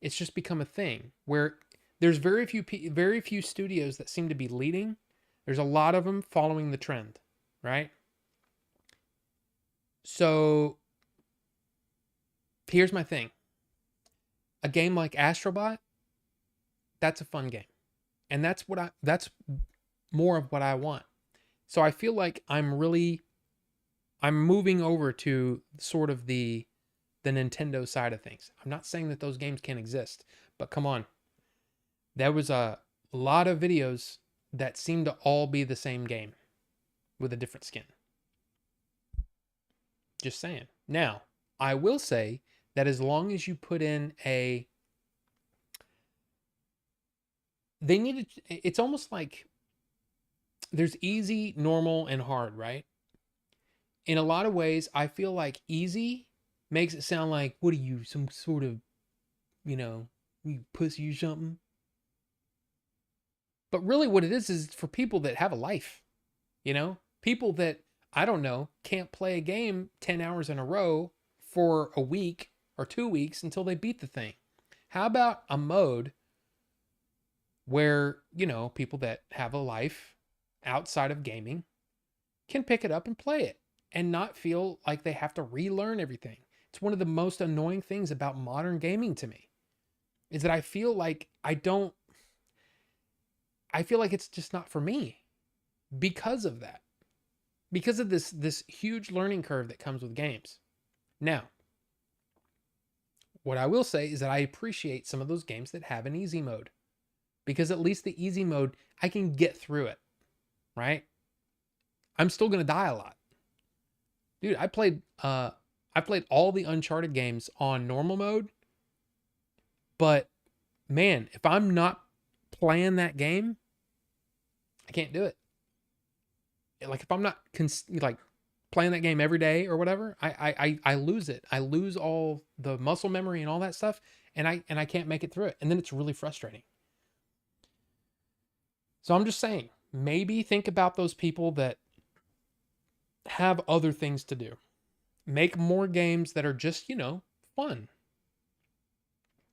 just become a thing where there's very few studios that seem to be leading. There's a lot of them following the trend, right? So here's my thing. A game like Astrobot, that's a fun game. And that's more of what I want. So I feel like I'm moving over to sort of the Nintendo side of things. I'm not saying that those games can't exist, but come on. There was a lot of videos that seem to all be the same game with a different skin. Just saying. Now, I will say that as long as you put in they needed, it's almost like there's easy, normal, and hard, right? In a lot of ways, I feel like easy makes it sound like, what are you, some sort of, you pussy or something? But really, what it is for people that have a life, people that, I don't know, can't play a game 10 hours in a row for a week or 2 weeks until they beat the thing. How about a mode where, people that have a life outside of gaming can pick it up and play it and not feel like they have to relearn everything? It's one of the most annoying things about modern gaming to me is that I feel like it's just not for me because of that. Because of this huge learning curve that comes with games. Now, what I will say is that I appreciate some of those games that have an easy mode. Because at least the easy mode, I can get through it, right? I'm still going to die a lot. Dude, I played all the Uncharted games on normal mode. But man, if I'm not playing that game, I can't do it. Like if I'm not playing that game every day or whatever, I lose it. I lose all the muscle memory and all that stuff, and I can't make it through it. And then it's really frustrating. So I'm just saying, maybe think about those people that have other things to do. Make more games that are just, fun.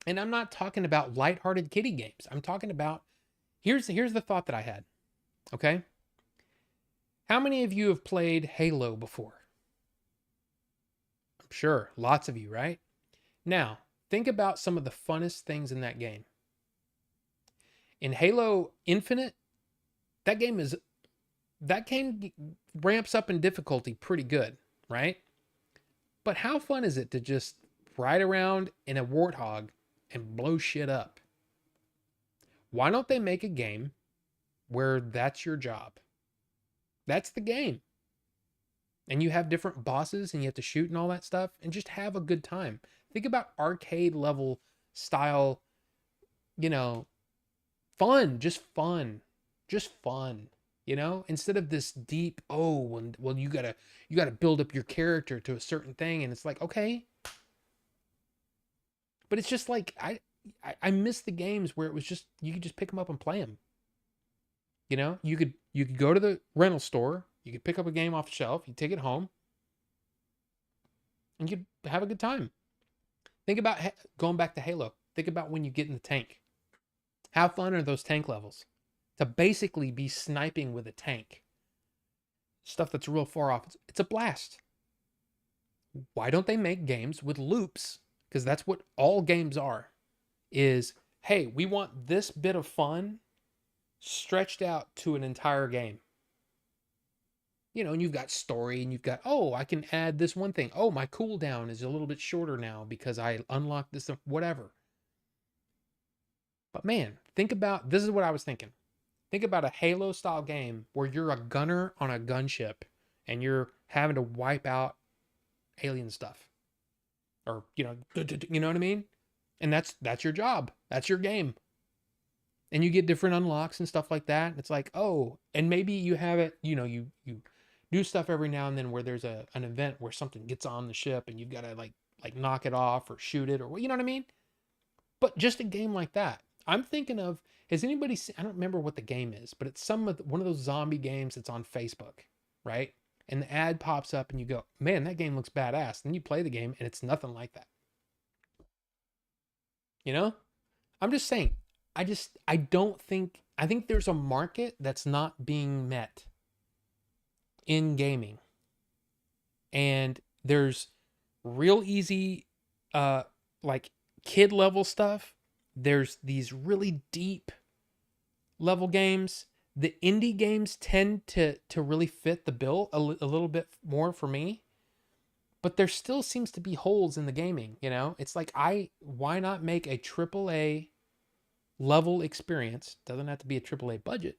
And I'm not talking about lighthearted kiddie games. I'm talking about, here's the thought that I had. Okay? How many of you have played Halo before? I'm sure lots of you, right? Now, think about some of the funnest things in that game. In Halo Infinite, that game ramps up in difficulty pretty good, right? But how fun is it to just ride around in a warthog and blow shit up? Why don't they make a game where that's your job? That's the game. And you have different bosses and you have to shoot and all that stuff and just have a good time. Think about arcade level style, fun, just fun. Just fun, instead of this deep, well, you gotta build up your character to a certain thing. And it's like, okay. But it's just like, I miss the games where it was just, you could just pick them up and play them. You could go to the rental store, you could pick up a game off the shelf, you take it home, and you have a good time. Think about going back to Halo. Think about when you get in the tank. How fun are those tank levels? To basically be sniping with a tank. Stuff that's real far off. It's a blast. Why don't they make games with loops? Because that's what all games are. Is, hey, we want this bit of fun stretched out to an entire game. And you've got story and you've got, I can add this one thing. Oh, my cooldown is a little bit shorter now because I unlocked this, whatever. But man, this is what I was thinking. Think about a Halo style game where you're a gunner on a gunship and you're having to wipe out alien stuff. Or, you know what I mean? And that's your job. That's your game. And you get different unlocks and stuff like that. It's like, and maybe you have it, you do stuff every now and then where there's an event where something gets on the ship and you've got to like knock it off or shoot it or, you know what I mean? But just a game like that. I'm thinking of, has anybody seen, I don't remember what the game is, but it's one of those zombie games that's on Facebook, right? And the ad pops up and you go, man, that game looks badass. Then you play the game and it's nothing like that. I'm just saying, I think there's a market that's not being met in gaming. And there's real easy, like kid level stuff. There's these really deep level games. The indie games tend to really fit the bill a little bit more for me, but there still seems to be holes in the gaming, you know? It's like why not make a AAA level experience? Doesn't have to be a AAA budget,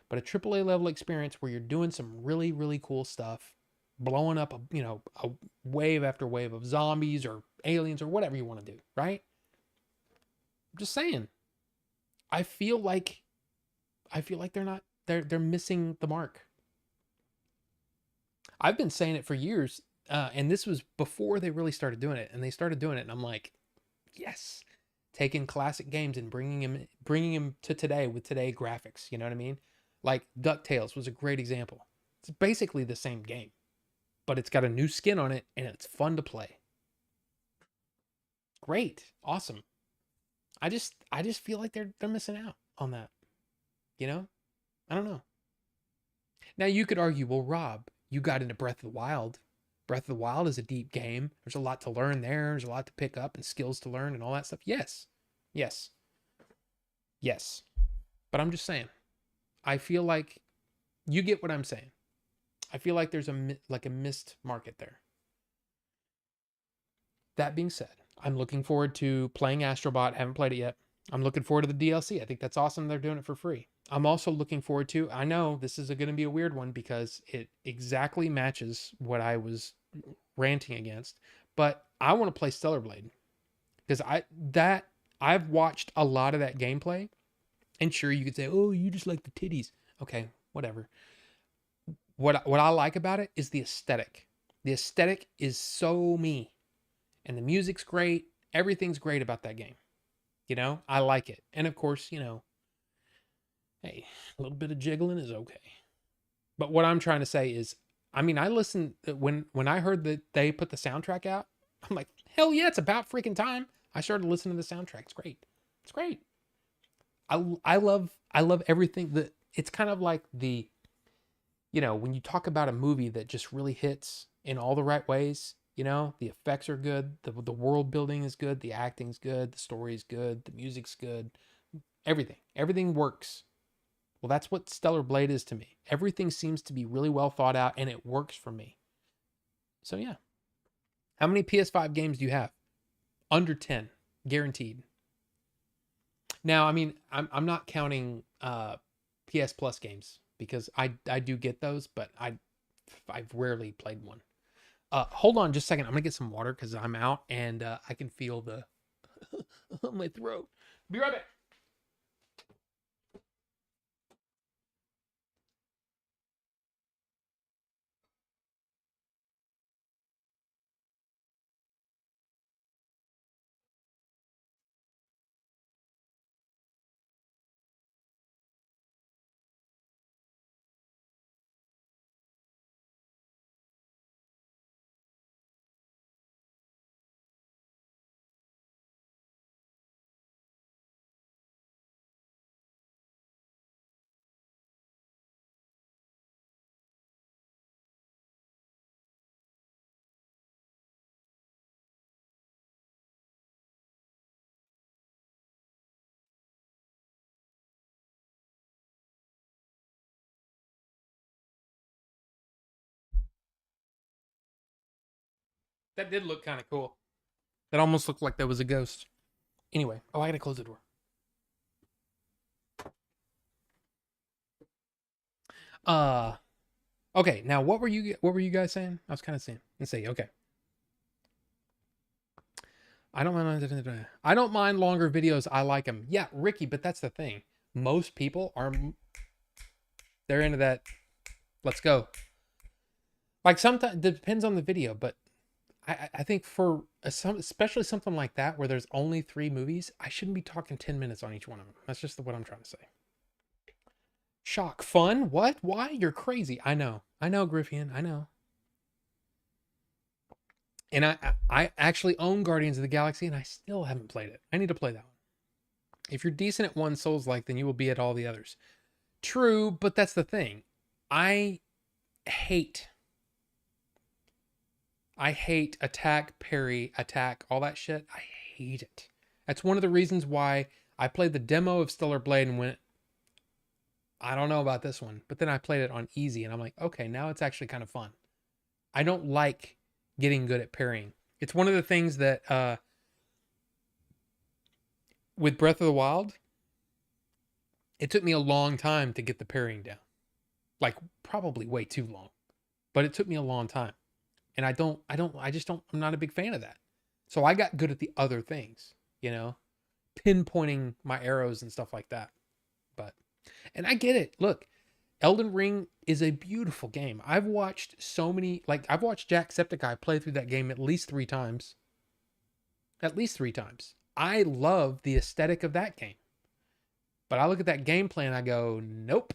but a AAA level experience where you're doing some really, really cool stuff, blowing up a wave after wave of zombies or aliens or whatever you want to do, right? I'm just saying. I feel like they're missing the mark. I've been saying it for years, and this was before they really started doing it. And they started doing it, and I'm like, yes, taking classic games and bringing them to today with today graphics. You know what I mean? Like DuckTales was a great example. It's basically the same game, but it's got a new skin on it, and it's fun to play. Great, awesome. I just feel like they're missing out on that. You know? I don't know. Now you could argue, well, Rob, you got into Breath of the Wild. Breath of the Wild is a deep game. There's a lot to learn there. There's a lot to pick up and skills to learn and all that stuff. Yes. Yes. Yes. But I'm just saying. I feel like you get what I'm saying. I feel like there's a missed market there. That being said, I'm looking forward to playing Astrobot. Haven't played it yet. I'm looking forward to the DLC. I think that's awesome. They're doing it for free. I'm also looking forward to, I know this is going to be a weird one because it exactly matches what I was ranting against, but I want to play Stellar Blade because I've watched a lot of that gameplay, and sure, you could say, oh, you just like the titties. Okay, whatever. What I like about it is the aesthetic. The aesthetic is so me, and the music's great. Everything's great about that game. You know, I like it. And of course, hey, a little bit of jiggling is okay. But what I'm trying to say is, I mean, I listened when I heard that they put the soundtrack out, I'm like, hell yeah, it's about freaking time. I started listening to the soundtrack. It's great. It's great. I love everything that it's kind of like when you talk about a movie that just really hits in all the right ways, the effects are good, the world building is good, the acting's good, the story's good, the music's good, everything works. Well, that's what Stellar Blade is to me. Everything seems to be really well thought out, and it works for me. So yeah. How many PS5 games do you have? Under 10, guaranteed. Now, I mean, I'm not counting PS Plus games because I do get those, but I've rarely played one. Hold on just a second. I'm gonna get some water because I'm out and I can feel the my throat. Be right back. That did look kind of cool. That almost looked like there was a ghost. Anyway, I gotta close the door. Uh, okay. Now, what were you guys saying? I was kind of saying. Let's see. Okay. I don't mind longer videos. I like them. Yeah, Ricky, but that's the thing. Most people they're into that. Let's go. Like sometimes it depends on the video, but I think for especially something like that where there's only 3 movies, I shouldn't be talking 10 minutes on each one of them. That's just what I'm trying to say. Shock fun? What? Why? You're crazy. I know, Griffian. I know. And I actually own Guardians of the Galaxy, and I still haven't played it. I need to play that one. If you're decent at one Souls-like, then you will be at all the others. True, but that's the thing. I hate attack, parry, attack, all that shit. I hate it. That's one of the reasons why I played the demo of Stellar Blade and went, I don't know about this one. But then I played it on easy and I'm like, okay, now it's actually kind of fun. I don't like getting good at parrying. It's one of the things that with Breath of the Wild, it took me a long time to get the parrying down. Like probably way too long. But it took me a long time. And I'm not a big fan of that. So I got good at the other things, you know, pinpointing my arrows and stuff like that. But, and I get it. Look, Elden Ring is a beautiful game. I've watched I've watched Jacksepticeye play through that game at least 3 times. At least 3 times. I love the aesthetic of that game. But I look at that gameplay and I go, nope,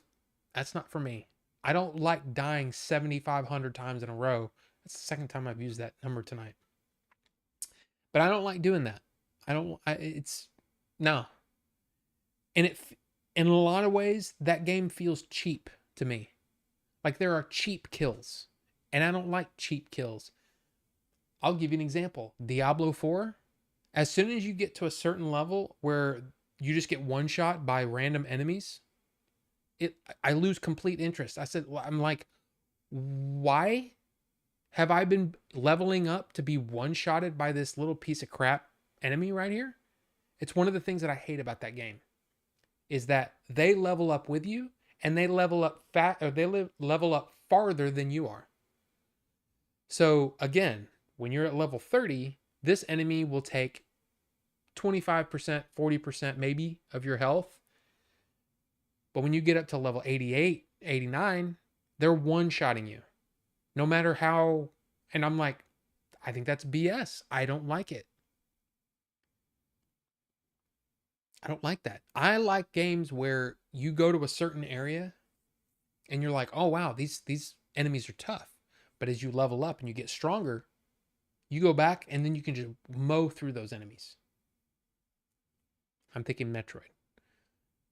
that's not for me. I don't like dying 7,500 times in a row. That's the second time I've used that number tonight. But I don't like doing that. It's, no. And in a lot of ways, that game feels cheap to me. Like there are cheap kills. And I don't like cheap kills. I'll give you an example. Diablo 4, as soon as you get to a certain level where you just get one shot by random enemies, I lose complete interest. I'm like, why have I been leveling up to be one-shotted by this little piece of crap enemy right here? It's one of the things that I hate about that game is that they level up with you and they level up level up farther than you are. So again, when you're at level 30, this enemy will take 25%, 40% maybe of your health. But when you get up to level 88, 89, they're one-shotting you. No matter how, and I'm like, I think that's BS. I don't like it. I don't like that. I like games where you go to a certain area and you're like, oh wow, these enemies are tough. But as you level up and you get stronger, you go back and then you can just mow through those enemies. I'm thinking Metroid.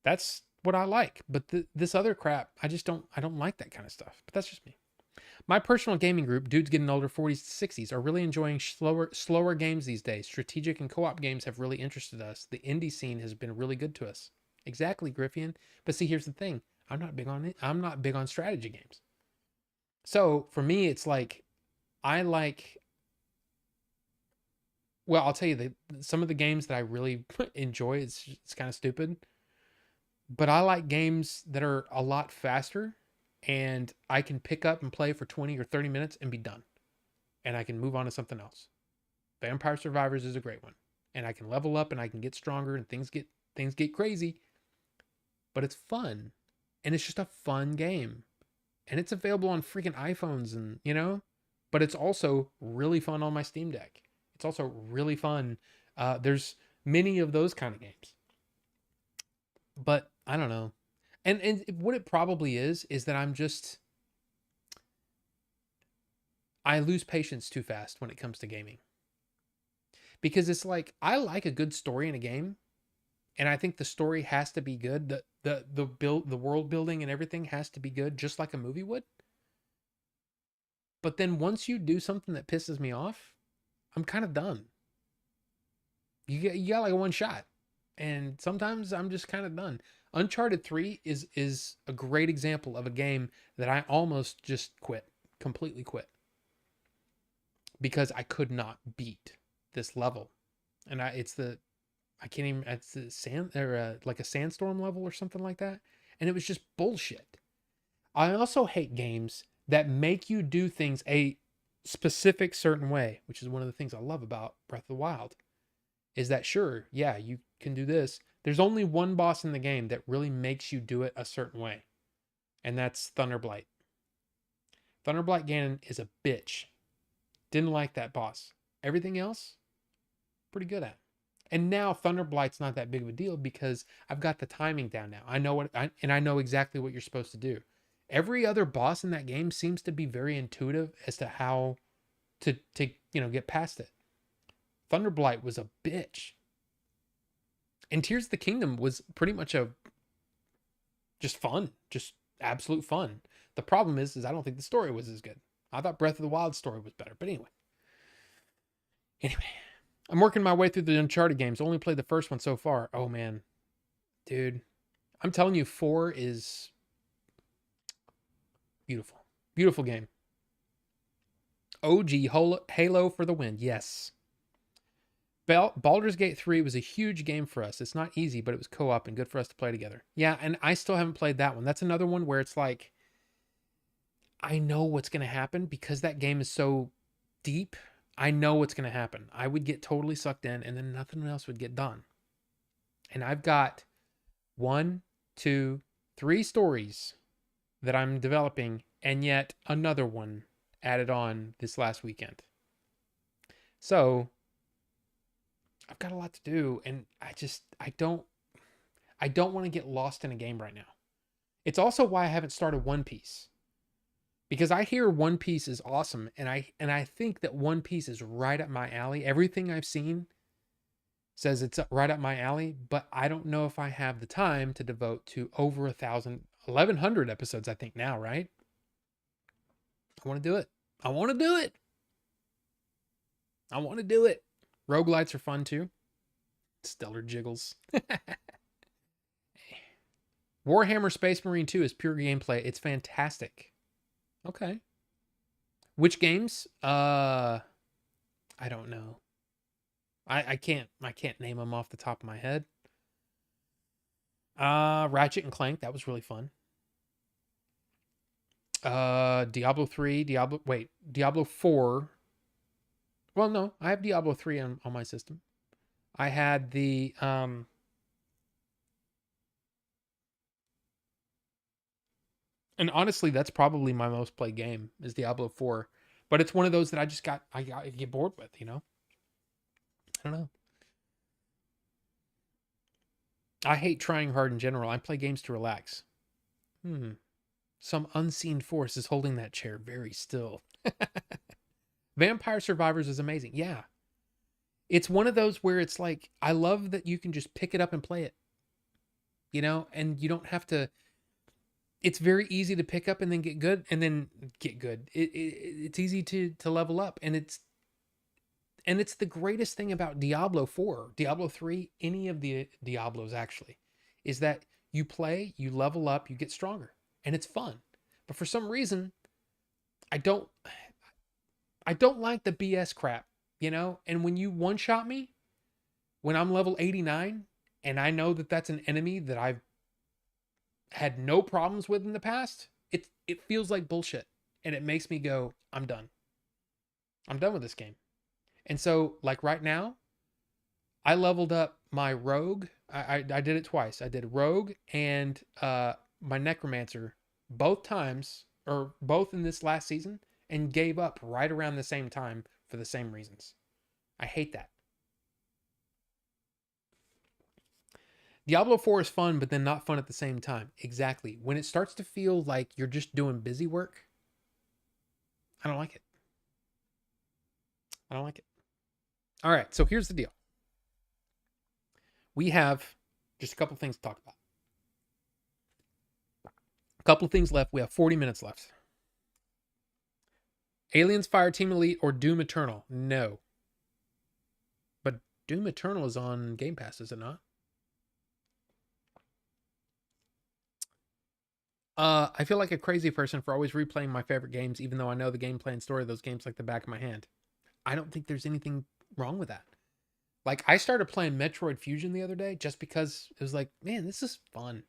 That's what I like. But this other crap, I don't like that kind of stuff. But that's just me. My personal gaming group, dudes getting older, 40s to 60s, are really enjoying slower games these days. Strategic and co-op games have really interested us. The indie scene has been really good to us. Exactly, Griffian. But see, here's the thing. I'm not big on it. I'm not big on strategy games. So for me, it's like, well, I'll tell you that some of the games that I really enjoy, it's kind of stupid. But I like games that are a lot faster and I can pick up and play for 20 or 30 minutes and be done. And I can move on to something else. Vampire Survivors is a great one. And I can level up and I can get stronger and things get crazy. But it's fun. And it's just a fun game. And it's available on freaking iPhones and, but it's also really fun on my Steam Deck. It's also really fun. There's many of those kind of games. But I don't know. And what it probably is that I lose patience too fast when it comes to gaming. Because it's like, I like a good story in a game. And I think the story has to be good. The world building and everything has to be good, just like a movie would. But then once you do something that pisses me off, I'm kind of done. You got like a one shot. And sometimes I'm just kind of done. Uncharted 3 is a great example of a game that I almost just completely quit. Because I could not beat this level. And it's a like a sandstorm level or something like that. And it was just bullshit. I also hate games that make you do things a specific certain way, which is one of the things I love about Breath of the Wild. Is that sure, yeah, you can do this. There's only one boss in the game that really makes you do it a certain way. And that's Thunderblight. Thunderblight Ganon is a bitch. Didn't like that boss. Everything else, pretty good at. And now Thunderblight's not that big of a deal because I've got the timing down now. I know exactly what you're supposed to do. Every other boss in that game seems to be very intuitive as to how to get past it. Thunderblight was a bitch. And Tears of the Kingdom was pretty much just fun. Just absolute fun. The problem is I don't think the story was as good. I thought Breath of the Wild story was better. But anyway. I'm working my way through the Uncharted games. Only played the first one so far. Oh, man. Dude. I'm telling you, 4 is Beautiful. Beautiful game. OG Halo for the win. Yes. Baldur's Gate 3 was a huge game for us. It's not easy, but it was co-op and good for us to play together. Yeah, and I still haven't played that one. That's another one where it's like, I know what's going to happen because that game is so deep. I know what's going to happen. I would get totally sucked in and then nothing else would get done. And I've got 1, 2, 3 stories that I'm developing and yet another one added on this last weekend. So I've got a lot to do and I don't want to get lost in a game right now. It's also why I haven't started One Piece. Because I hear One Piece is awesome and I think that One Piece is right up my alley. Everything I've seen says it's right up my alley, but I don't know if I have the time to devote to over 1,100 episodes I think now, right? I want to do it. I want to do it. I want to do it. Roguelites are fun too. Stellar jiggles. Warhammer Space Marine 2 is pure gameplay. It's fantastic. Okay. Which games? I don't know. I can't name them off the top of my head. Ratchet and Clank, that was really fun. Diablo 3, Diablo 4. Well, no, I have Diablo 3 on my system. I had the and honestly, that's probably my most played game is Diablo 4. But it's one of those that I get bored with, you know? I don't know. I hate trying hard in general. I play games to relax. Some unseen force is holding that chair very still. Vampire Survivors is amazing. Yeah. It's one of those where it's like, I love that you can just pick it up and play it. You know, and you don't have to. It's very easy to pick up and then get good. It's easy to level up. And it's the greatest thing about Diablo 4, Diablo 3, any of the Diablos actually, is that you play, you level up, you get stronger. And it's fun. But for some reason, I don't like the BS crap, you know? And when you one-shot me, when I'm level 89, and I know that that's an enemy that I've had no problems with in the past, it feels like bullshit. And it makes me go, I'm done. I'm done with this game. And so, like right now, I leveled up my rogue. I did it twice. I did rogue and my necromancer both times, or both in this last season, and gave up right around the same time for the same reasons. I hate that. Diablo 4 is fun, but then not fun at the same time. Exactly. When it starts to feel like you're just doing busy work, I don't like it. I don't like it. All right, so here's the deal. We have just a couple things to talk about. A couple of things left. We have 40 minutes left. Aliens Fireteam Elite or Doom Eternal? No. But Doom Eternal is on Game Pass, is it not? I feel like a crazy person for always replaying my favorite games, even though I know the gameplay and story of those games like the back of my hand. I don't think there's anything wrong with that. Like, I started playing Metroid Fusion the other day just because it was like, man, this is fun.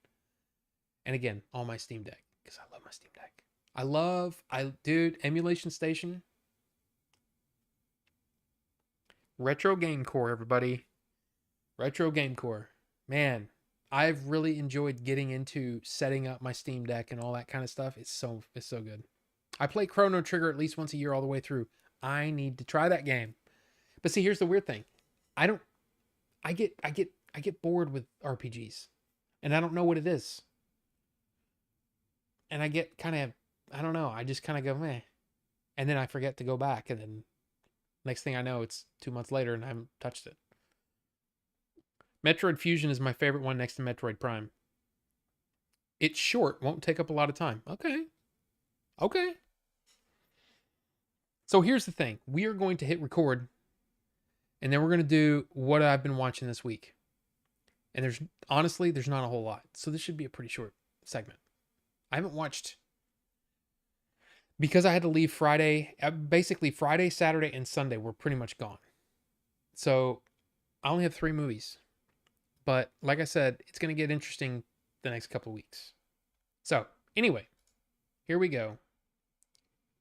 And again, on my Steam Deck, because I love my Steam Deck. Dude, Emulation Station. Retro Game Core, everybody. Retro Game Core. Man, I've really enjoyed getting into setting up my Steam Deck and all that kind of stuff. It's so good. I play Chrono Trigger at least once a year all the way through. I need to try that game. But see, here's the weird thing. I get bored with RPGs. And I don't know what it is. And I get kind of, I don't know, I just kind of go, meh. And then I forget to go back. And then next thing I know, it's 2 months later and I haven't touched it. Metroid Fusion is my favorite one next to Metroid Prime. It's short, won't take up a lot of time. Okay. So here's the thing. We are going to hit record. And then we're going to do what I've been watching this week. And there's not a whole lot. So this should be a pretty short segment. I haven't watched because I had to leave Friday, basically Friday, Saturday, and Sunday were pretty much gone. So I only have 3 movies. But like I said, it's going to get interesting the next couple of weeks. So anyway, here we go.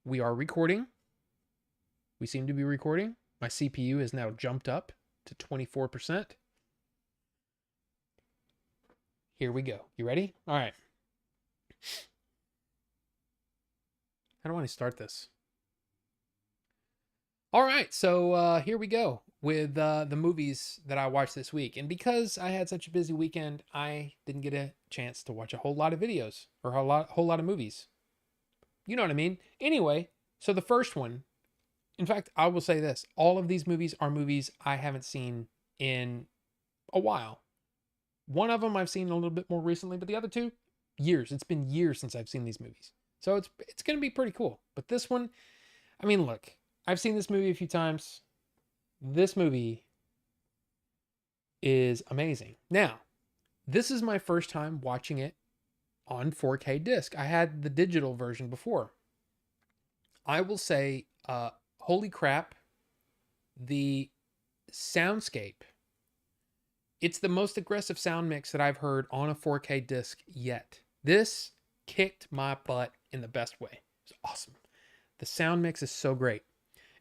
We are recording. We seem to be recording. My CPU has now jumped up to 24%. Here we go. You ready? All right. How do I want to start this? All right, so here we go with the movies that I watched this week. And because I had such a busy weekend, I didn't get a chance to watch a whole lot of videos or a whole lot of movies. You know what I mean? Anyway, so the first one, in fact, I will say this. All of these movies are movies I haven't seen in a while. One of them I've seen a little bit more recently, but the other two, years. It's been years since I've seen these movies. So it's going to be pretty cool. But this one, I mean, look, I've seen this movie a few times. This movie is amazing. Now, this is my first time watching it on 4K disc. I had the digital version before. I will say, holy crap, the soundscape. It's the most aggressive sound mix that I've heard on a 4K disc yet. This kicked my butt in the best way. It's awesome. The sound mix is so great.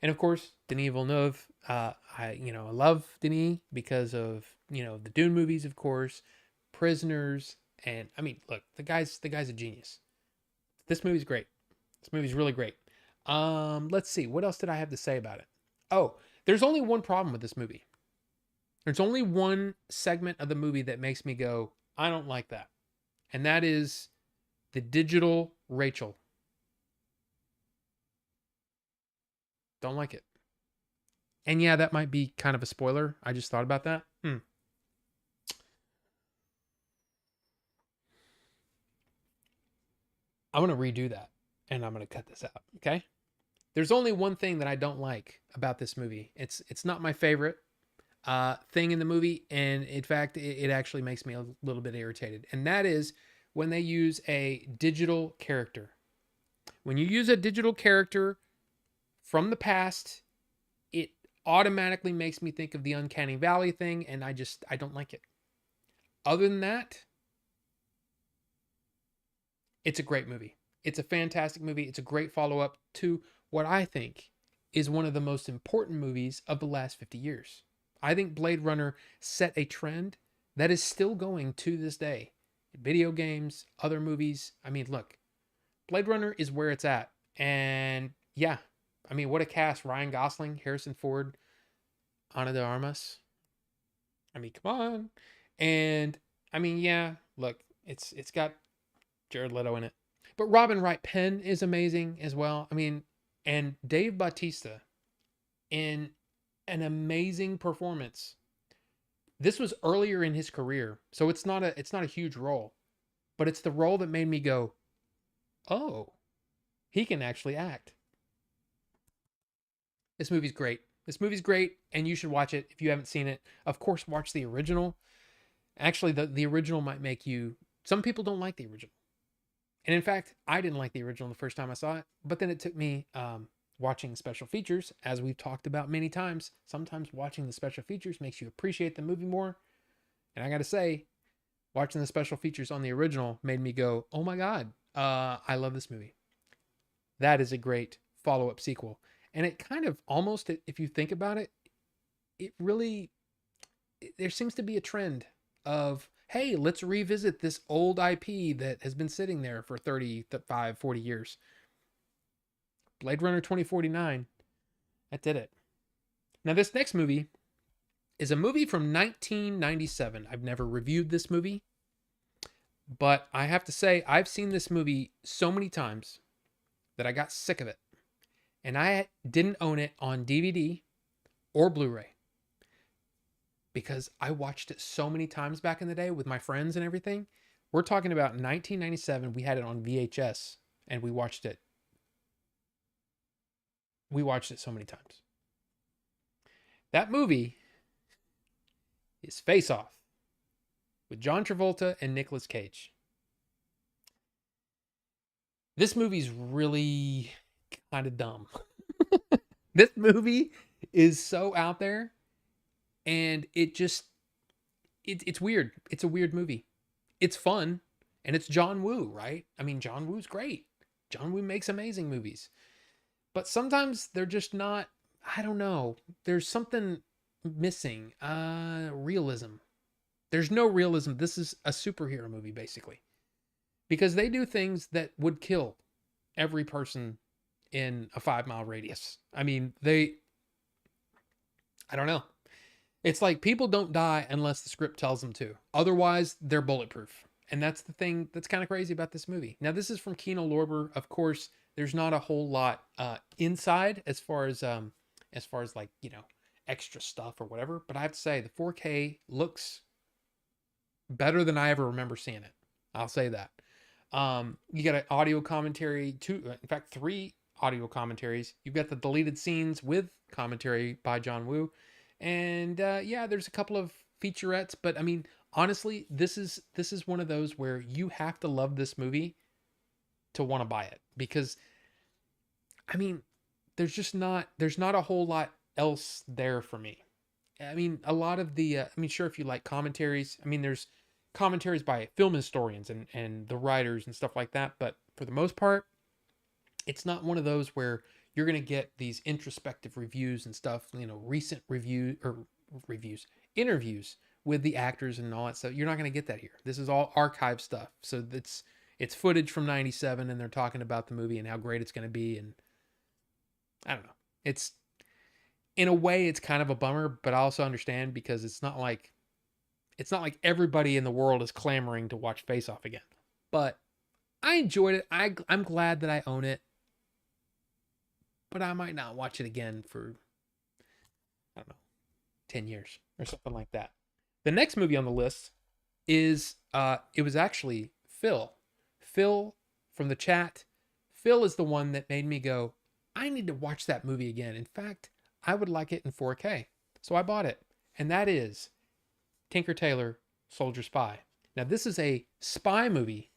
And of course, Denis Villeneuve. I love Denis because of, the Dune movies, of course, Prisoners, and I mean, look, the guy's a genius. This movie's great. This movie's really great. Let's see, what else did I have to say about it? Oh, there's only one problem with this movie. There's only one segment of the movie that makes me go, I don't like that. And that is the digital Rachel. Don't like it. And yeah, that might be kind of a spoiler. I just thought about that. I'm going to redo that and I'm going to cut this out. Okay. There's only one thing that I don't like about this movie. It's not my favorite thing in the movie. And in fact, it actually makes me a little bit irritated. And that is when they use a digital character. When you use a digital character from the past, it automatically makes me think of the Uncanny Valley thing, and I don't like it. Other than that, it's a great movie. It's a fantastic movie. It's a great follow-up to what I think is one of the most important movies of the last 50 years. I think Blade Runner set a trend that is still going to this day. Video games, other movies. I mean, look, Blade Runner is where it's at. And yeah, I mean, what a cast. Ryan Gosling, Harrison Ford, Ana de Armas. I mean, come on. And I mean, yeah, look, it's got Jared Leto in it. But Robin Wright Penn is amazing as well. I mean, and Dave Bautista in an amazing performance. This was earlier in his career, so it's not a huge role, but it's the role that made me go, "Oh, he can actually act." This movie's great. This movie's great, and you should watch it if you haven't seen it. Of course, watch the original. Actually, the original might make you... Some people don't like the original. And in fact, I didn't like the original the first time I saw it, but then it took me watching special features, as we've talked about many times. Sometimes watching the special features makes you appreciate the movie more. And I got to say, watching the special features on the original made me go, oh my God, I love this movie. That is a great follow-up sequel. And it kind of almost, if you think about it, there seems to be a trend of, hey, let's revisit this old IP that has been sitting there for 35, 40 years. Blade Runner 2049, that did it. Now, this next movie is a movie from 1997. I've never reviewed this movie, but I have to say, I've seen this movie so many times that I got sick of it. And I didn't own it on DVD or Blu-ray because I watched it so many times back in the day with my friends and everything. We're talking about 1997. We had it on VHS and we watched it. We watched it so many times. That movie is Face Off with John Travolta and Nicolas Cage. This movie's really kind of dumb. This movie is so out there, and it's weird. It's a weird movie. It's fun, and it's John Woo, right? I mean, John Woo's great. John Woo makes amazing movies. But sometimes they're just not, I don't know. There's something missing. Realism. There's no realism. This is a superhero movie, basically. Because they do things that would kill every person in a 5-mile radius. I mean, I don't know. It's like people don't die unless the script tells them to. Otherwise, they're bulletproof. And that's the thing that's kind of crazy about this movie. Now, this is from Kino Lorber. Of course, there's not a whole lot inside as far as like, extra stuff or whatever. But I have to say, the 4K looks better than I ever remember seeing it. I'll say that. You got an audio commentary, in fact, 3 audio commentaries. You've got the deleted scenes with commentary by John Woo. And yeah, there's a couple of featurettes, but I mean, honestly, this is one of those where you have to love this movie to want to buy it, because I mean, there's not a whole lot else there for me. I mean, a lot of the sure, if you like commentaries, I mean, there's commentaries by film historians and the writers and stuff like that, but for the most part, it's not one of those where you're going to get these introspective reviews and stuff, recent interviews with the actors and all that stuff. You're not going to get that here. This is all archive stuff. So it's footage from 97, and they're talking about the movie and how great it's going to be. And I don't know. It's, in a way, it's kind of a bummer, but I also understand, because it's not like everybody in the world is clamoring to watch Face Off again. But I enjoyed it. I'm glad that I own it. But I might not watch it again for, I don't know, 10 years or something like that. The next movie on the list is, it was actually Phil. Phil from the chat. Phil is the one that made me go, I need to watch that movie again. In fact, I would like it in 4K. So I bought it. And that is Tinker Tailor Soldier Spy. Now, this is a spy movie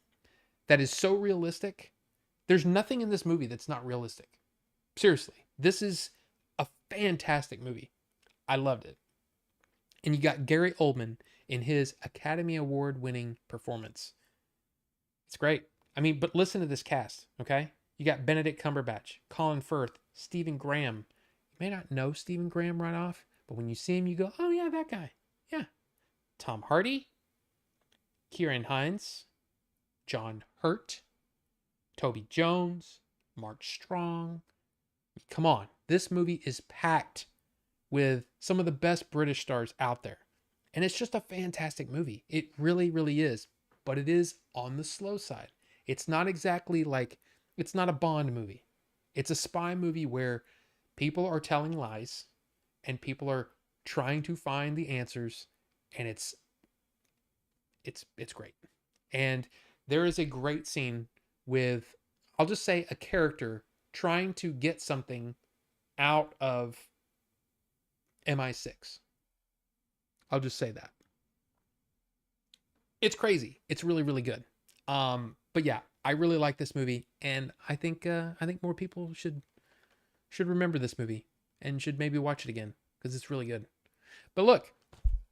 that is so realistic. There's nothing in this movie that's not realistic. Seriously, this is a fantastic movie. I loved it. And you got Gary Oldman in his Academy Award winning performance. It's great. I mean, but listen to this cast, okay? You got Benedict Cumberbatch, Colin Firth, Stephen Graham. You may not know Stephen Graham right off, but when you see him, you go, oh yeah, that guy. Yeah. Tom Hardy, Ciarán Hinds, John Hurt, Toby Jones, Mark Strong. Come on, this movie is packed with some of the best British stars out there. And it's just a fantastic movie. It really, really is. But it is on the slow side. It's not exactly like, it's not a Bond movie. It's a spy movie where people are telling lies and people are trying to find the answers. And it's great. And there is a great scene with, I'll just say, a character trying to get something out of MI6. I'll just say that. It's crazy. It's really, really good. But yeah, I really like this movie, and I think more people should remember this movie and should maybe watch it again, because it's really good. But look,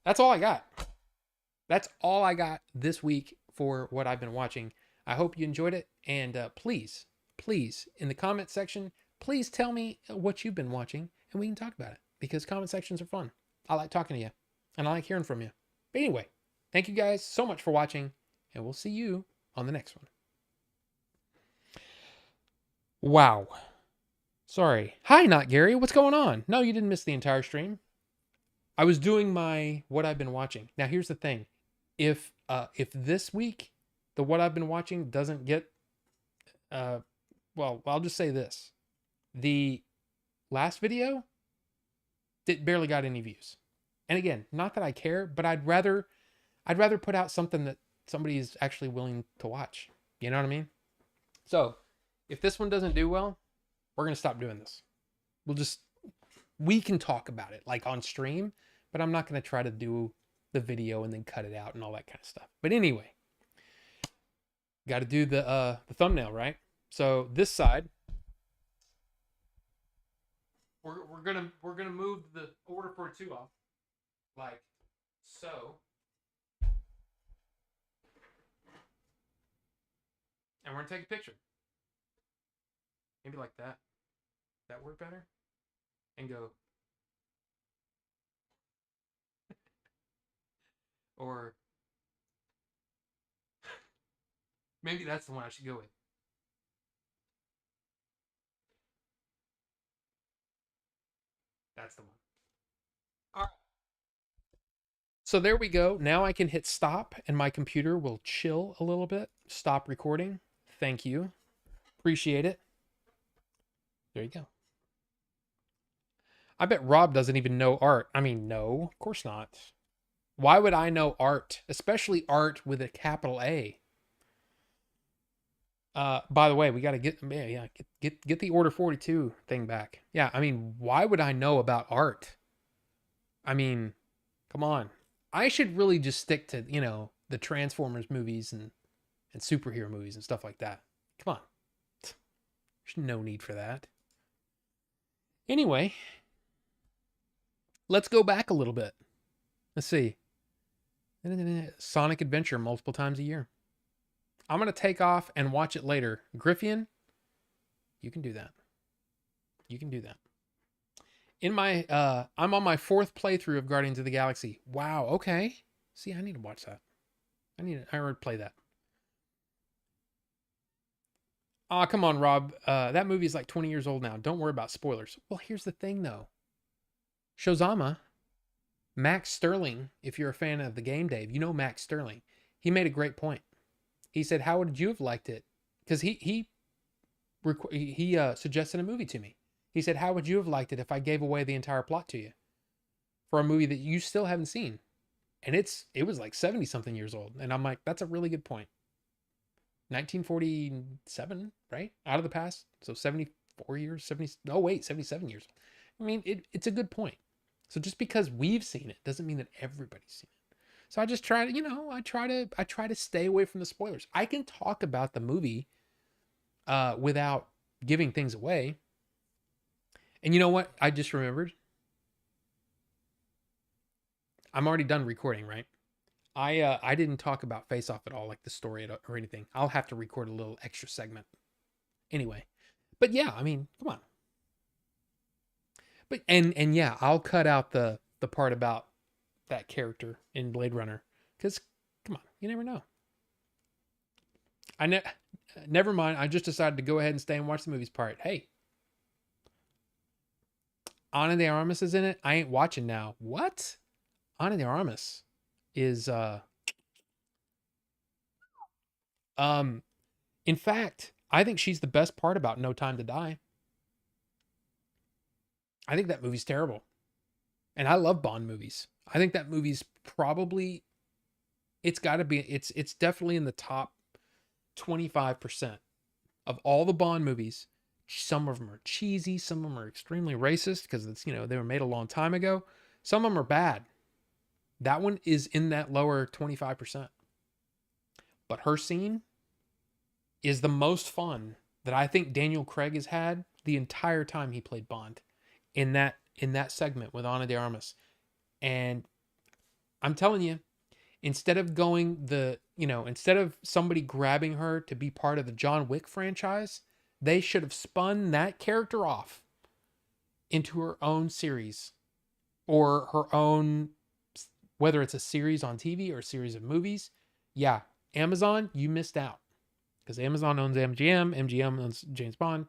that's all I got. That's all I got this week for what I've been watching. I hope you enjoyed it, and please, in the comment section, please tell me what you've been watching, and we can talk about it, because comment sections are fun. I like talking to you, and I like hearing from you. But anyway, thank you guys so much for watching, and we'll see you on the next one. Wow. Sorry. Hi, Not Gary. What's going on? No, you didn't miss the entire stream. I was doing my what I've been watching. Now, here's the thing. If this week the what I've been watching doesn't get, well, I'll just say this. The last video, it barely got any views. And again, not that I care, but I'd rather put out something that somebody is actually willing to watch. You know what I mean? So, if this one doesn't do well, we're going to stop doing this. We can talk about it like on stream, but I'm not going to try to do the video and then cut it out and all that kind of stuff. But anyway, got to do the thumbnail, right? So this side We're gonna move the order 42 off like so, and we're gonna take a picture. Maybe like that. That work better? And go. Or maybe that's the one I should go with. That's the one. All right. So there we go. Now I can hit stop and my computer will chill a little bit. Stop recording. Thank you. Appreciate it. There you go. I bet Rob doesn't even know art. I mean, no, of course not. Why would I know art, especially art with a capital A? By the way, we got to get the order 42 thing back. Yeah, I mean, why would I know about art? I mean, come on. I should really just stick to, the Transformers movies and superhero movies and stuff like that. Come on. There's no need for that. Anyway, let's go back a little bit. Let's see. Sonic Adventure multiple times a year. I'm going to take off and watch it later. Griffian, you can do that. You can do that. I'm on my 4th playthrough of Guardians of the Galaxy. Wow, okay. See, I need to watch that. I already play that. Aw, come on, Rob. That movie is like 20 years old now. Don't worry about spoilers. Well, here's the thing, though. Shozama, Max Sterling, if you're a fan of the game, Dave, you know Max Sterling. He made a great point. He said, how would you have liked it? Because he suggested a movie to me. He said, how would you have liked it if I gave away the entire plot to you for a movie that you still haven't seen? And it was like 70 something years old. And I'm like, that's a really good point. 1947, right? Out of the past. So 74 years, 77 years. I mean, it's a good point. So just because we've seen it doesn't mean that everybody's seen it. So I just try to, I try to stay away from the spoilers. I can talk about the movie without giving things away. And you know what? I just remembered. I'm already done recording, right? I didn't talk about Face Off at all, like the story or anything. I'll have to record a little extra segment. Anyway. But yeah, I mean, come on. But and yeah, I'll cut out the part about that character in Blade Runner. Because come on, you never know. Never mind. I just decided to go ahead and stay and watch the movies part. Hey, Ana de Armas is in it. I ain't watching now. What? Ana de Armas is in fact, I think she's the best part about No Time to Die. I think that movie's terrible. And I love Bond movies. I think that movie's probably it's definitely in the top 25% of all the Bond movies. Some of them are cheesy, some of them are extremely racist because they were made a long time ago. Some of them are bad. That one is in that lower 25%. But her scene is the most fun that I think Daniel Craig has had the entire time he played Bond in that segment with Ana de Armas. And I'm telling you, instead of instead of somebody grabbing her to be part of the John Wick franchise, they should have spun that character off into her own series or her own, whether it's a series on TV or a series of movies. Yeah, Amazon, you missed out because Amazon owns MGM, MGM owns James Bond.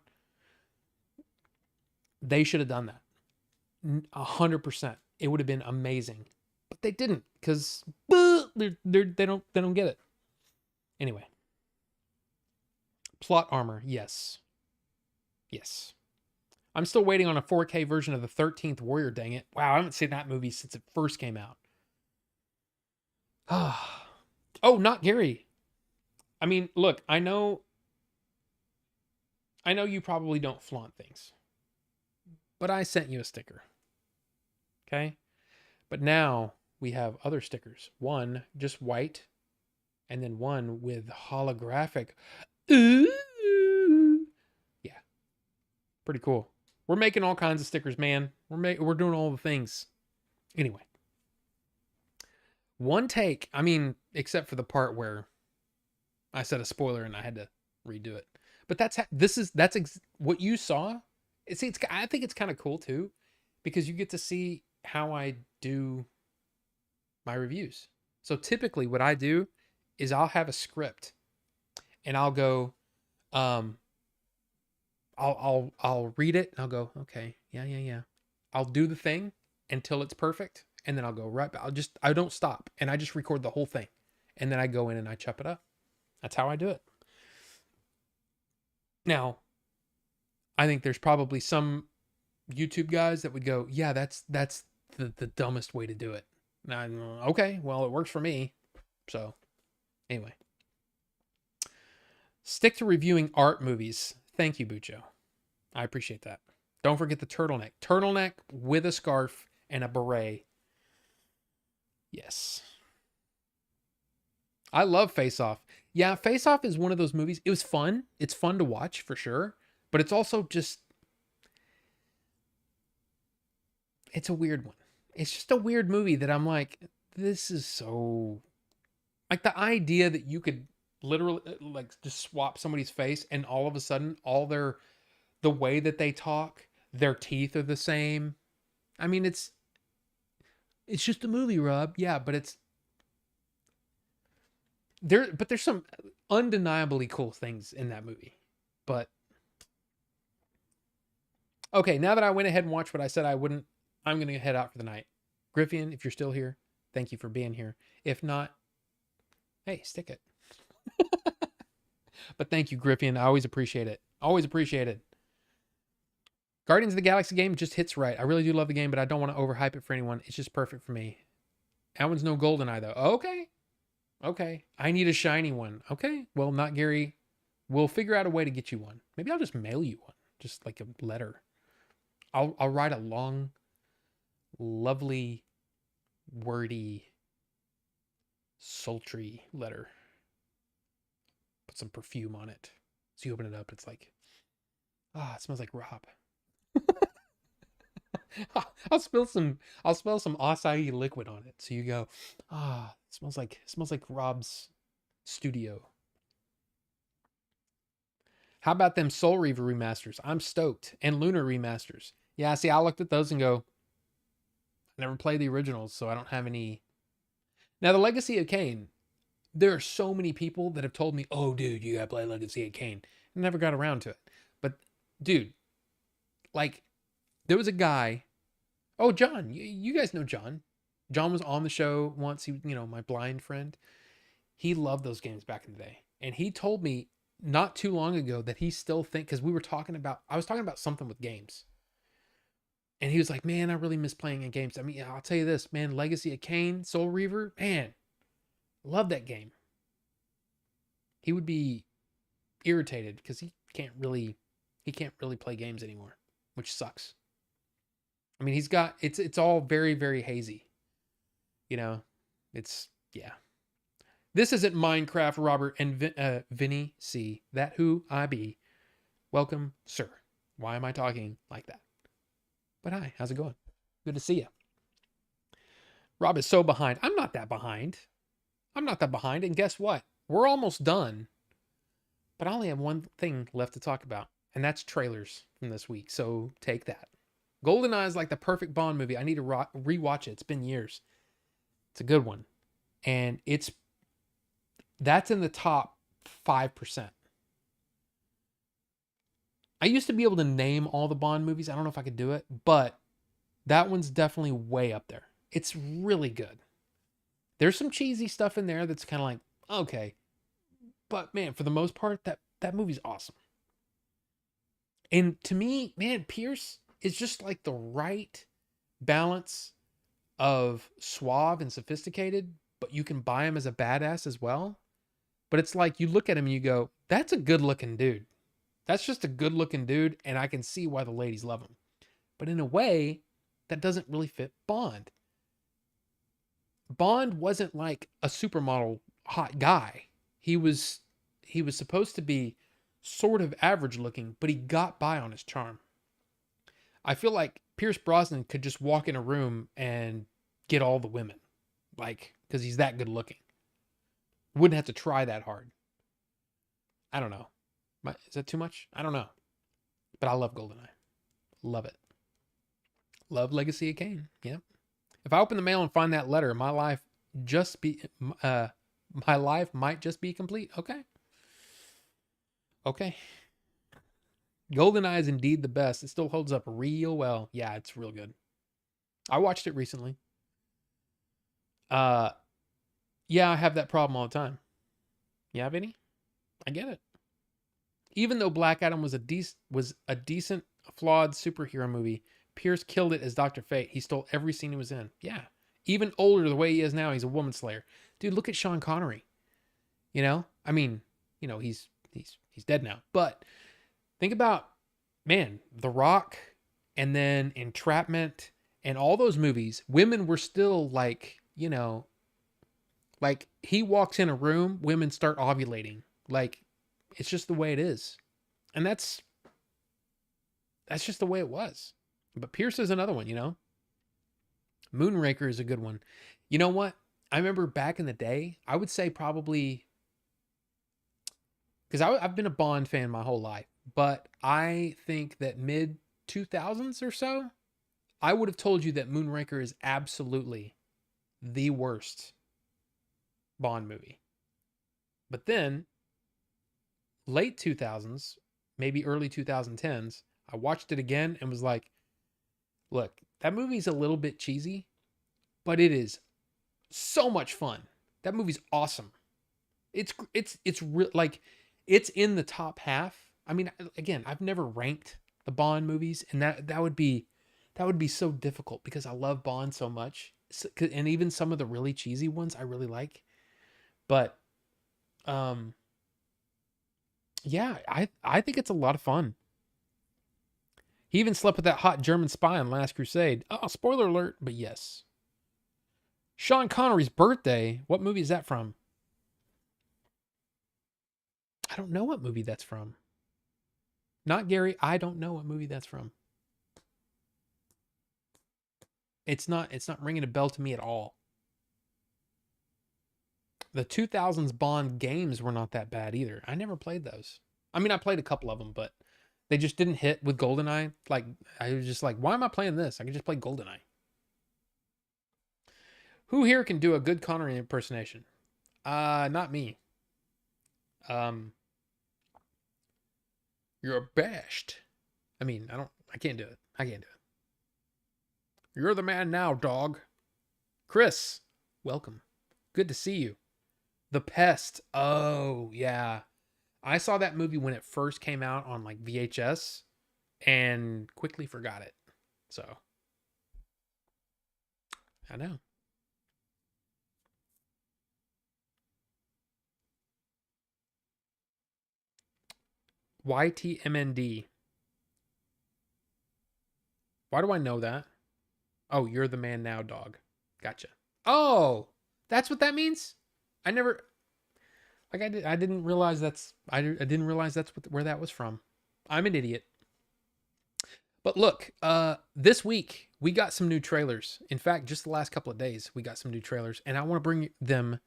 They should have done that 100%. It would have been amazing, but they didn't because they don't get it. Anyway, plot armor, yes. I'm still waiting on a 4K version of the 13th Warrior. Dang it! Wow, I haven't seen that movie since it first came out. Oh, not Gary. I mean, look, I know you probably don't flaunt things, but I sent you a sticker. Okay? But now we have other stickers. One just white, and then one with holographic. Ooh. Yeah. Pretty cool. We're making all kinds of stickers, man. We're doing all the things. Anyway, one take. I mean, except for the part where I said a spoiler and I had to redo it. But that's what you saw. I think it's kind of cool too, because you get to see how I do my reviews. So typically, what I do is I'll have a script, and I'll go, I'll read it, and I'll go, okay, yeah. I'll do the thing until it's perfect, and then I'll go right. I don't stop, and I just record the whole thing, and then I go in and I chop it up. That's how I do it. Now, I think there's probably some YouTube guys that would go, yeah, that's the dumbest way to do it. Now, okay, well, it works for me. So, anyway. Stick to reviewing art movies. Thank you, Bucho. I appreciate that. Don't forget the turtleneck. Turtleneck with a scarf and a beret. Yes. I love Face Off. Yeah, Face Off is one of those movies. It was fun. It's fun to watch for sure. But it's also just... It's a weird one. It's just a weird movie that I'm like, this is so... Like the idea that you could literally like just swap somebody's face and all of a sudden the way that they talk, their teeth are the same. I mean, it's just a movie, Rob. Yeah, but there's some undeniably cool things in that movie. But okay, now that I went ahead and watched what I said I wouldn't, I'm going to head out for the night. Griffin, if you're still here, thank you for being here. If not, hey, stick it. But thank you, Griffin. I always appreciate it. Always appreciate it. Guardians of the Galaxy game just hits right. I really do love the game, but I don't want to overhype it for anyone. It's just perfect for me. That one's no GoldenEye, though. Okay. I need a shiny one. Okay. Well, not Gary. We'll figure out a way to get you one. Maybe I'll just mail you one. Just like a letter. I'll write a long, lovely, wordy, sultry letter. Put some perfume on it. So you open it up, it's like, it smells like Rob. I'll spill some acai liquid on it. So you go, it smells like Rob's studio. How about them Soul Reaver remasters? I'm stoked. And Lunar remasters. Yeah, see, I looked at those and go, I never played the originals, so I don't have any. Now, the Legacy of Kain, there are so many people that have told me, oh, dude, you gotta play Legacy of Kain. I never got around to it. But, dude, like, there was a guy. Oh, John. You guys know John. John was on the show once. He, my blind friend. He loved those games back in the day. And he told me not too long ago that he still thinks, because I was talking about something with games. And he was like, man, I really miss playing in games. I mean, I'll tell you this, man, Legacy of Kain, Soul Reaver, man, love that game. He would be irritated because he can't really play games anymore, which sucks. I mean, it's all very, very hazy. It's, yeah. This isn't Minecraft, Robert and Vinny C. That who I be. Welcome, sir. Why am I talking like that? But hi, how's it going? Good to see you. Rob is so behind. I'm not that behind. And guess what? We're almost done. But I only have one thing left to talk about. And that's trailers from this week. So take that. GoldenEye is like the perfect Bond movie. I need to rewatch it. It's been years. It's a good one. And that's in the top 5%. I used to be able to name all the Bond movies. I don't know if I could do it, but that one's definitely way up there. It's really good. There's some cheesy stuff in there that's kind of like, okay. But man, for the most part, that movie's awesome. And to me, man, Pierce is just like the right balance of suave and sophisticated, but you can buy him as a badass as well. But it's like you look at him and you go, that's a good looking dude. That's just a good looking dude, and I can see why the ladies love him. But in a way, that doesn't really fit Bond. Bond wasn't like a supermodel hot guy. He was supposed to be sort of average looking, but he got by on his charm. I feel like Pierce Brosnan could just walk in a room and get all the women, like, because he's that good looking. Wouldn't have to try that hard. I don't know. Is that too much? I don't know. But I love GoldenEye. Love it. Love Legacy of Kain. Yep. If I open the mail and find that letter, just be my life might just be complete. Okay. Okay. GoldenEye is indeed the best. It still holds up real well. Yeah, it's real good. I watched it recently. Yeah, I have that problem all the time. You have any? I get it. Even though Black Adam was a decent, flawed superhero movie, Pierce killed it as Dr. Fate. He stole every scene he was in. Yeah. Even older the way he is now, he's a woman slayer. Dude, look at Sean Connery. You know? I mean, you know, he's dead now. But think about, man, The Rock and then Entrapment and all those movies, women were still like, you know, like he walks in a room, women start ovulating. Like, it's just the way it is. And that's just the way it was. But Pierce is another one, you know? Moonraker is a good one. You know what? I remember back in the day, I would say probably, because I've been a Bond fan my whole life, but I think that mid 2000s or so, I would have told you that Moonraker is absolutely the worst Bond movie. But then, late 2000s, maybe early 2010s, I watched it again and was like, look, that movie's a little bit cheesy, but it is so much fun. That movie's awesome. It's like, it's in the top half. I mean, again, I've never ranked the Bond movies, and that would be so difficult because I love Bond so much, and even some of the really cheesy ones I really like. But yeah, I think it's a lot of fun. He even slept with that hot German spy on Last Crusade. Oh, spoiler alert, but yes. Sean Connery's birthday. What movie is that from? I don't know what movie that's from. Not Gary. I don't know what movie that's from. It's not ringing a bell to me at all. The 2000s Bond games were not that bad either. I never played those. I mean, I played a couple of them, but they just didn't hit with GoldenEye. Like, I was just like, why am I playing this? I can just play GoldenEye. Who here can do a good Connery impersonation? Not me. You're abashed. I mean, I can't do it. I can't do it. You're the man now, dog. Chris, welcome. Good to see you. The Pest. Oh, yeah. I saw that movie when it first came out on like VHS and quickly forgot it. So, I know. YTMND. Why do I know that? Oh, you're the man now, dog. Gotcha. Oh, that's what that means? I never, like, I didn't realize I didn't realize that's where that was from. I'm an idiot. But look, this week we got some new trailers. In fact, just the last couple of days we got some new trailers, and I want to bring them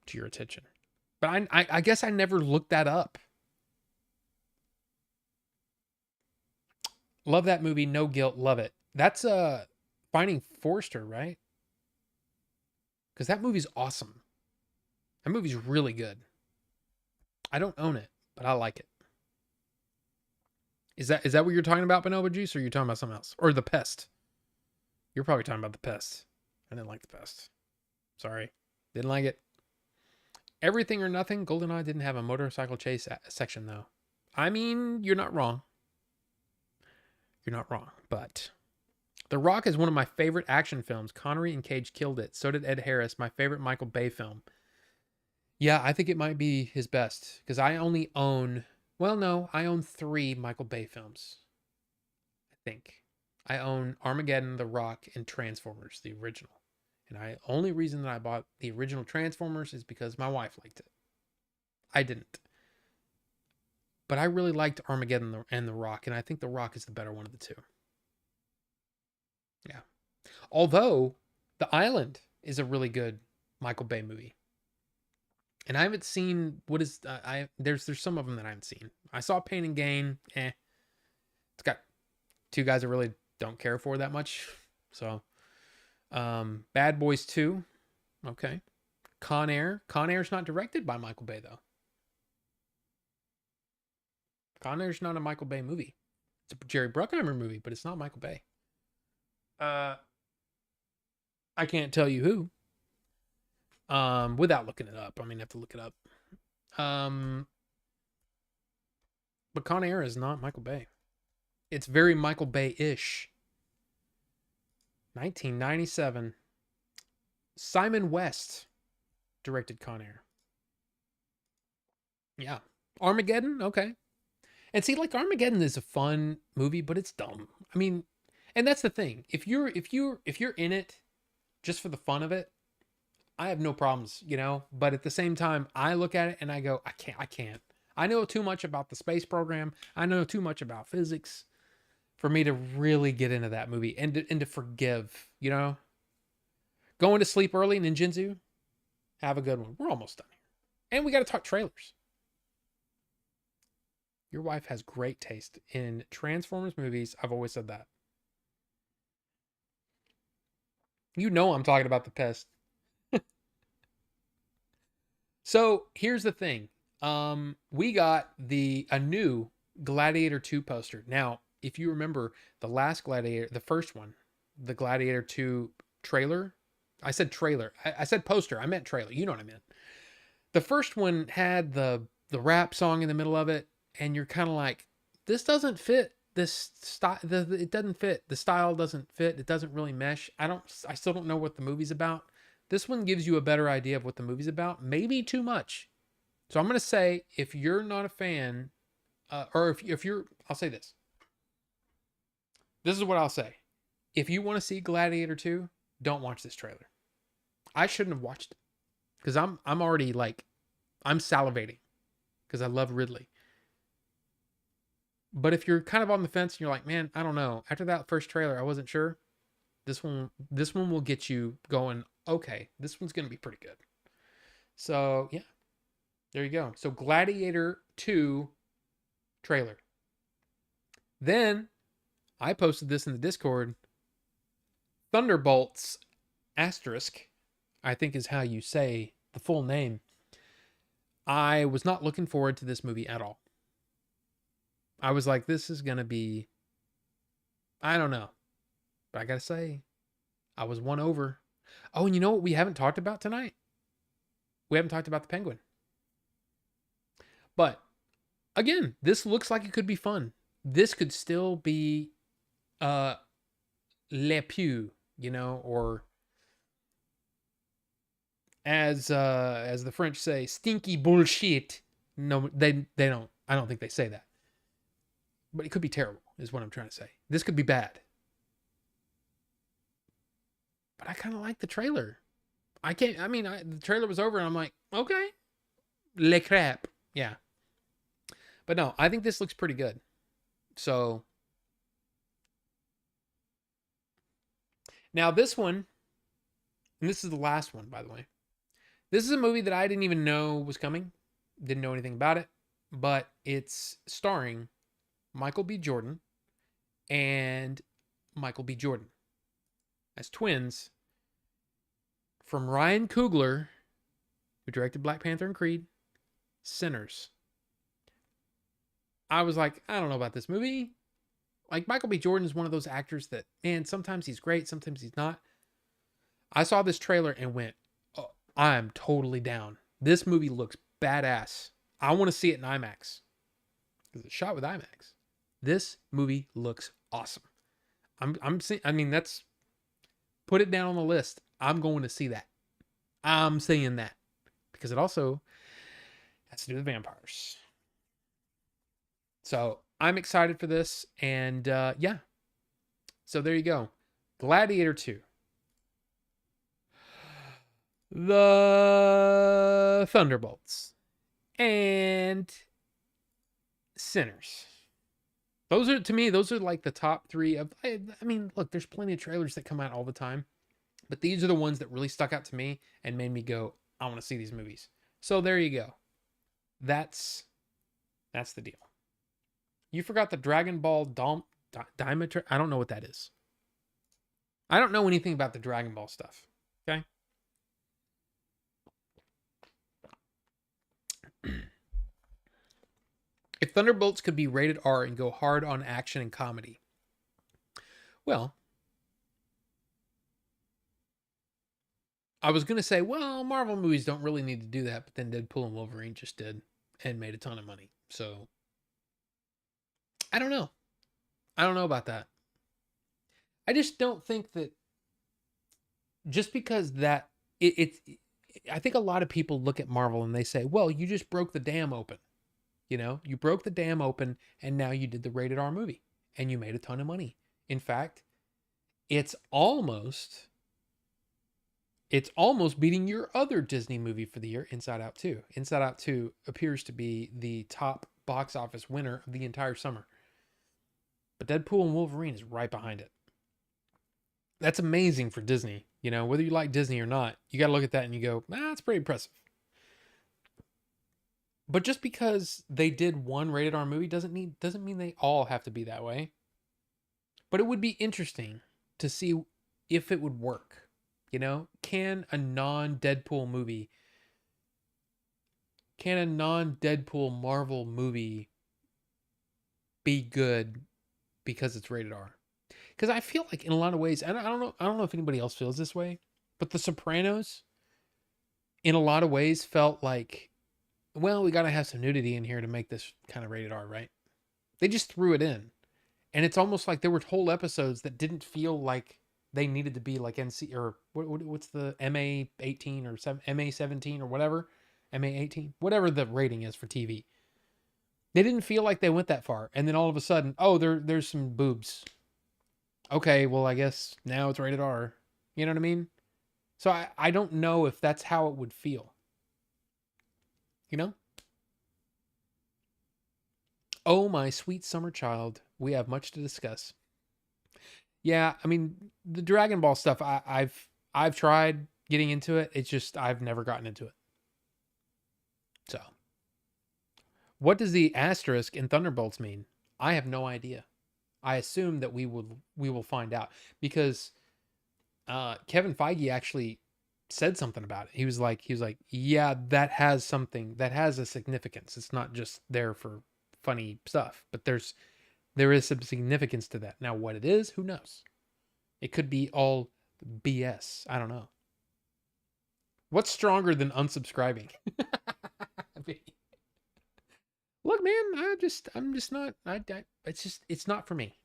to your attention. But I guess I never looked that up. Love that movie, No Guilt, love it. That's Finding Forrester, right? Because that movie's awesome. That movie's really good. I don't own it, but I like it. Is that what you're talking about, Bonobo Juice, or are you talking about something else? Or The Pest? You're probably talking about The Pest. I didn't like The Pest. Sorry. Didn't like it. Everything or Nothing, GoldenEye didn't have a motorcycle chase section, though. I mean, you're not wrong. You're not wrong, but The Rock is one of my favorite action films. Connery and Cage killed it. So did Ed Harris, my favorite Michael Bay film. Yeah, I think it might be his best because I only own, well, no, I own 3 Michael Bay films. I think. I own Armageddon, The Rock, and Transformers, the original. And the only reason that I bought the original Transformers is because my wife liked it. I didn't. But I really liked Armageddon and The Rock, and I think The Rock is the better one of the two. Yeah. Although The Island is a really good Michael Bay movie. And I haven't seen what is there's some of them that I haven't seen. I saw Pain and Gain. It's got two guys I really don't care for that much. So Bad Boys 2. Okay. Con Air. Con Air's not directed by Michael Bay though. Con Air's not a Michael Bay movie. It's a Jerry Bruckheimer movie, but it's not Michael Bay. I can't tell you who. Without looking it up. I mean, I have to look it up. But Con Air is not Michael Bay. It's very Michael Bay-ish. 1997. Simon West directed Con Air. Yeah. Armageddon? Okay. And see, like, Armageddon is a fun movie, but it's dumb. I mean, and that's the thing. If you're in it just for the fun of it, I have no problems, you know? But at the same time, I look at it and I go, I can't. I know too much about the space program. I know too much about physics for me to really get into that movie and to forgive, you know? Going to sleep early, Ninjinzu. Have a good one. We're almost done here. And we got to talk trailers. Your wife has great taste in Transformers movies. I've always said that. You know I'm talking about the pest. So here's the thing. We got a new Gladiator 2 poster. Now, if you remember the last Gladiator, the first one, the Gladiator 2 trailer. I said trailer. I said poster. I meant trailer. You know what I meant. The first one had the rap song in the middle of it, and you're kind of like, this doesn't fit. This style, it doesn't fit. The style doesn't fit. It doesn't really mesh. I still don't know what the movie's about. This one gives you a better idea of what the movie's about. Maybe too much. So I'm going to say, if you're not a fan, or if you're, I'll say this. This is what I'll say. If you want to see Gladiator 2, don't watch this trailer. I shouldn't have watched it. Because I'm already like, I'm salivating. Because I love Ridley. But if you're kind of on the fence and you're like, man, I don't know. After that first trailer, I wasn't sure. This one will get you going, okay, this one's going to be pretty good. So, yeah. There you go. So, Gladiator 2 trailer. Then, I posted this in the Discord. Thunderbolts asterisk, I think is how you say the full name. I was not looking forward to this movie at all. I was like, this is going to be, I don't know. But I got to say, I was won over. Oh, and you know what we haven't talked about tonight? We haven't talked about the Penguin. But, again, this looks like it could be fun. This could still be Le Pew, you know, or as the French say, stinky bullshit. No, they don't. I don't think they say that. But it could be terrible, is what I'm trying to say. This could be bad. But I kind of like the trailer. The trailer was over and I'm like, okay. Le crap. Yeah. But no, I think this looks pretty good. So. Now this one, and this is the last one, by the way. This is a movie that I didn't even know was coming. Didn't know anything about it. But it's starring Michael B. Jordan and Michael B. Jordan as twins from Ryan Coogler, who directed Black Panther and Creed, Sinners. I was like, I don't know about this movie. Like, Michael B. Jordan is one of those actors that, man, sometimes he's great, sometimes he's not. I saw this trailer and went, oh, I'm totally down. This movie looks badass. I want to see it in IMAX. Because it's shot with IMAX. This movie looks awesome. That's, put it down on the list. I'm going to see that. I'm saying that. Because it also has to do with vampires. So, I'm excited for this. And, yeah. So, there you go. Gladiator 2. The Thunderbolts. And Sinners. Those are, to me, those are like the top three of, I mean, look, there's plenty of trailers that come out all the time, but these are the ones that really stuck out to me and made me go, I want to see these movies. So there you go. That's the deal. You forgot the Dragon Ball Diameter. I don't know what that is. I don't know anything about the Dragon Ball stuff. Okay. If Thunderbolts could be rated R and go hard on action and comedy, well, I was going to say, well, Marvel movies don't really need to do that, but then Deadpool and Wolverine just did and made a ton of money. So, I don't know. I don't know about that. I just don't think that just because that I think a lot of people look at Marvel and they say, well, you just broke the dam open. You know, you broke the dam open and now you did the rated R movie and you made a ton of money. In fact, it's almost beating your other Disney movie for the year, Inside Out 2. Inside Out 2 appears to be the top box office winner of the entire summer. But Deadpool and Wolverine is right behind it. That's amazing for Disney. You know, whether you like Disney or not, you got to look at that and you go, that's pretty impressive. But just because they did one rated R movie doesn't mean they all have to be that way. But it would be interesting to see if it would work. You know, can a non-Deadpool Marvel movie be good because it's rated R? Because I feel like in a lot of ways, and I don't know if anybody else feels this way, but The Sopranos, in a lot of ways, felt like, well, we got to have some nudity in here to make this kind of rated R, right? They just threw it in. And it's almost like there were whole episodes that didn't feel like they needed to be like NC or what's the MA-18 or MA-17 or whatever, MA-18, whatever the rating is for TV. They didn't feel like they went that far. And then all of a sudden, oh, there's some boobs. Okay, well, I guess now it's rated R. You know what I mean? So I don't know if that's how it would feel. You know? Oh, my sweet summer child. We have much to discuss. Yeah, I mean, the Dragon Ball stuff, I've tried getting into it. It's just I've never gotten into it. So, what does the asterisk in Thunderbolts mean? I have no idea. I assume that we will find out because Kevin Feige actually said something about it. He was like, yeah, that has something, that has a significance. It's not just there for funny stuff, but there is some significance to that. Now, what it is, who knows? It could be all BS. I don't know. What's stronger than unsubscribing? I mean, look, man, I'm just not. It's not for me.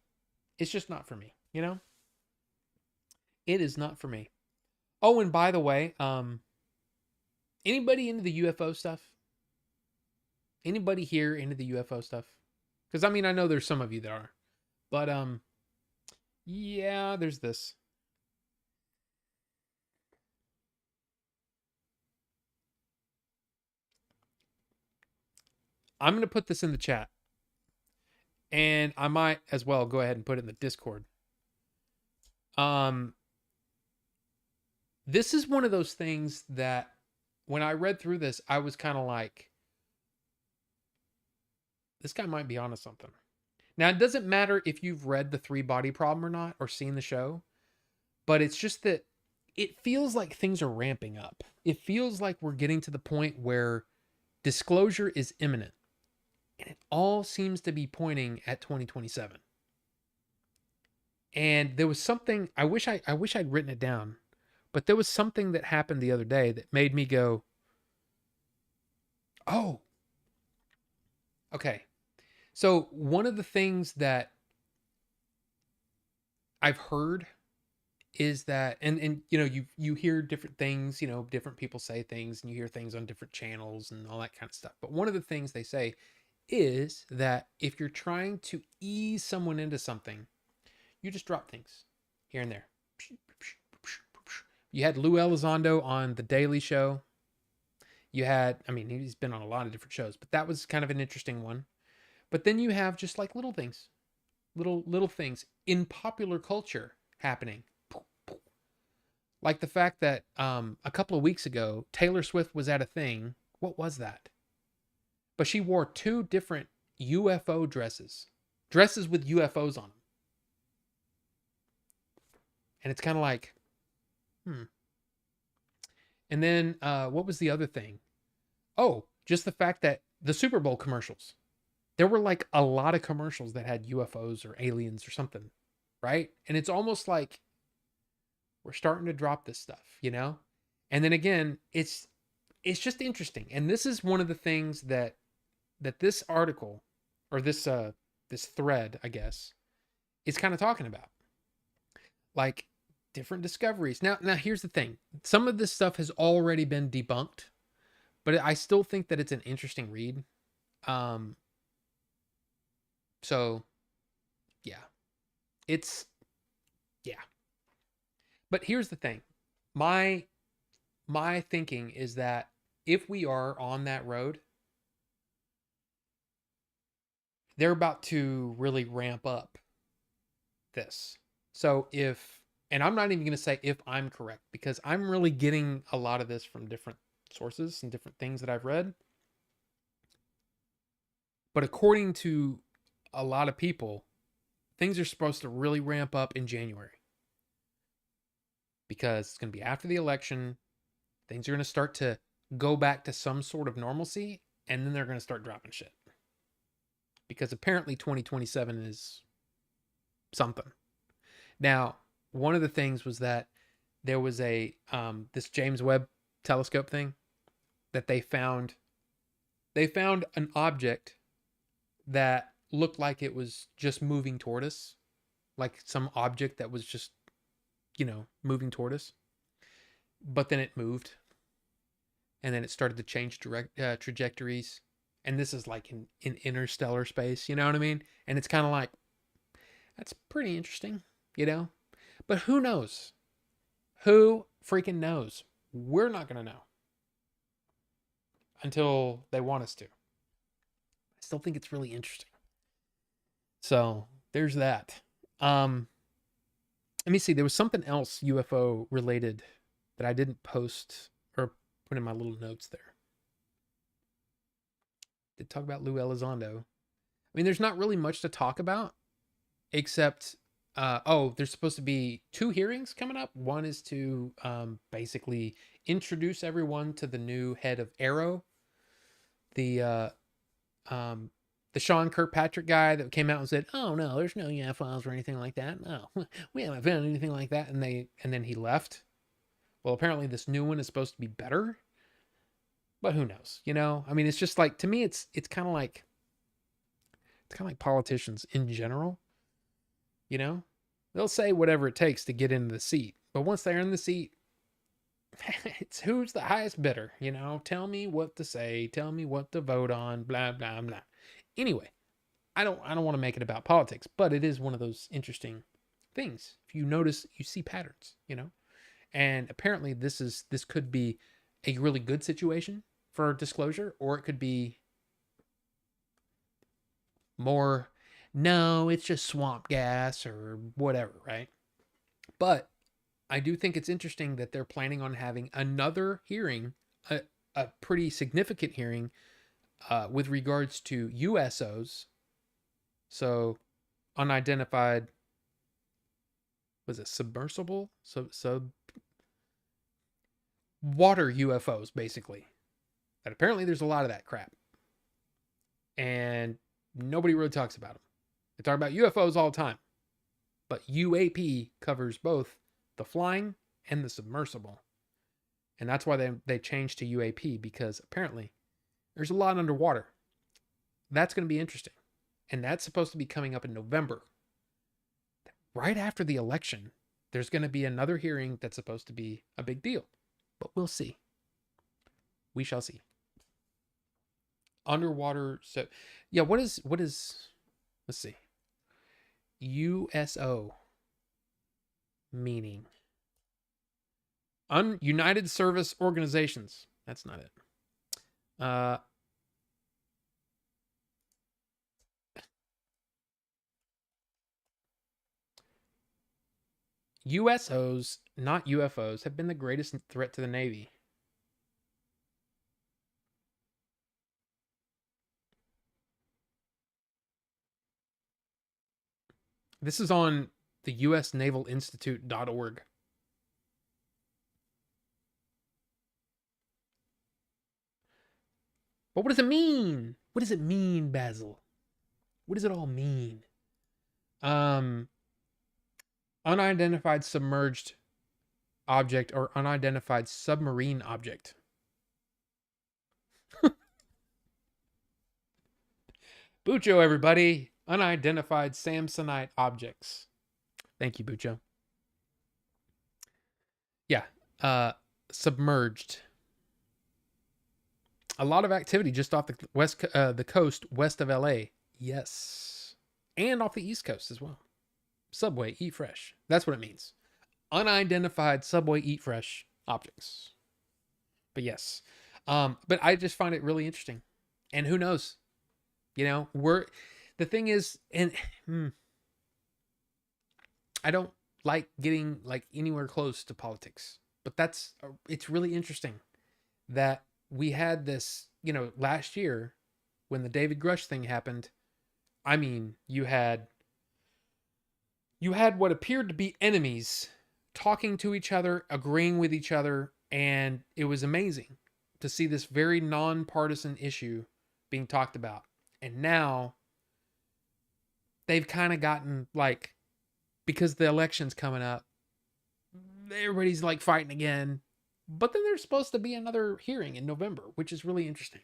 It's just not for me. You know, it is not for me. Oh, and by the way, anybody into the UFO stuff? Anybody here into the UFO stuff? Because I mean, I know there's some of you that are, but yeah, there's this. I'm gonna put this in the chat, and I might as well go ahead and put it in the Discord. This is one of those things that when I read through this, I was kind of like, this guy might be onto something. Now, it doesn't matter if you've read The Three Body Problem or not, or seen the show, but it's just that it feels like things are ramping up. It feels like we're getting to the point where disclosure is imminent. And it all seems to be pointing at 2027. And there was something, I wish I'd written it down, but there was something that happened the other day that made me go, oh, okay. So one of the things that I've heard is that, and you know, you hear different things, you know, different people say things, and you hear things on different channels and all that kind of stuff. But one of the things they say is that if you're trying to ease someone into something, you just drop things here and there. You had Lou Elizondo on The Daily Show. You had, I mean, he's been on a lot of different shows, but that was kind of an interesting one. But then you have just like little things, little things in popular culture happening. Like the fact that a couple of weeks ago, Taylor Swift was at a thing. What was that? But she wore two different UFO dresses with UFOs on them. And it's kind of like, hmm. And then what was the other thing? Oh, just the fact that the Super Bowl commercials. There were like a lot of commercials that had UFOs or aliens or something, right? And it's almost like we're starting to drop this stuff, you know? And then again, it's just interesting. And this is one of the things that this article or this thread, I guess, is kind of talking about. Like different discoveries. Now here's the thing. Some of this stuff has already been debunked, but I still think that it's an interesting read. Um so yeah. It's yeah. But here's the thing. My my thinking is that if we are on that road, they're about to really ramp up this. So if, and I'm not even going to say if I'm correct, because I'm really getting a lot of this from different sources and different things that I've read. But according to a lot of people, things are supposed to really ramp up in January because it's going to be after the election. Things are going to start to go back to some sort of normalcy, and then they're going to start dropping shit. Because apparently 2027 is something. Now, one of the things was that there was a this James Webb telescope thing that they found. They found an object that looked like it was just moving toward us, like some object that was just, moving toward us. But then it moved, and then it started to change trajectories. And this is like in interstellar space, you know what I mean? And it's kind of like, that's pretty interesting, you know? But who knows? Who freaking knows? We're not going to know until they want us to. I still think it's really interesting. So there's that. Let me see. There was something else UFO related that I didn't post or put in my little notes there. Did talk about Lou Elizondo. I mean, there's not really much to talk about except there's supposed to be 2 hearings coming up. One is to basically introduce everyone to the new head of Arrow, the Sean Kirkpatrick guy that came out and said, "Oh no, there's no UFOs or anything like that. No, we haven't found anything like that." And then he left. Well, apparently this new one is supposed to be better, but who knows? I mean, it's just like, to me, it's kind of like politicians in general. They'll say whatever it takes to get into the seat, but once they're in the seat, it's who's the highest bidder. Tell me what to say, tell me what to vote on, blah blah blah. Anyway, I don't want to make it about politics, but it is one of those interesting things. If you notice, you see patterns, and apparently this could be a really good situation for disclosure, or it could be more, no, it's just swamp gas or whatever, right? But I do think it's interesting that they're planning on having another hearing, a pretty significant hearing, with regards to USOs. So unidentified, was it submersible? Sub water UFOs, basically. And apparently there's a lot of that crap. And nobody really talks about them. They talk about UFOs all the time. But UAP covers both the flying and the submersible. And that's why they changed to UAP, because apparently there's a lot underwater. That's going to be interesting. And that's supposed to be coming up in November. Right after the election, there's going to be another hearing that's supposed to be a big deal. But we'll see. We shall see. Underwater. So, yeah, what is, let's see. USO meaning. United Service Organizations. That's not it. USOs, not UFOs, have been the greatest threat to the Navy. This is on the USNavalInstitute.org. But what does it mean? What does it mean, Basil? What does it all mean? Unidentified submerged object or unidentified submarine object. Bucho, everybody. Unidentified Samsonite objects. Thank you, Bucho. Yeah. Submerged. A lot of activity just off the coast west of LA. Yes. And off the East Coast as well. Subway, eat fresh. That's what it means. Unidentified Subway, eat fresh objects. But yes. But I just find it really interesting. And who knows? You know, the thing is, and I don't like getting like anywhere close to politics, but it's really interesting that we had this, you know, last year when the David Grush thing happened. I mean, you had what appeared to be enemies talking to each other, agreeing with each other, and it was amazing to see this very nonpartisan issue being talked about. And now they've kind of gotten like, because the election's coming up, everybody's like fighting again. But then there's supposed to be another hearing in November, which is really interesting.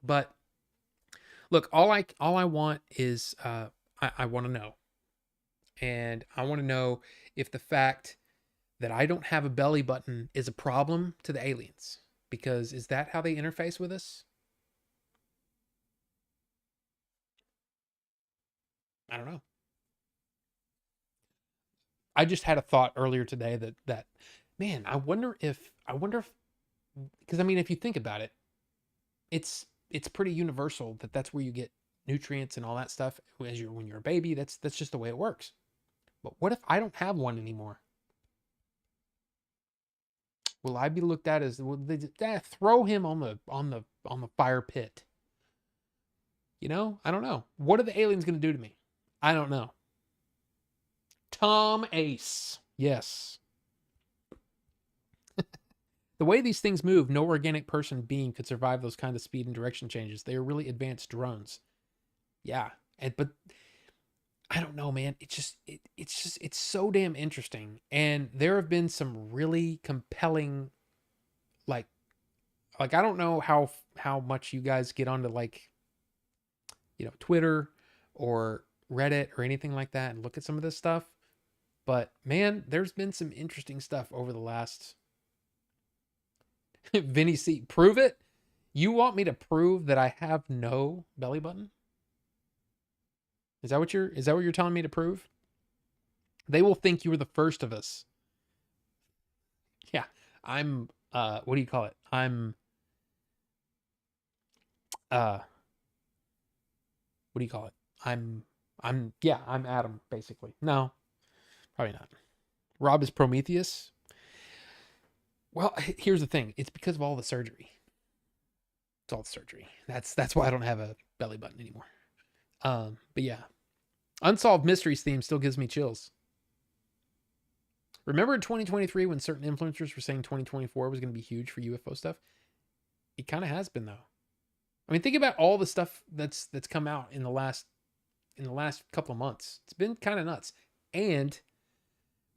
But look, all I want is I want to know. And I want to know if the fact that I don't have a belly button is a problem to the aliens. Because is that how they interface with us? I don't know. I just had a thought earlier today that man, I wonder if because I mean, if you think about it, it's pretty universal that that's where you get nutrients and all that stuff when you're a baby. That's just the way it works. But what if I don't have one anymore? Will I be looked at as, will they throw him on the fire pit? You know, I don't know. What are the aliens going to do to me? I don't know. Tom Ace. Yes. The way these things move, no organic person being could survive those kind of speed and direction changes. They are really advanced drones. Yeah. But I don't know, man. It's so damn interesting. And there have been some really compelling, like I don't know how much you guys get onto like, you know, Twitter or Reddit or anything like that and look at some of this stuff. But man, there's been some interesting stuff over the last. Vinny C, prove it. You want me to prove that I have no belly button? Is that what you're telling me to prove? They will think you were the first of us. Yeah, I'm what do you call it? I'm what do you call it? I'm Adam basically. No. Probably not. Rob is Prometheus. Well, here's the thing. It's because of all the surgery. It's all the surgery. That's why I don't have a belly button anymore. But yeah. Unsolved Mysteries theme still gives me chills. Remember in 2023 when certain influencers were saying 2024 was going to be huge for UFO stuff? It kind of has been though. I mean, think about all the stuff that's come out in the last couple of months. It's been kind of nuts. And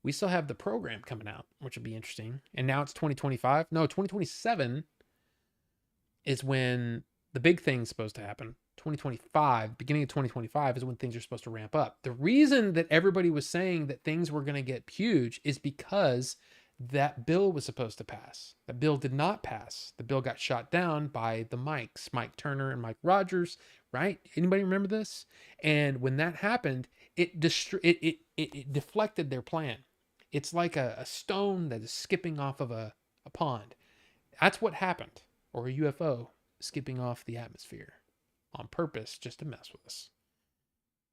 we still have the program coming out, which will be interesting. And now it's 2025. No, 2027 is when the big thing's supposed to happen. 2025, beginning of 2025 is when things are supposed to ramp up. The reason that everybody was saying that things were going to get huge is because that bill was supposed to pass. That bill did not pass. The bill got shot down by the Mikes, Mike Turner and Mike Rogers, right? Anybody remember this? And when that happened, it deflected their plan. It's like a stone that is skipping off of a pond. That's what happened. Or a UFO skipping off the atmosphere on purpose just to mess with us.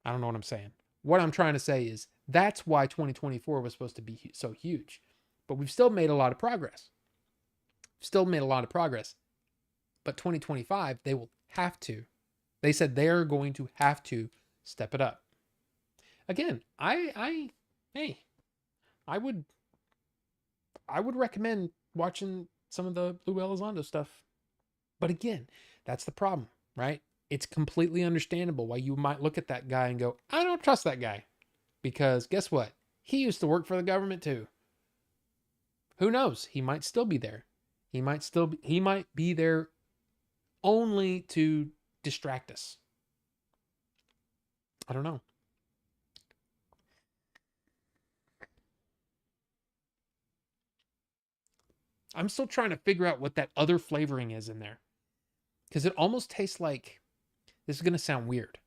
I don't know what I'm saying. What I'm trying to say is that's why 2024 was supposed to be so huge. But we've still made a lot of progress. Still made a lot of progress. But 2025, they will have to. They said they're going to have to step it up. Again, hey, I would recommend watching some of the Lou Elizondo stuff. But again, that's the problem, right? It's completely understandable why you might look at that guy and go, I don't trust that guy. Because guess what? He used to work for the government too. Who knows? He might still be there. He might be there only to distract us. I don't know. I'm still trying to figure out what that other flavoring is in there. Because it almost tastes like, this is going to sound weird.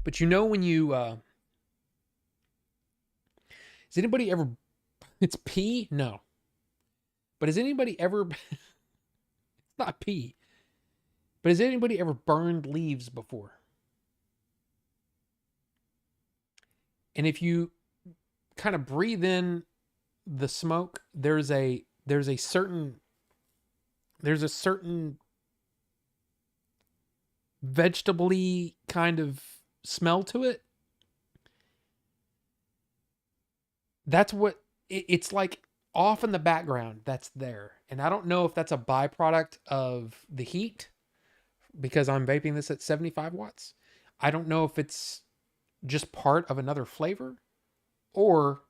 But you know when you, has anybody ever, it's pee? No. But has anybody ever, it's not pee, but has anybody ever burned leaves before? And if you kind of breathe in the smoke, there's a certain vegetable-y kind of smell to it. That's what it's like off in the background. That's there. And I don't know if that's a byproduct of the heat because I'm vaping this at 75 watts. I don't know if it's just part of another flavor or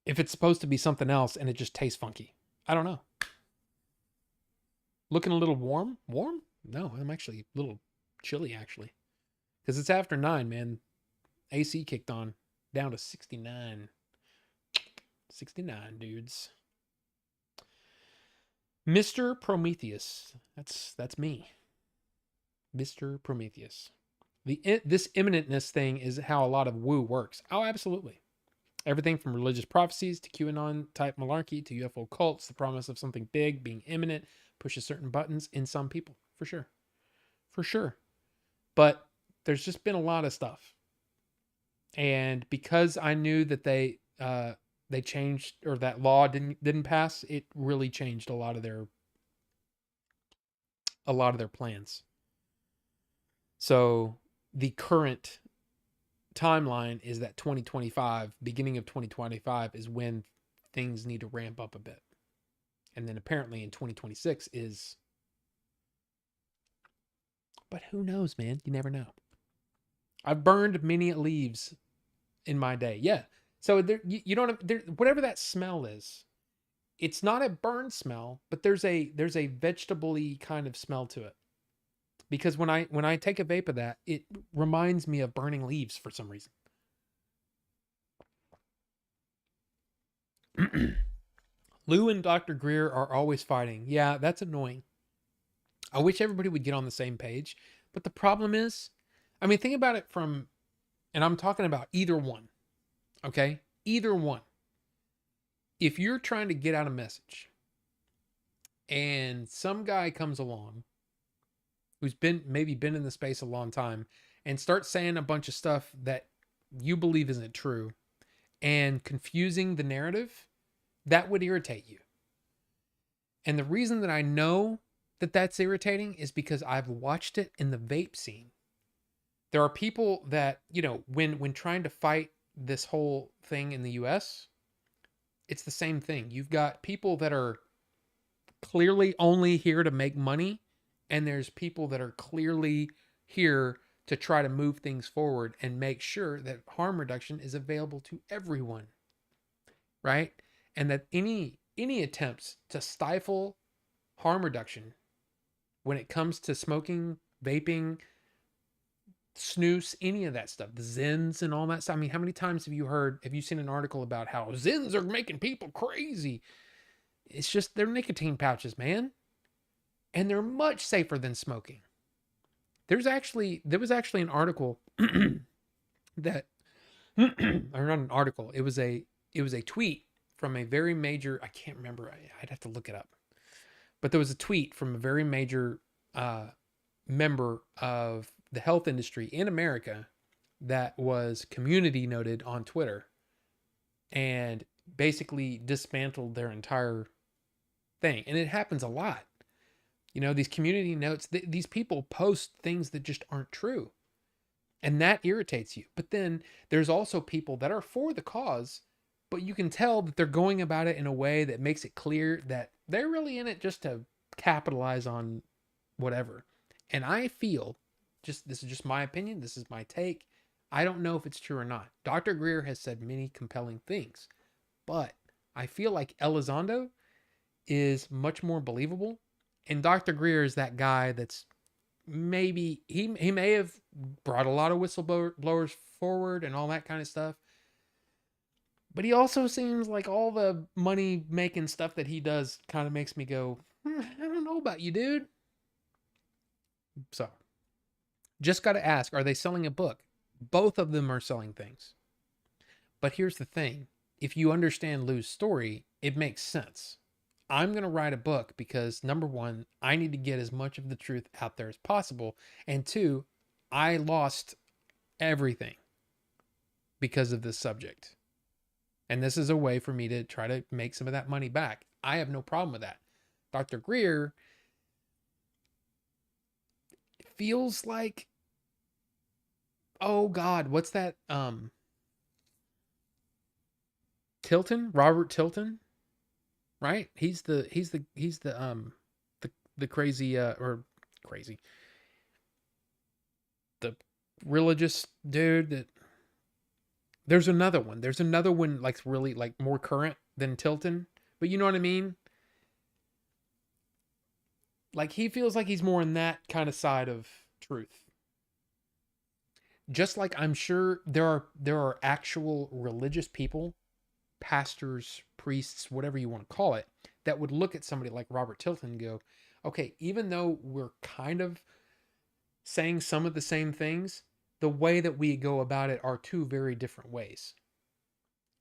if it's supposed to be something else and it just tastes funky. I don't know. Looking a little warm? Warm? No, I'm actually a little chilly actually. Because it's after 9, man. AC kicked on down to 69. 69 dudes. Mr. Prometheus. That's me. Mr. Prometheus. This imminentness thing is how a lot of woo works. Oh, absolutely. Everything from religious prophecies to QAnon type malarkey to UFO cults, the promise of something big being imminent pushes certain buttons in some people, for sure. For sure. But there's just been a lot of stuff. And because I knew that they changed, or that law didn't pass, it really changed a lot of their plans. So the current timeline is that 2025, beginning of 2025 is when things need to ramp up a bit. And then apparently in 2026 is, but who knows, man? You never know. I've burned many leaves in my day. Yeah. So there, you don't have, there, whatever that smell is, it's not a burn smell, but there's a vegetable-y kind of smell to it. Because when I take a vape of that, it reminds me of burning leaves for some reason. Lou and Dr. Greer are always fighting. Yeah, that's annoying. I wish everybody would get on the same page. But the problem is, I mean, think about it from, and I'm talking about either one. Okay? Either one. If you're trying to get out a message and some guy comes along who's maybe been in the space a long time and starts saying a bunch of stuff that you believe isn't true and confusing the narrative, that would irritate you. And the reason that I know that that's irritating is because I've watched it in the vape scene. There are people that, you know, when trying to fight this whole thing in the US, it's the same thing. You've got people that are clearly only here to make money, and there's people that are clearly here to try to move things forward and make sure that harm reduction is available to everyone, right? And that any attempts to stifle harm reduction when it comes to smoking, vaping, snooze, any of that stuff, the Zins and all that stuff. I mean, how many times have you seen an article about how Zins are making people crazy? It's just, they're nicotine pouches, man. And they're much safer than smoking. There was actually an article that, or not an article, it was a tweet from a very major, I can't remember, I'd have to look it up. But there was a tweet from a very major uh, member of the health industry in America that was community noted on Twitter and basically dismantled their entire thing. And it happens a lot. You know, these community notes, these people post things that just aren't true. And that irritates you. But then there's also people that are for the cause, but you can tell that they're going about it in a way that makes it clear that they're really in it just to capitalize on whatever. And I feel, just this is just my opinion, this is my take. I don't know if it's true or not. Dr. Greer has said many compelling things, but I feel like Elizondo is much more believable. And Dr. Greer is that guy that's maybe he may have brought a lot of whistleblowers forward and all that kind of stuff. But he also seems like all the money making stuff that he does kind of makes me go, I don't know about you, dude. So, just got to ask, are they selling a book? Both of them are selling things. But here's the thing. If you understand Lou's story, it makes sense. I'm going to write a book because, number one, I need to get as much of the truth out there as possible. And two, I lost everything because of this subject. And this is a way for me to try to make some of that money back. I have no problem with that. Dr. Greer feels like, oh God, what's that? Tilton, Robert Tilton, right? He's the crazy or crazy, the religious dude that. There's another one. There's another one like really like more current than Tilton, but you know what I mean? Like he feels like he's more in that kind of side of truth. Just like I'm sure there are actual religious people, pastors, priests, whatever you want to call it, that would look at somebody like Robert Tilton and go, okay, even though we're kind of saying some of the same things, the way that we go about it are two very different ways.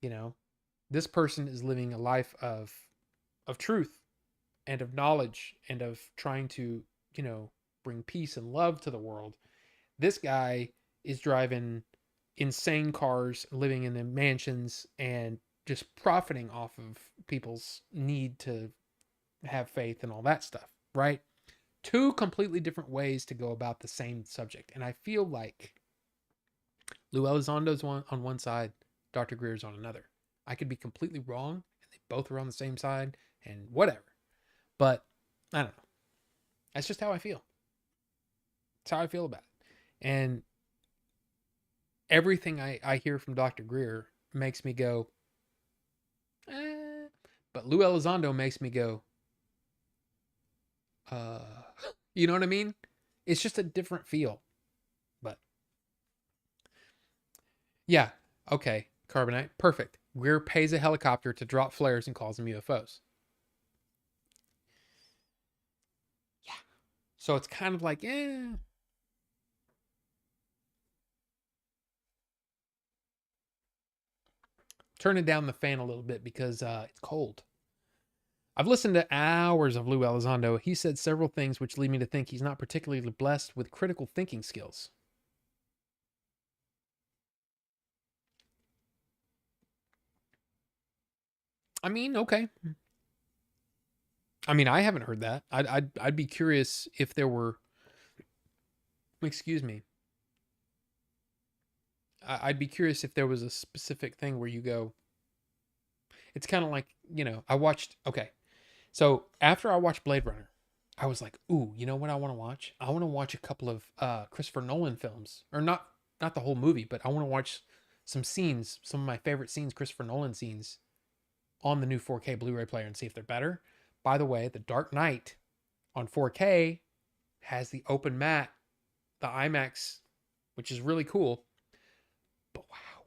You know, this person is living a life of truth and of knowledge and of trying to, you know, bring peace and love to the world. This guy is driving insane cars, living in the mansions, and just profiting off of people's need to have faith and all that stuff, right? Two completely different ways to go about the same subject. And I feel like Lou Elizondo's on one side, Dr. Greer's on another. I could be completely wrong, and they both are on the same side, and whatever. But I don't know. That's just how I feel. That's how I feel about it. And everything I hear from Dr. Greer makes me go, eh. But Lou Elizondo makes me go, you know what I mean? It's just a different feel. But yeah, okay, Carbonite, perfect. Greer pays a helicopter to drop flares and calls them UFOs. Yeah. So it's kind of like, turning down the fan a little bit because it's cold. I've listened to hours of Lou Elizondo. He said several things which lead me to think he's not particularly blessed with critical thinking skills. I mean, okay. I mean, I haven't heard that. I'd be curious if there were. Excuse me. I'd be curious if there was a specific thing where you go. It's kind of like, you know, I watched. Okay, so after I watched Blade Runner, I was like, ooh, you know what I want to watch? I want to watch a couple of Christopher Nolan films, or not the whole movie, but I want to watch some scenes, some of my favorite scenes, Christopher Nolan scenes, on the new 4K Blu-ray player and see if they're better. By the way, The Dark Knight on 4K has the open matte, the IMAX, which is really cool. But wow,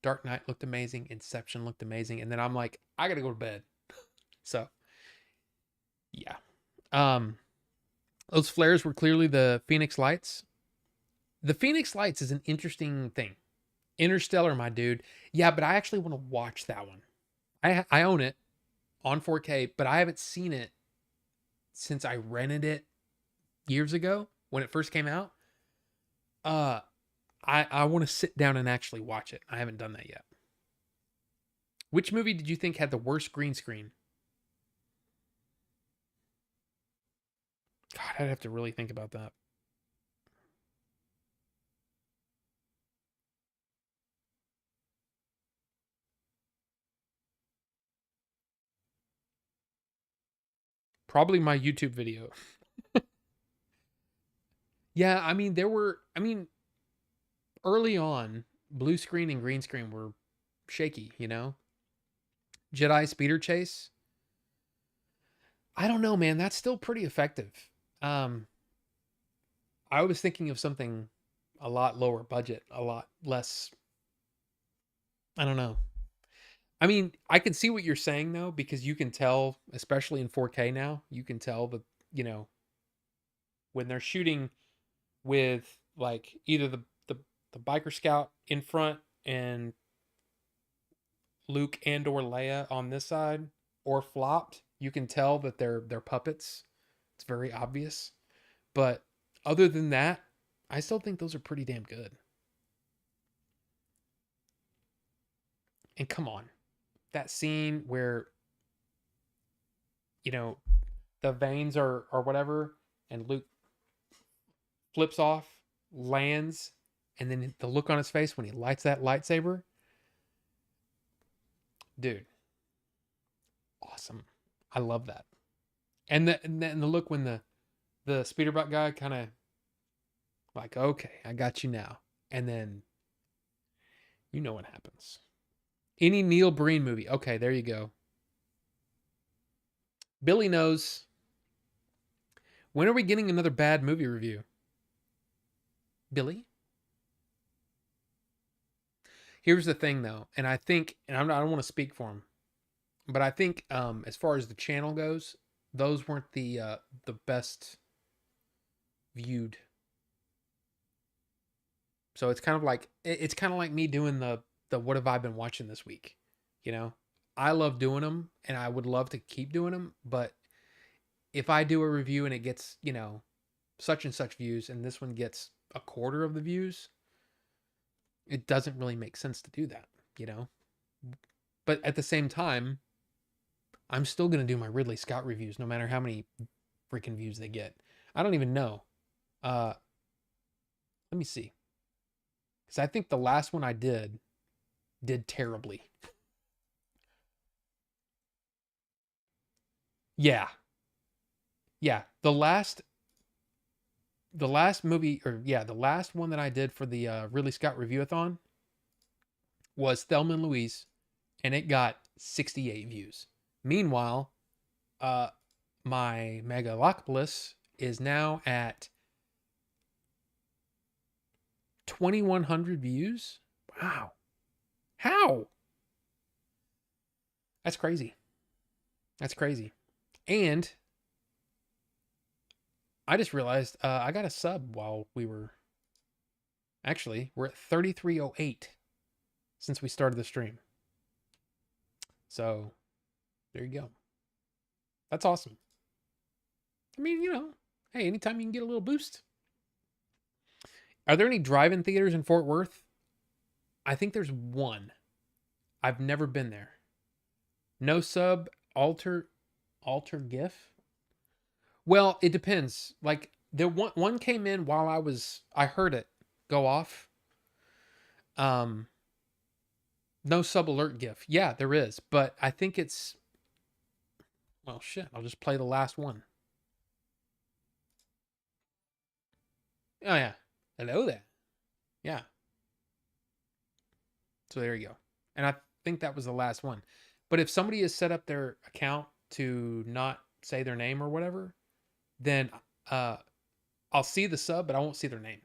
Dark Knight looked amazing, Inception looked amazing, and then I'm like, I gotta go to bed. So yeah. Those flares were clearly the Phoenix Lights. The Phoenix Lights is an interesting thing. Interstellar, my dude. Yeah, but I actually want to watch that one. I own it on 4K, but I haven't seen it since I rented it years ago when it first came out. Uh, I want to sit down and actually watch it. I haven't done that yet. Which movie did you think had the worst green screen? God, I'd have to really think about that. Probably my YouTube video. Yeah, I mean, early on, blue screen and green screen were shaky, you know? Jedi Speeder Chase. I don't know, man. That's still pretty effective. Um, I was thinking of something a lot lower budget, a lot less. I don't know. I mean, I can see what you're saying though, because you can tell, especially in 4K now, you can tell that, you know, when they're shooting with like either the biker scout in front and Luke and or Leia on this side or flopped, you can tell that they're puppets. It's very obvious. But other than that, I still think those are pretty damn good. And come on, that scene where, you know, the veins are or whatever, and Luke flips off, lands, and then the look on his face when he lights that lightsaber, dude, awesome. I love that. And the look when the speeder bike guy kind of like, okay, I got you now, and then you know what happens. Any Neil Breen movie, okay, there you go. Billy knows. When are we getting another bad movie review? Billy? Here's the thing though, and I think, and I don't want to speak for him, but I think as far as the channel goes, those weren't the best viewed. So it's kind of like me doing the what have I been watching this week, you know? I love doing them and I would love to keep doing them, but if I do a review and it gets, you know, such and such views and this one gets a quarter of the views, it doesn't really make sense to do that, you know? But at the same time, I'm still going to do my Ridley Scott reviews no matter how many freaking views they get. I don't even know. Uh Let me see. Cuz I think the last one I did terribly. Yeah. Yeah, the last movie or yeah, the last one that I did for the Ridley Scott review-a-thon was Thelma and Louise, and it got 68 views. Meanwhile, uh, my Megalopolis is now at 2,100 views. Wow, how? That's crazy. That's crazy. And I just realized I got a sub while we were. Actually, we're at 3308 since we started the stream. So there you go. That's awesome. I mean, you know, hey, anytime you can get a little boost. Are there any drive-in theaters in Fort Worth? I think there's one. I've never been there. No sub, alter GIF. Well, it depends. Like there one came in while I heard it go off. Um, no sub alert GIF. Yeah, there is, but I think it's well shit. I'll just play the last one. Oh yeah. Hello there. Yeah. So there you go. And I think that was the last one. But if somebody has set up their account to not say their name or whatever, then uh I'll see the sub, but I won't see their name.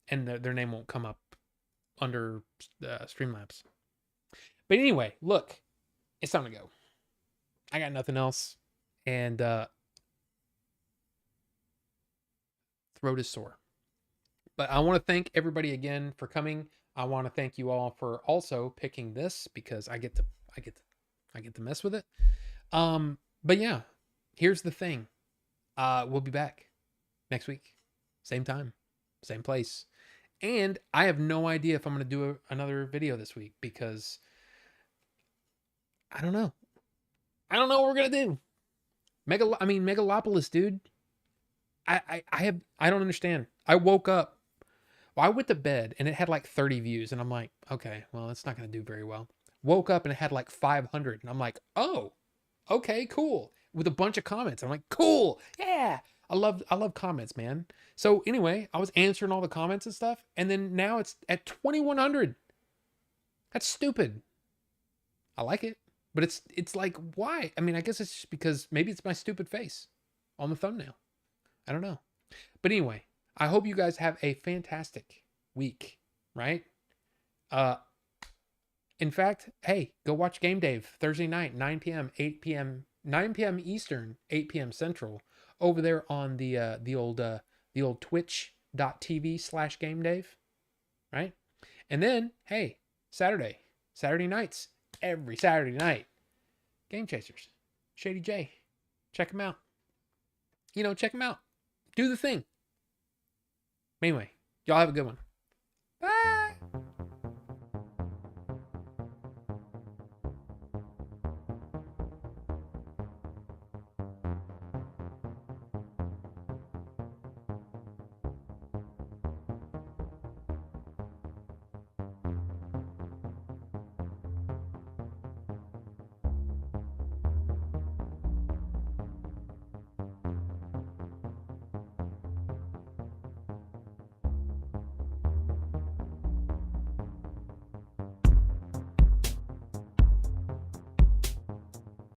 And their name won't come up under Streamlabs. But anyway, look, it's time to go. I got nothing else. And throat is sore. But I want to thank everybody again for coming. I want to thank you all for also picking this because I get to mess with it. But yeah, here's the thing. We'll be back. next week. Same time, same place. And I have no idea if I'm going to do another video this week because I don't know. I don't know what we're going to do. Megalopolis, dude. I don't understand. I woke up. Well, I went to bed and it had like 30 views and I'm like, okay, well, it's not going to do very well. Woke up and it had like 500 and I'm like, oh, okay, cool. With a bunch of comments. I'm like, cool. Yeah. I love comments, man. So anyway, I was answering all the comments and stuff and then now it's at 2100. That's stupid. I like it, but it's like, why? I mean, I guess it's just because maybe it's my stupid face on the thumbnail. I don't know. But anyway, I hope you guys have a fantastic week, right? In fact, hey, go watch Game Dave Thursday night, 9 p.m., 8 p.m., 9 p.m. Eastern, 8 p.m. Central, over there on the old twitch.tv/Game Dave, right? And then, hey, Saturday nights, every Saturday night, Game Chasers, Shady J, check him out. Check him out. Do the thing. Anyway, y'all have a good one.